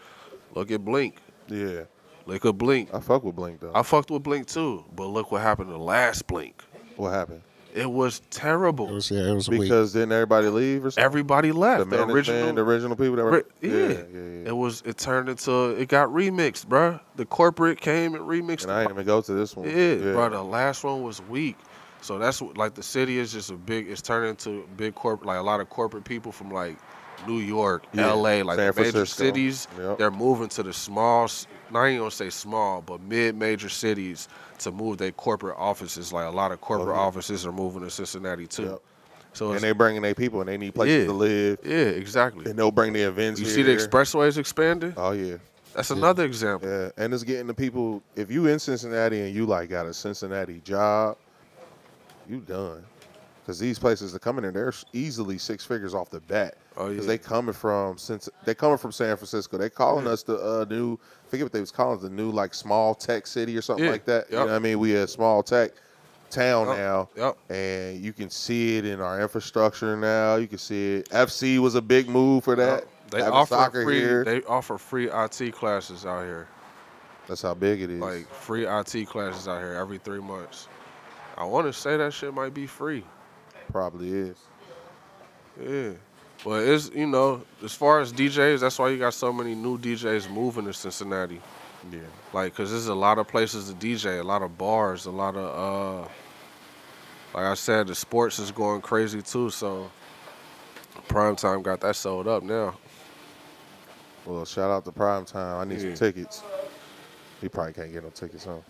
Look at Blink. Yeah. Look at Blink. I fuck with Blink though. I fucked with Blink too. But look what happened to the last Blink. What happened? It was terrible. It was because didn't everybody leave or something? Everybody left. The original people that were It turned into it got remixed, bro. The corporate came and remixed. And I didn't even go to this one. Yeah, bro. The last one was weak. So that's like the city is just it's turned into a big corporate, like a lot of corporate people from like New York, LA, like the major cities. They're moving to the small, not even gonna say small, but mid-major cities to move their corporate offices. Like a lot of corporate offices are moving to Cincinnati too. So and they bringing their people and they need places to live. Yeah, exactly. And they'll bring the events. You see the expressways expanding? Oh yeah. That's another example. Yeah, and it's getting the people. If you in Cincinnati and you like got a Cincinnati job, you done. Because these places are coming in, they're easily 6 figures off the bat. Oh yeah. Because they coming from San Francisco. They calling us the new. I forget what they was calling it, the new like small tech city or something like that. You know what I mean? We a small tech town now, and you can see it in our infrastructure now. You can see it. FC was a big move for that. They offer free IT classes out here. That's how big it is. Like free IT classes out here every 3 months. I want to say that shit might be free. Probably is. Yeah. But it's, you know, as far as DJs, that's why you got so many new DJs moving to Cincinnati. Yeah. Like, because there's a lot of places to DJ, a lot of bars, a lot of, like I said, the sports is going crazy too. So Primetime got that sold up now. Well, shout out to Primetime. I need some tickets. He probably can't get no tickets, huh?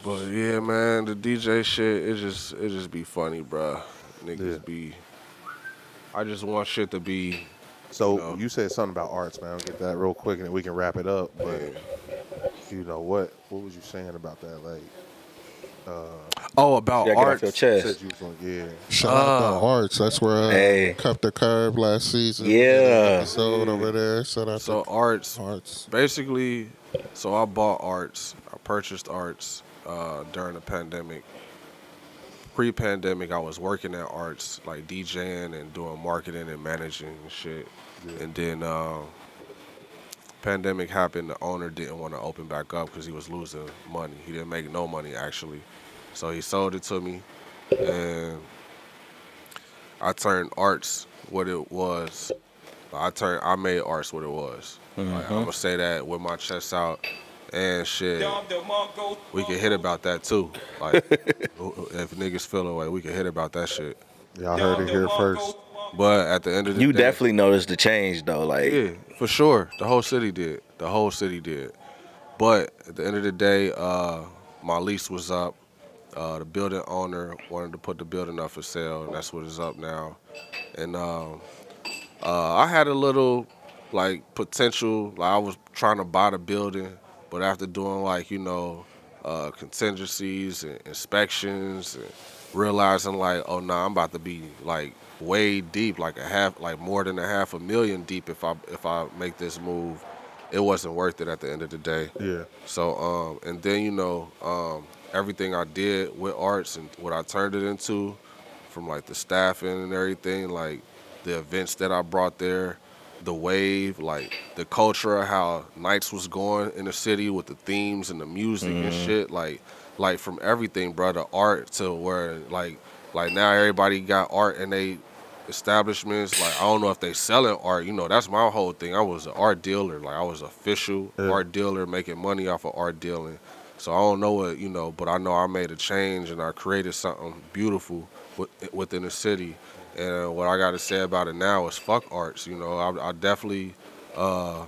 But yeah, man, the DJ shit, it just be funny, bruh. Niggas be. I just want shit to be. So you said something about arts, man. I'll get that real quick and then we can wrap it up. But you know what was you saying about that? Like, about arts. Off your chest. said you was on, Shout out to Arts. That's where I cut the curb last season. Episode over there. Shout out So to arts. Basically, so I bought arts. I purchased arts during the pandemic. Pre-pandemic, I was working at arts, like DJing and doing marketing and managing and shit. Yeah. And then pandemic happened. The owner didn't want to open back up because he was losing money. He didn't make no money, actually. So he sold it to me, and I turned arts what it was. I made arts what it was. Like, I'm gonna say that with my chest out. And shit, we can hit about that too. Like, if niggas feel away, we can hit about that shit. Y'all heard it here first. But at the end of the day, you definitely noticed the change though. Like, yeah, for sure, the whole city did. But at the end of the day, my lease was up. The building owner wanted to put the building up for sale, and that's what is up now. And I had a little like potential. Like, I was trying to buy the building. But after doing like, contingencies and inspections and realizing like, oh no, I'm about to be like way deep, like more than $500,000 deep if I make this move, it wasn't worth it at the end of the day. Yeah. So and then everything I did with arts and what I turned it into, from like the staffing and everything, like the events that I brought there. The wave, like the culture of how nights was going in the city with the themes and the music and shit, like from everything, bro, the art to where like now everybody got art in they establishments. Like, I don't know if they selling art, that's my whole thing. I was an art dealer, like I was official art dealer making money off of art dealing. So I don't know what, but I know I made a change and I created something beautiful within the city. And what I got to say about it now is fuck arts. I definitely, I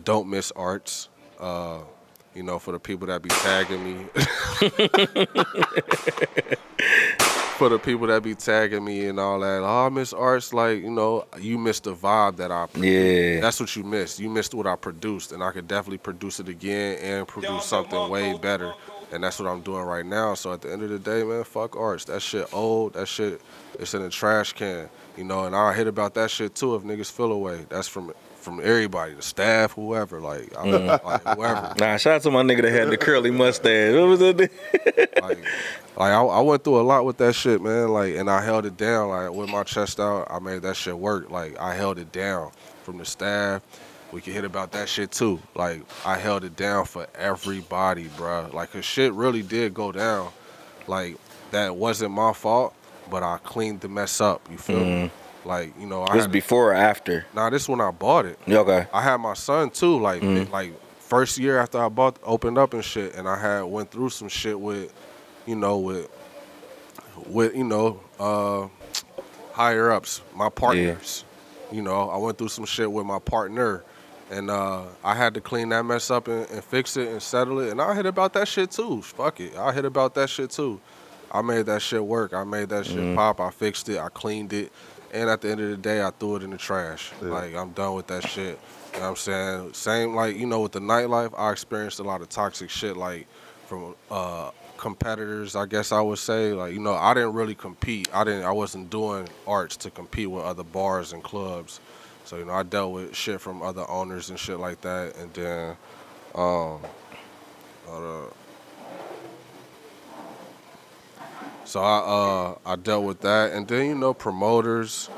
don't miss arts. For the people that be tagging me. For the people that be tagging me and all that. Oh, I miss arts. Like, you missed the vibe that I produced. Yeah. That's what you missed. You missed what I produced. And I could definitely produce it again and produce something way better. And that's what I'm doing right now. So at the end of the day, man, fuck arts. That shit old. That shit, it's in the trash can. And I'll hit about that shit too if niggas feel away. That's from everybody, the staff, whoever, like whoever. Nah, shout out to my nigga that had the curly mustache. What was that? I went through a lot with that shit, man. Like, and I held it down. Like, with my chest out, I made that shit work. Like, I held it down from the staff. We can hit about that shit too. Like, I held it down for everybody, bro. Like, 'cause shit really did go down. Like, that wasn't my fault, but I cleaned the mess up. You feel me? Like, This before or after? Nah, this when I bought it. Okay. I had my son too. Like, first year after I opened up and shit, and I went through some shit with higher ups, my partners. Yeah. I went through some shit with my partner. And I had to clean that mess up and fix it and settle it. And I hit about that shit too. Fuck it. I hit about that shit too. I made that shit work. I made that shit pop. I fixed it. I cleaned it. And at the end of the day, I threw it in the trash. Yeah. Like, I'm done with that shit. You know what I'm saying? Same, like, with the nightlife, I experienced a lot of toxic shit, like, from competitors, I guess I would say. Like, I didn't really compete. I wasn't doing arts to compete with other bars and clubs. So, I dealt with shit from other owners and shit like that. And then, so I dealt with that. And then, promoters,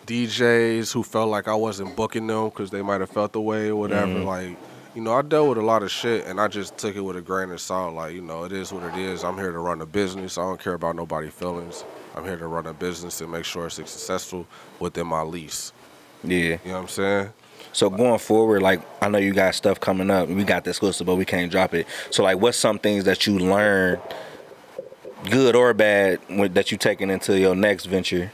DJs who felt like I wasn't booking them because they might have felt the way or whatever. Like, I dealt with a lot of shit, and I just took it with a grain of salt. Like, it is what it is. I'm here to run a business. I don't care about nobody's feelings. I'm here to run a business and make sure it's successful within my lease. Yeah. You know what I'm saying? So going forward, like, I know you got stuff coming up. We got the exclusive, but we can't drop it. So, like, what's some things that you learned, good or bad, that you taking into your next venture?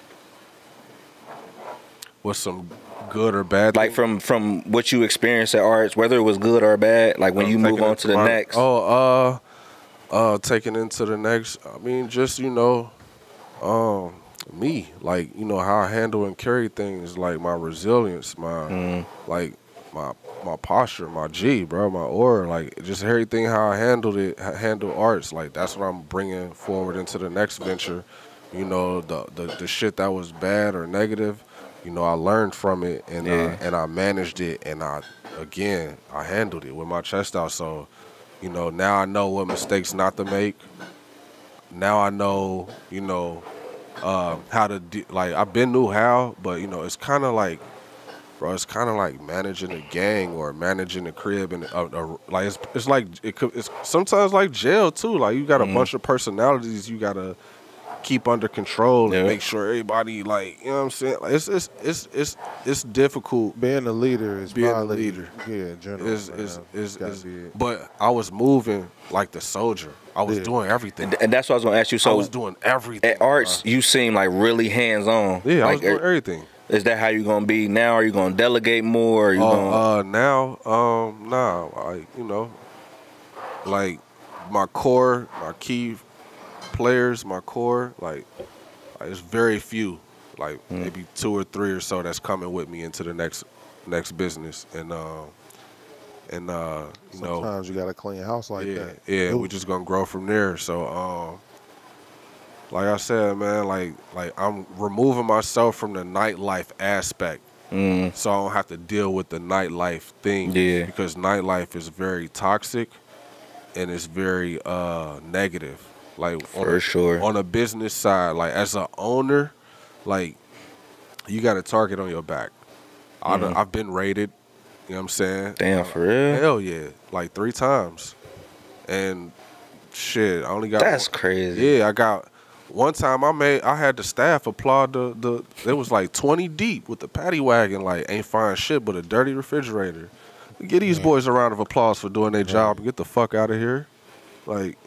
What's some good or bad. Like from what you experienced at Arts, whether it was good or bad, like when you move on to the next. Taking into the next. I mean, just me, like how I handle and carry things, like my resilience, my like my posture, my G, bro, my aura, like just everything how I handle arts, like that's what I'm bringing forward into the next venture. The shit that was bad or negative, I learned from it and I managed it and I handled it with my chest out. So, now I know what mistakes not to make. Now I know, how to I've been knew how, but it's kind of like, bro, it's kind of like managing a gang or managing a crib, and like it's sometimes like jail too. Like you got a bunch of personalities you gotta keep under control and make sure everybody, like, you know what I'm saying? Like it's difficult. Being a leader is being a leader. Yeah, general. But I was moving like the soldier. I was doing everything. And that's what I was gonna ask you. So I was doing everything. At Arts, you seem like really hands on. Yeah, like, I was doing everything. Is that how you gonna be now? Are you gonna delegate more? Are you like my core, my key players, my core, like it's very few, like maybe 2 or 3 or so that's coming with me into the next business, and sometimes you gotta clean house like that. Yeah, we're just gonna grow from there. So like I said, man, like I'm removing myself from the nightlife aspect, so I don't have to deal with the nightlife thing. Yeah, because nightlife is very toxic and it's very negative. Like on a business side, like as an owner, like you got a target on your back. I've been raided, you know what I'm saying? Damn, for real? Hell yeah, like 3 times, and shit, I only got. That's crazy. Yeah, I got. One time I had the staff applaud it was like 20 deep with the paddy wagon, like ain't find shit but a dirty refrigerator. Get these boys a round of applause for doing their job and get the fuck out of here. Like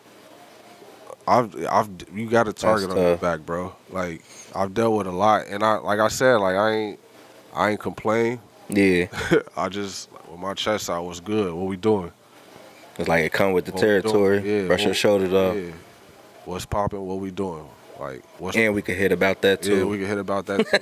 you got a target on your back, bro. Like I've dealt with a lot, and I ain't complain. Yeah. I just with my chest out, what's good? What we doing? It's like it come with the territory. Yeah, brush your shoulders off. Yeah. What's popping? What we doing? Like and we can hit about that too. Yeah, we can hit about that too.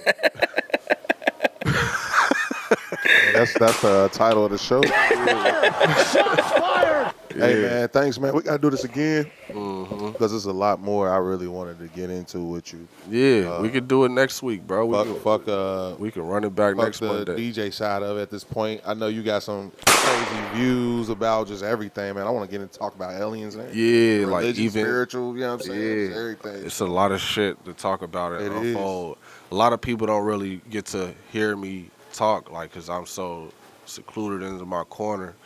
That's the title of the show. Shots fired. Hey man, thanks man. We gotta do this again because there's a lot more I really wanted to get into with you. Yeah, we could do it next week, bro. We can run it back next Monday. The DJ side of it at this point. I know you got some crazy views about just everything, man. I want to get into talk about aliens and religion, like even spiritual. You know what I'm saying? Yeah, everything. It's a lot of shit to talk about and unfold. A lot of people don't really get to hear me talk, like, because I'm so secluded into my corner.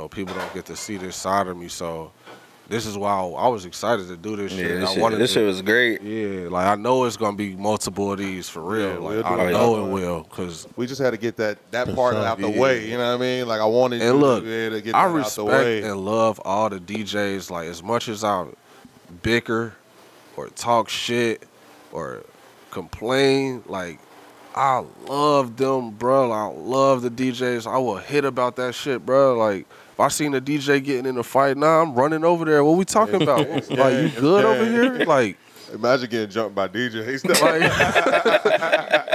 People don't get to see this side of me, so this is why I was excited to do this shit. This shit was great. Yeah, like I know it's gonna be multiple of these for real. Yeah, like I know it will, cause we just had to get that part out the way. You know what I mean? Like I wanted to get that out the way. I respect and love all the DJs. Like as much as I bicker or talk shit or complain, like I love them, bro. I love the DJs. I will hit about that shit, bro. Like, if I seen a DJ getting in a fight, I'm running over there. What we talking about? Like, you good over here? Like, imagine getting jumped by DJs.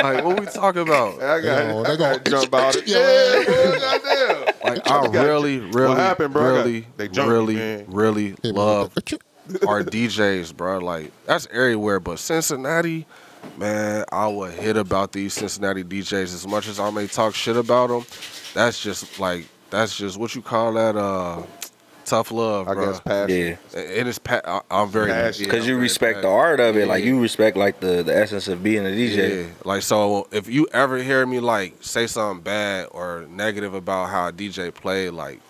Like, what we talking about? I got jump out. Yeah, goddamn. Like, I really what happened, bro? really love our DJs, bro. Like, that's everywhere, but Cincinnati. Man, I would hit about these Cincinnati DJs as much as I may talk shit about them. That's just what you call that tough love, bro. I guess passion. Yeah, it is. I'm very because you respect the art of it. Like you respect like the essence of being a DJ. Yeah. Like so, if you ever hear me like say something bad or negative about how a DJ played, like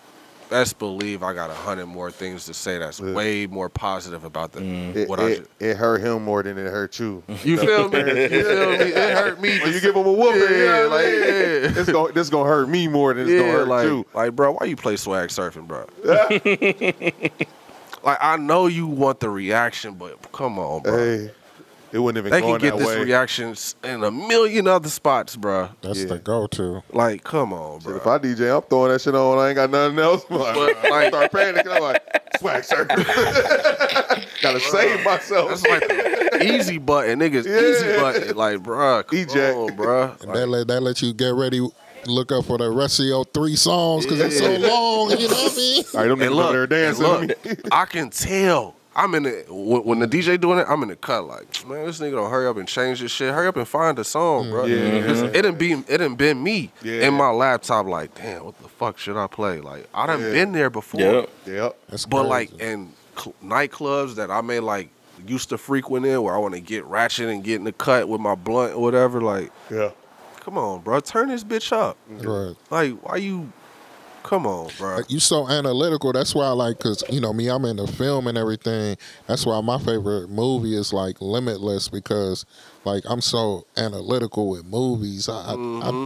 best believe I got 100 more things to say that's way more positive about it hurt him more than it hurt you. You feel me? It hurt me. When you give him a whooping, this gonna hurt me more than it's gonna hurt you. Like, bro, why you play swag surfing, bro? Like, I know you want the reaction, but come on, bro. Hey. It wouldn't even They go can get that this way. reactions in a million other spots, bro. That's the go-to. Like, come on, bro. If I DJ, I'm throwing that shit on. I ain't got nothing else. I start panicking. I'm like, swag circle. Gotta save myself. That's like the easy button, niggas. Easy button. Like, bro, come Eject. on, bro. And that let you get ready, look up for the rest of your 3 songs because it's so long. You know what I mean? All right, them niggas over there dancing. Look, I can tell. I'm in the when the DJ doing it, I'm in the cut like, man, this nigga don't hurry up and change this shit. Hurry up and find the song, bro. It done been me in my laptop like, damn, what the fuck should I play? Like, I done been there before. Yep. That's But crazy. like in nightclubs that I may like used to frequent in where I want to get ratchet and get in the cut with my blunt or whatever, like, come on, bro, turn this bitch up. Right. Like, why you? Come on, bro. You so analytical. That's why I like, because, you know, me, I'm into film and everything. That's why my favorite movie is, like, Limitless, because, like, I'm so analytical with movies. I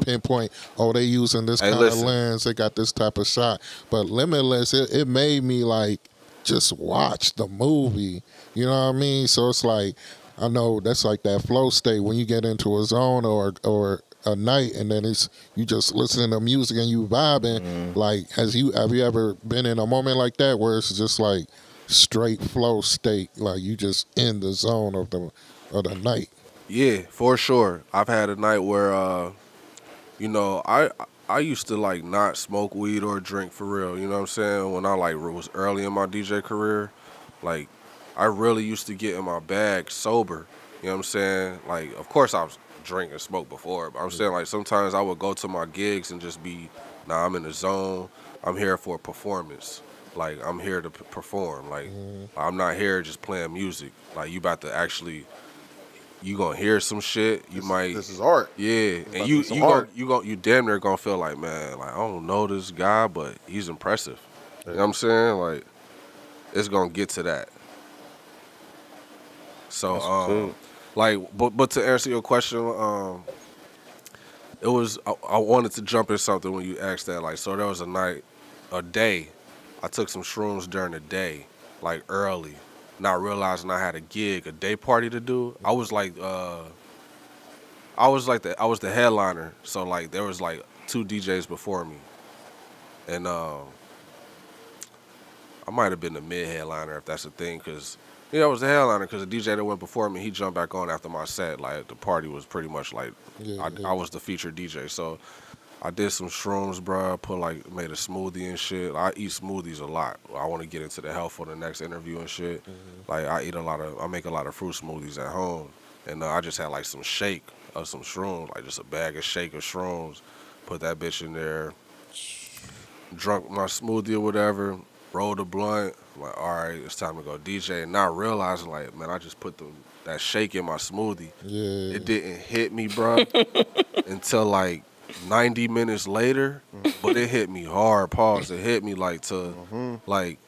pinpoint, they using this kind of lens. They got this type of shot. But Limitless, it made me, like, just watch the movie. You know what I mean? So it's like, I know that's like that flow state when you get into a zone or a night, and then you just listening to music and you vibing. Like, have you ever been in a moment like that where it's just like straight flow state, like you just in the zone of the night? Yeah, for sure. I've had a night where, you know, I used to like not smoke weed or drink for real. You know what I'm saying? When I like was early in my DJ career, like I really used to get in my bag sober. You know what I'm saying? Like, of course I was drink and smoke before, but I'm saying like sometimes I would go to my gigs and just be, I'm in the zone. I'm here for a performance. Like, I'm here to perform. Like, I'm not here just playing music. Like, you about to actually, you gonna hear some shit. This is art. Yeah, and you damn near gonna feel like, man, like I don't know this guy, but he's impressive. You know what I'm saying? Like, it's gonna get to that. So, like, but to answer your question, it was I wanted to jump in something when you asked that. Like, so there was a day, I took some shrooms during the day, like early, not realizing I had a day party to do. I was the headliner, so like there was like 2 DJs before me, and I might have been the mid headliner if that's a thing, because. Yeah, I was the headliner because the DJ that went before me, he jumped back on after my set. Like, the party was pretty much like, I was the featured DJ. So I did some shrooms, bro. Made a smoothie and shit. I eat smoothies a lot. I want to get into the health for the next interview and shit. Like, I make a lot of fruit smoothies at home. And I just had like some shake of some shrooms, like just a bag of shake of shrooms. Put that bitch in there. Drunk my smoothie or whatever. Rolled a blunt. I'm like, all right, it's time to go DJ. And not realizing, like, man, I just put that shake in my smoothie. Yeah. It didn't hit me, bro, until like 90 minutes later. But it hit me hard. Pause. It hit me like like,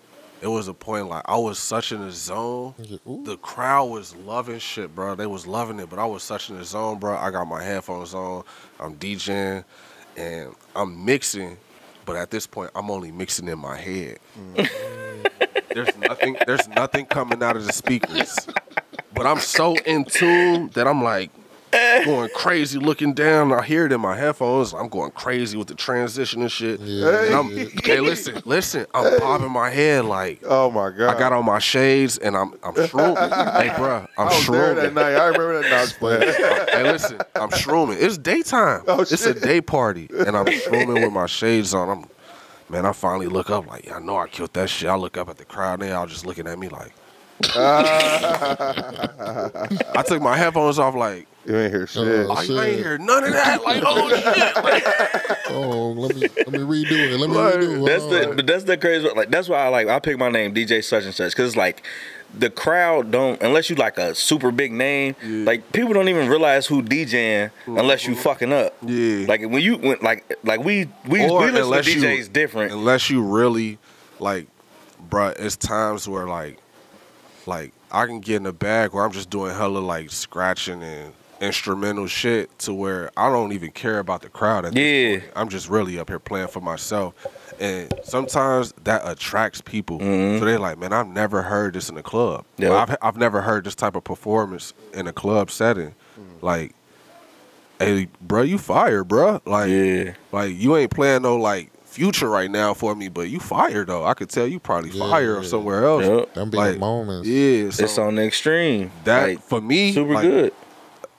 it was a point like I was such in the zone. The crowd was loving shit, bro. They was loving it, but I was such in the zone, bro. I got my headphones on. I'm DJing, and I'm mixing. But at this point, I'm only mixing in my head. There's nothing coming out of the speakers. But I'm so in tune that I'm like going crazy looking down. I hear it in my headphones. I'm going crazy with the transition and shit. Yeah. And hey, listen, I'm popping my head like, oh my God. I got on my shades and I'm shrooming. Hey, bro, I'm shrooming. That night. I remember that night. Hey, listen, I'm shrooming. It's daytime. It's a day party. And I'm shrooming with my shades on. I finally look up like, I know I killed that shit. I look up at the crowd and they all just looking at me like. I took my headphones off like. You ain't hear shit. I ain't hear none of that. Like, oh shit. Like, let me redo it. Let me redo it. That's the crazy. Like, that's why I pick my name DJ such and such, because it's like the crowd don't, unless you like a super big name, like people don't even realize who DJing unless you fucking up. Yeah. Like when we listen to DJs different. Unless you really like, bruh, it's times where like I can get in the bag where I'm just doing hella like scratching and instrumental shit to where I don't even care about the crowd at this point. I'm just really up here playing for myself. And sometimes that attracts people. So they're like, man, I've never heard this in a club. Yep. Or I've never heard this type of performance in a club setting. Like, hey, bro, you fire, bro. Like, like you ain't playing no like Future right now for me, but you fire though. I could tell you probably fire somewhere else. Yep. Them be Like, the moments. Yeah, so It's on the extreme. that Like, for me, super like, good.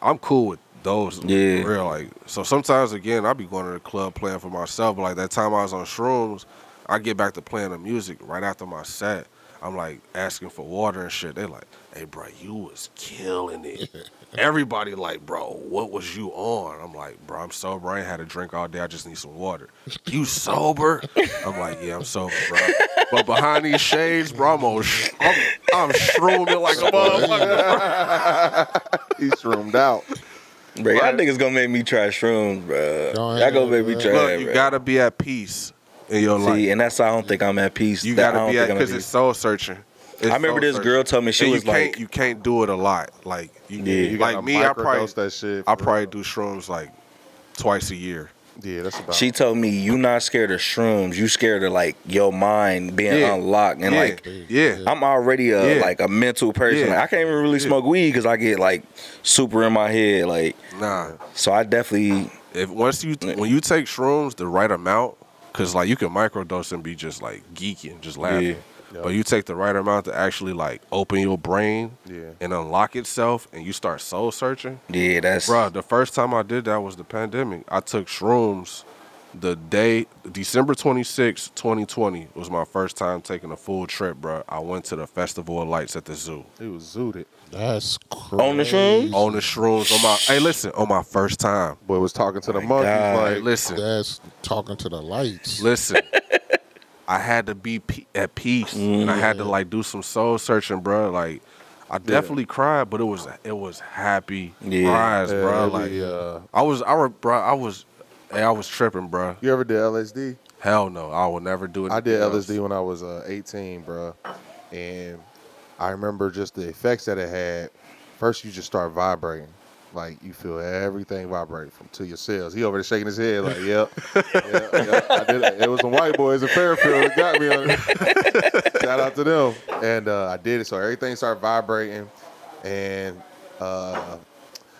I'm cool with those. Yeah. For real. Like, so sometimes again, I be going to the club playing for myself. But like that time I was on Shrooms, I get back to playing the music right after my set. I'm like asking for water and shit. They like, hey, bro, you was killing it. Everybody like, bro, what was you on? I'm like, bro, I'm sober. I ain't had a drink all day. I just need some water. You sober? I'm like, yeah, I'm sober, bro. But behind these shades, bro, I'm shrooming like a motherfucker. He's shroomed out. Bro, y'all niggas gonna make me try shrooms, bro. Y'all gonna make me try Look, it, you bro. gotta be at peace in your life. See, and that's why I don't think I'm at peace. You That I gotta don't be think at I'm because it's soul searching. I remember this girl told me she And was like, you can't do it a lot. Like you, You like gotta me, I microdose that shit. probably do shrooms like twice a year. Yeah, that's about. she told me you not scared of shrooms, you scared of like your mind being unlocked and like I'm already like a mental person. Yeah. Like, I can't even really smoke weed because I get like super in my head. Like, Nah, so I definitely when you take shrooms the right amount, because like you can microdose and be just like geeky and just laughing. But you take the right amount to actually like open your brain and unlock itself, and you start soul searching. Yeah, that's Bro, the first time I did that was the pandemic. I took shrooms the day, December 26, 2020 was my first time taking a full trip, bro. I went to the Festival of Lights at the zoo. He was zooted. That's crazy. on the shrooms. On the shrooms, on my first time. Boy was talking to the monkeys God. like, Listen, That's talking to the lights. listen. I had to be at peace, and I had to like do some soul searching, bro. Like, I definitely cried, but it was happy cries, bro. Like, I was tripping, bro. You ever did LSD? Hell no, I will never do it. I did LSD when I was 18, bro, and I remember just the effects that it had. First, you just start vibrating. Like, you feel everything vibrate to your cells. He over there shaking his head like, yep. I did it. It was some white boys in Fairfield that got me on it. Shout out to them. And I did it, so everything started vibrating. And I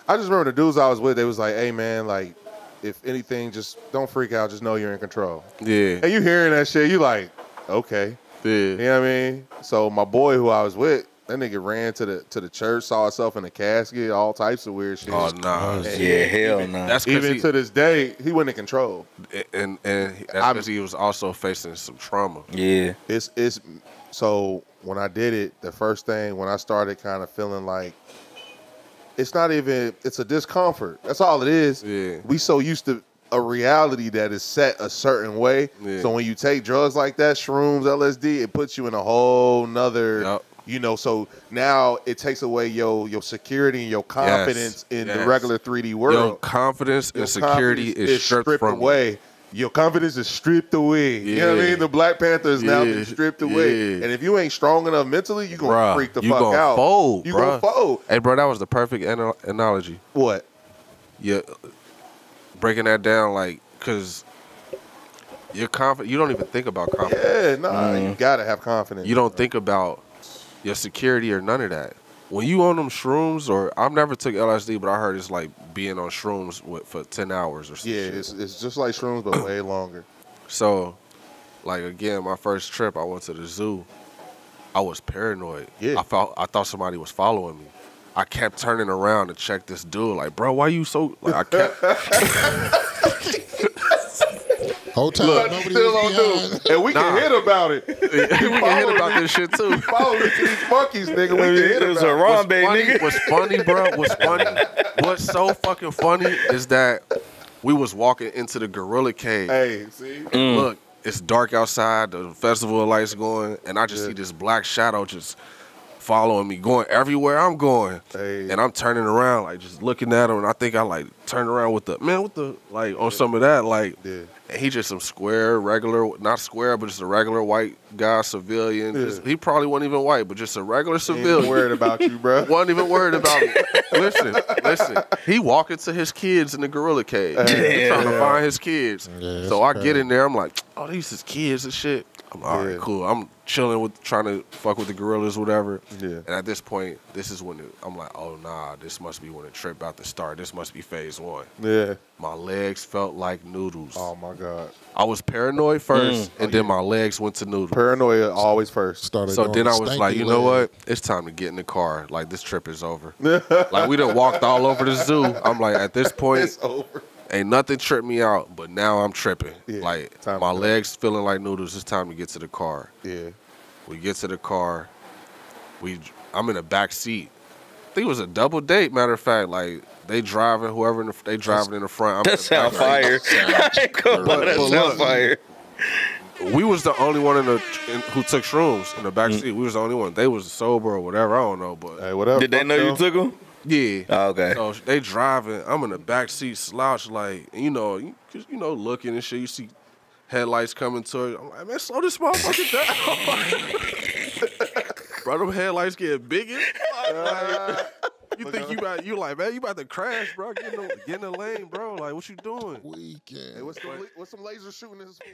just remember the dudes I was with, they was like, hey, man, like, if anything, just don't freak out. Just know you're in control. Yeah. And you hearing that shit, you like, okay. Yeah. You know what I mean? So my boy who I was with, that nigga ran to the church, saw himself in a casket, all types of weird shit. Oh nah. Yeah, hell no. That's Even to this day, he wasn't in control. and that's because he was also facing some trauma. Yeah. It's so when I did it, the first thing when I started kind of feeling like it's a discomfort. That's all it is. Yeah. We so used to a reality that is set a certain way. Yeah. So when you take drugs like that, shrooms, LSD, it puts you in a whole nother. You know, so now it takes away your security and your confidence in the regular 3D world. Your confidence and security is stripped from away. Your confidence is stripped away. You know what I mean? The Black Panther is now been stripped away. And if you ain't strong enough mentally, you're going to freak the fuck out. Fold, you going to fold. Hey, bro, that was the perfect analogy. What? Yeah, breaking that down, like, because you're confident. You don't even think about confidence. Yeah, you got to have confidence. You don't think about your security or none of that. When you on them shrooms, or I've never took LSD, but I heard it's like being on shrooms for 10 hours or something. Yeah, it's just like shrooms, but way longer. So, like, again, my first trip, I went to the zoo. I was paranoid. Yeah. I thought somebody was following me. I kept turning around to check this dude. Like, bro, why you so... Like, I kept... Whole time, nobody still was on behind. And we can hit about it. we can hit about this shit, too. Follow me to these monkeys, nigga. We can hit It was about a it. Harambe, nigga. What's funny, bro? What's funny? What's so fucking funny is that we was walking into the gorilla cage. Hey, see? Look, it's dark outside. The festival of lights going, and I just see this black shadow just following me, going everywhere I'm going. Hey. And I'm turning around, like just looking at him. And I think I like turned around with the on some of that, like. Yeah. And he just some square, regular, not square, but just a regular white guy, civilian. Yeah. He probably wasn't even white, but just a regular civilian. Ain't worried about you, bro. Wasn't even worried about me. Listen. He walking to his kids in the gorilla cage. He's trying to find his kids. Yeah, so I get in there. I'm like, oh, these is kids and shit. I'm all right, cool. I'm chilling with, trying to fuck with the gorillas, whatever. Yeah. And at this point, this is when I'm like, oh, nah, this must be when the trip about to start. This must be phase 1. Yeah. My legs felt like noodles. Oh, my God. I was paranoid first, and then my legs went to noodles. Paranoia always first. So then I was like, you know what? It's time to get in the car. Like, this trip is over. Like, we done walked all over the zoo. I'm like, at this point, It's over. ain't nothing tripped me out, but now I'm tripping. Yeah, like, time my to go. legs feeling like noodles. It's time to get to the car. Yeah. We get to the car. I'm in the back seat. I think it was a double date, matter of fact. Like, they driving, they driving in the front. That sound fire. That sound fire. We was the only one who took shrooms in the back seat. We was the only one. They was sober or whatever. I don't know, but Hey, whatever. Did they know you took them? yeah. Oh, okay. So they driving. I'm in the back seat, slouched, like, you know, looking and shit. You see headlights coming towards you. I'm like, man, slow this motherfucker down. Bro, them headlights getting bigger. Like, you think you about to crash, bro? Get in the lane, bro. Like, what you doing? Weekend. Hey, what's some laser shooting this for?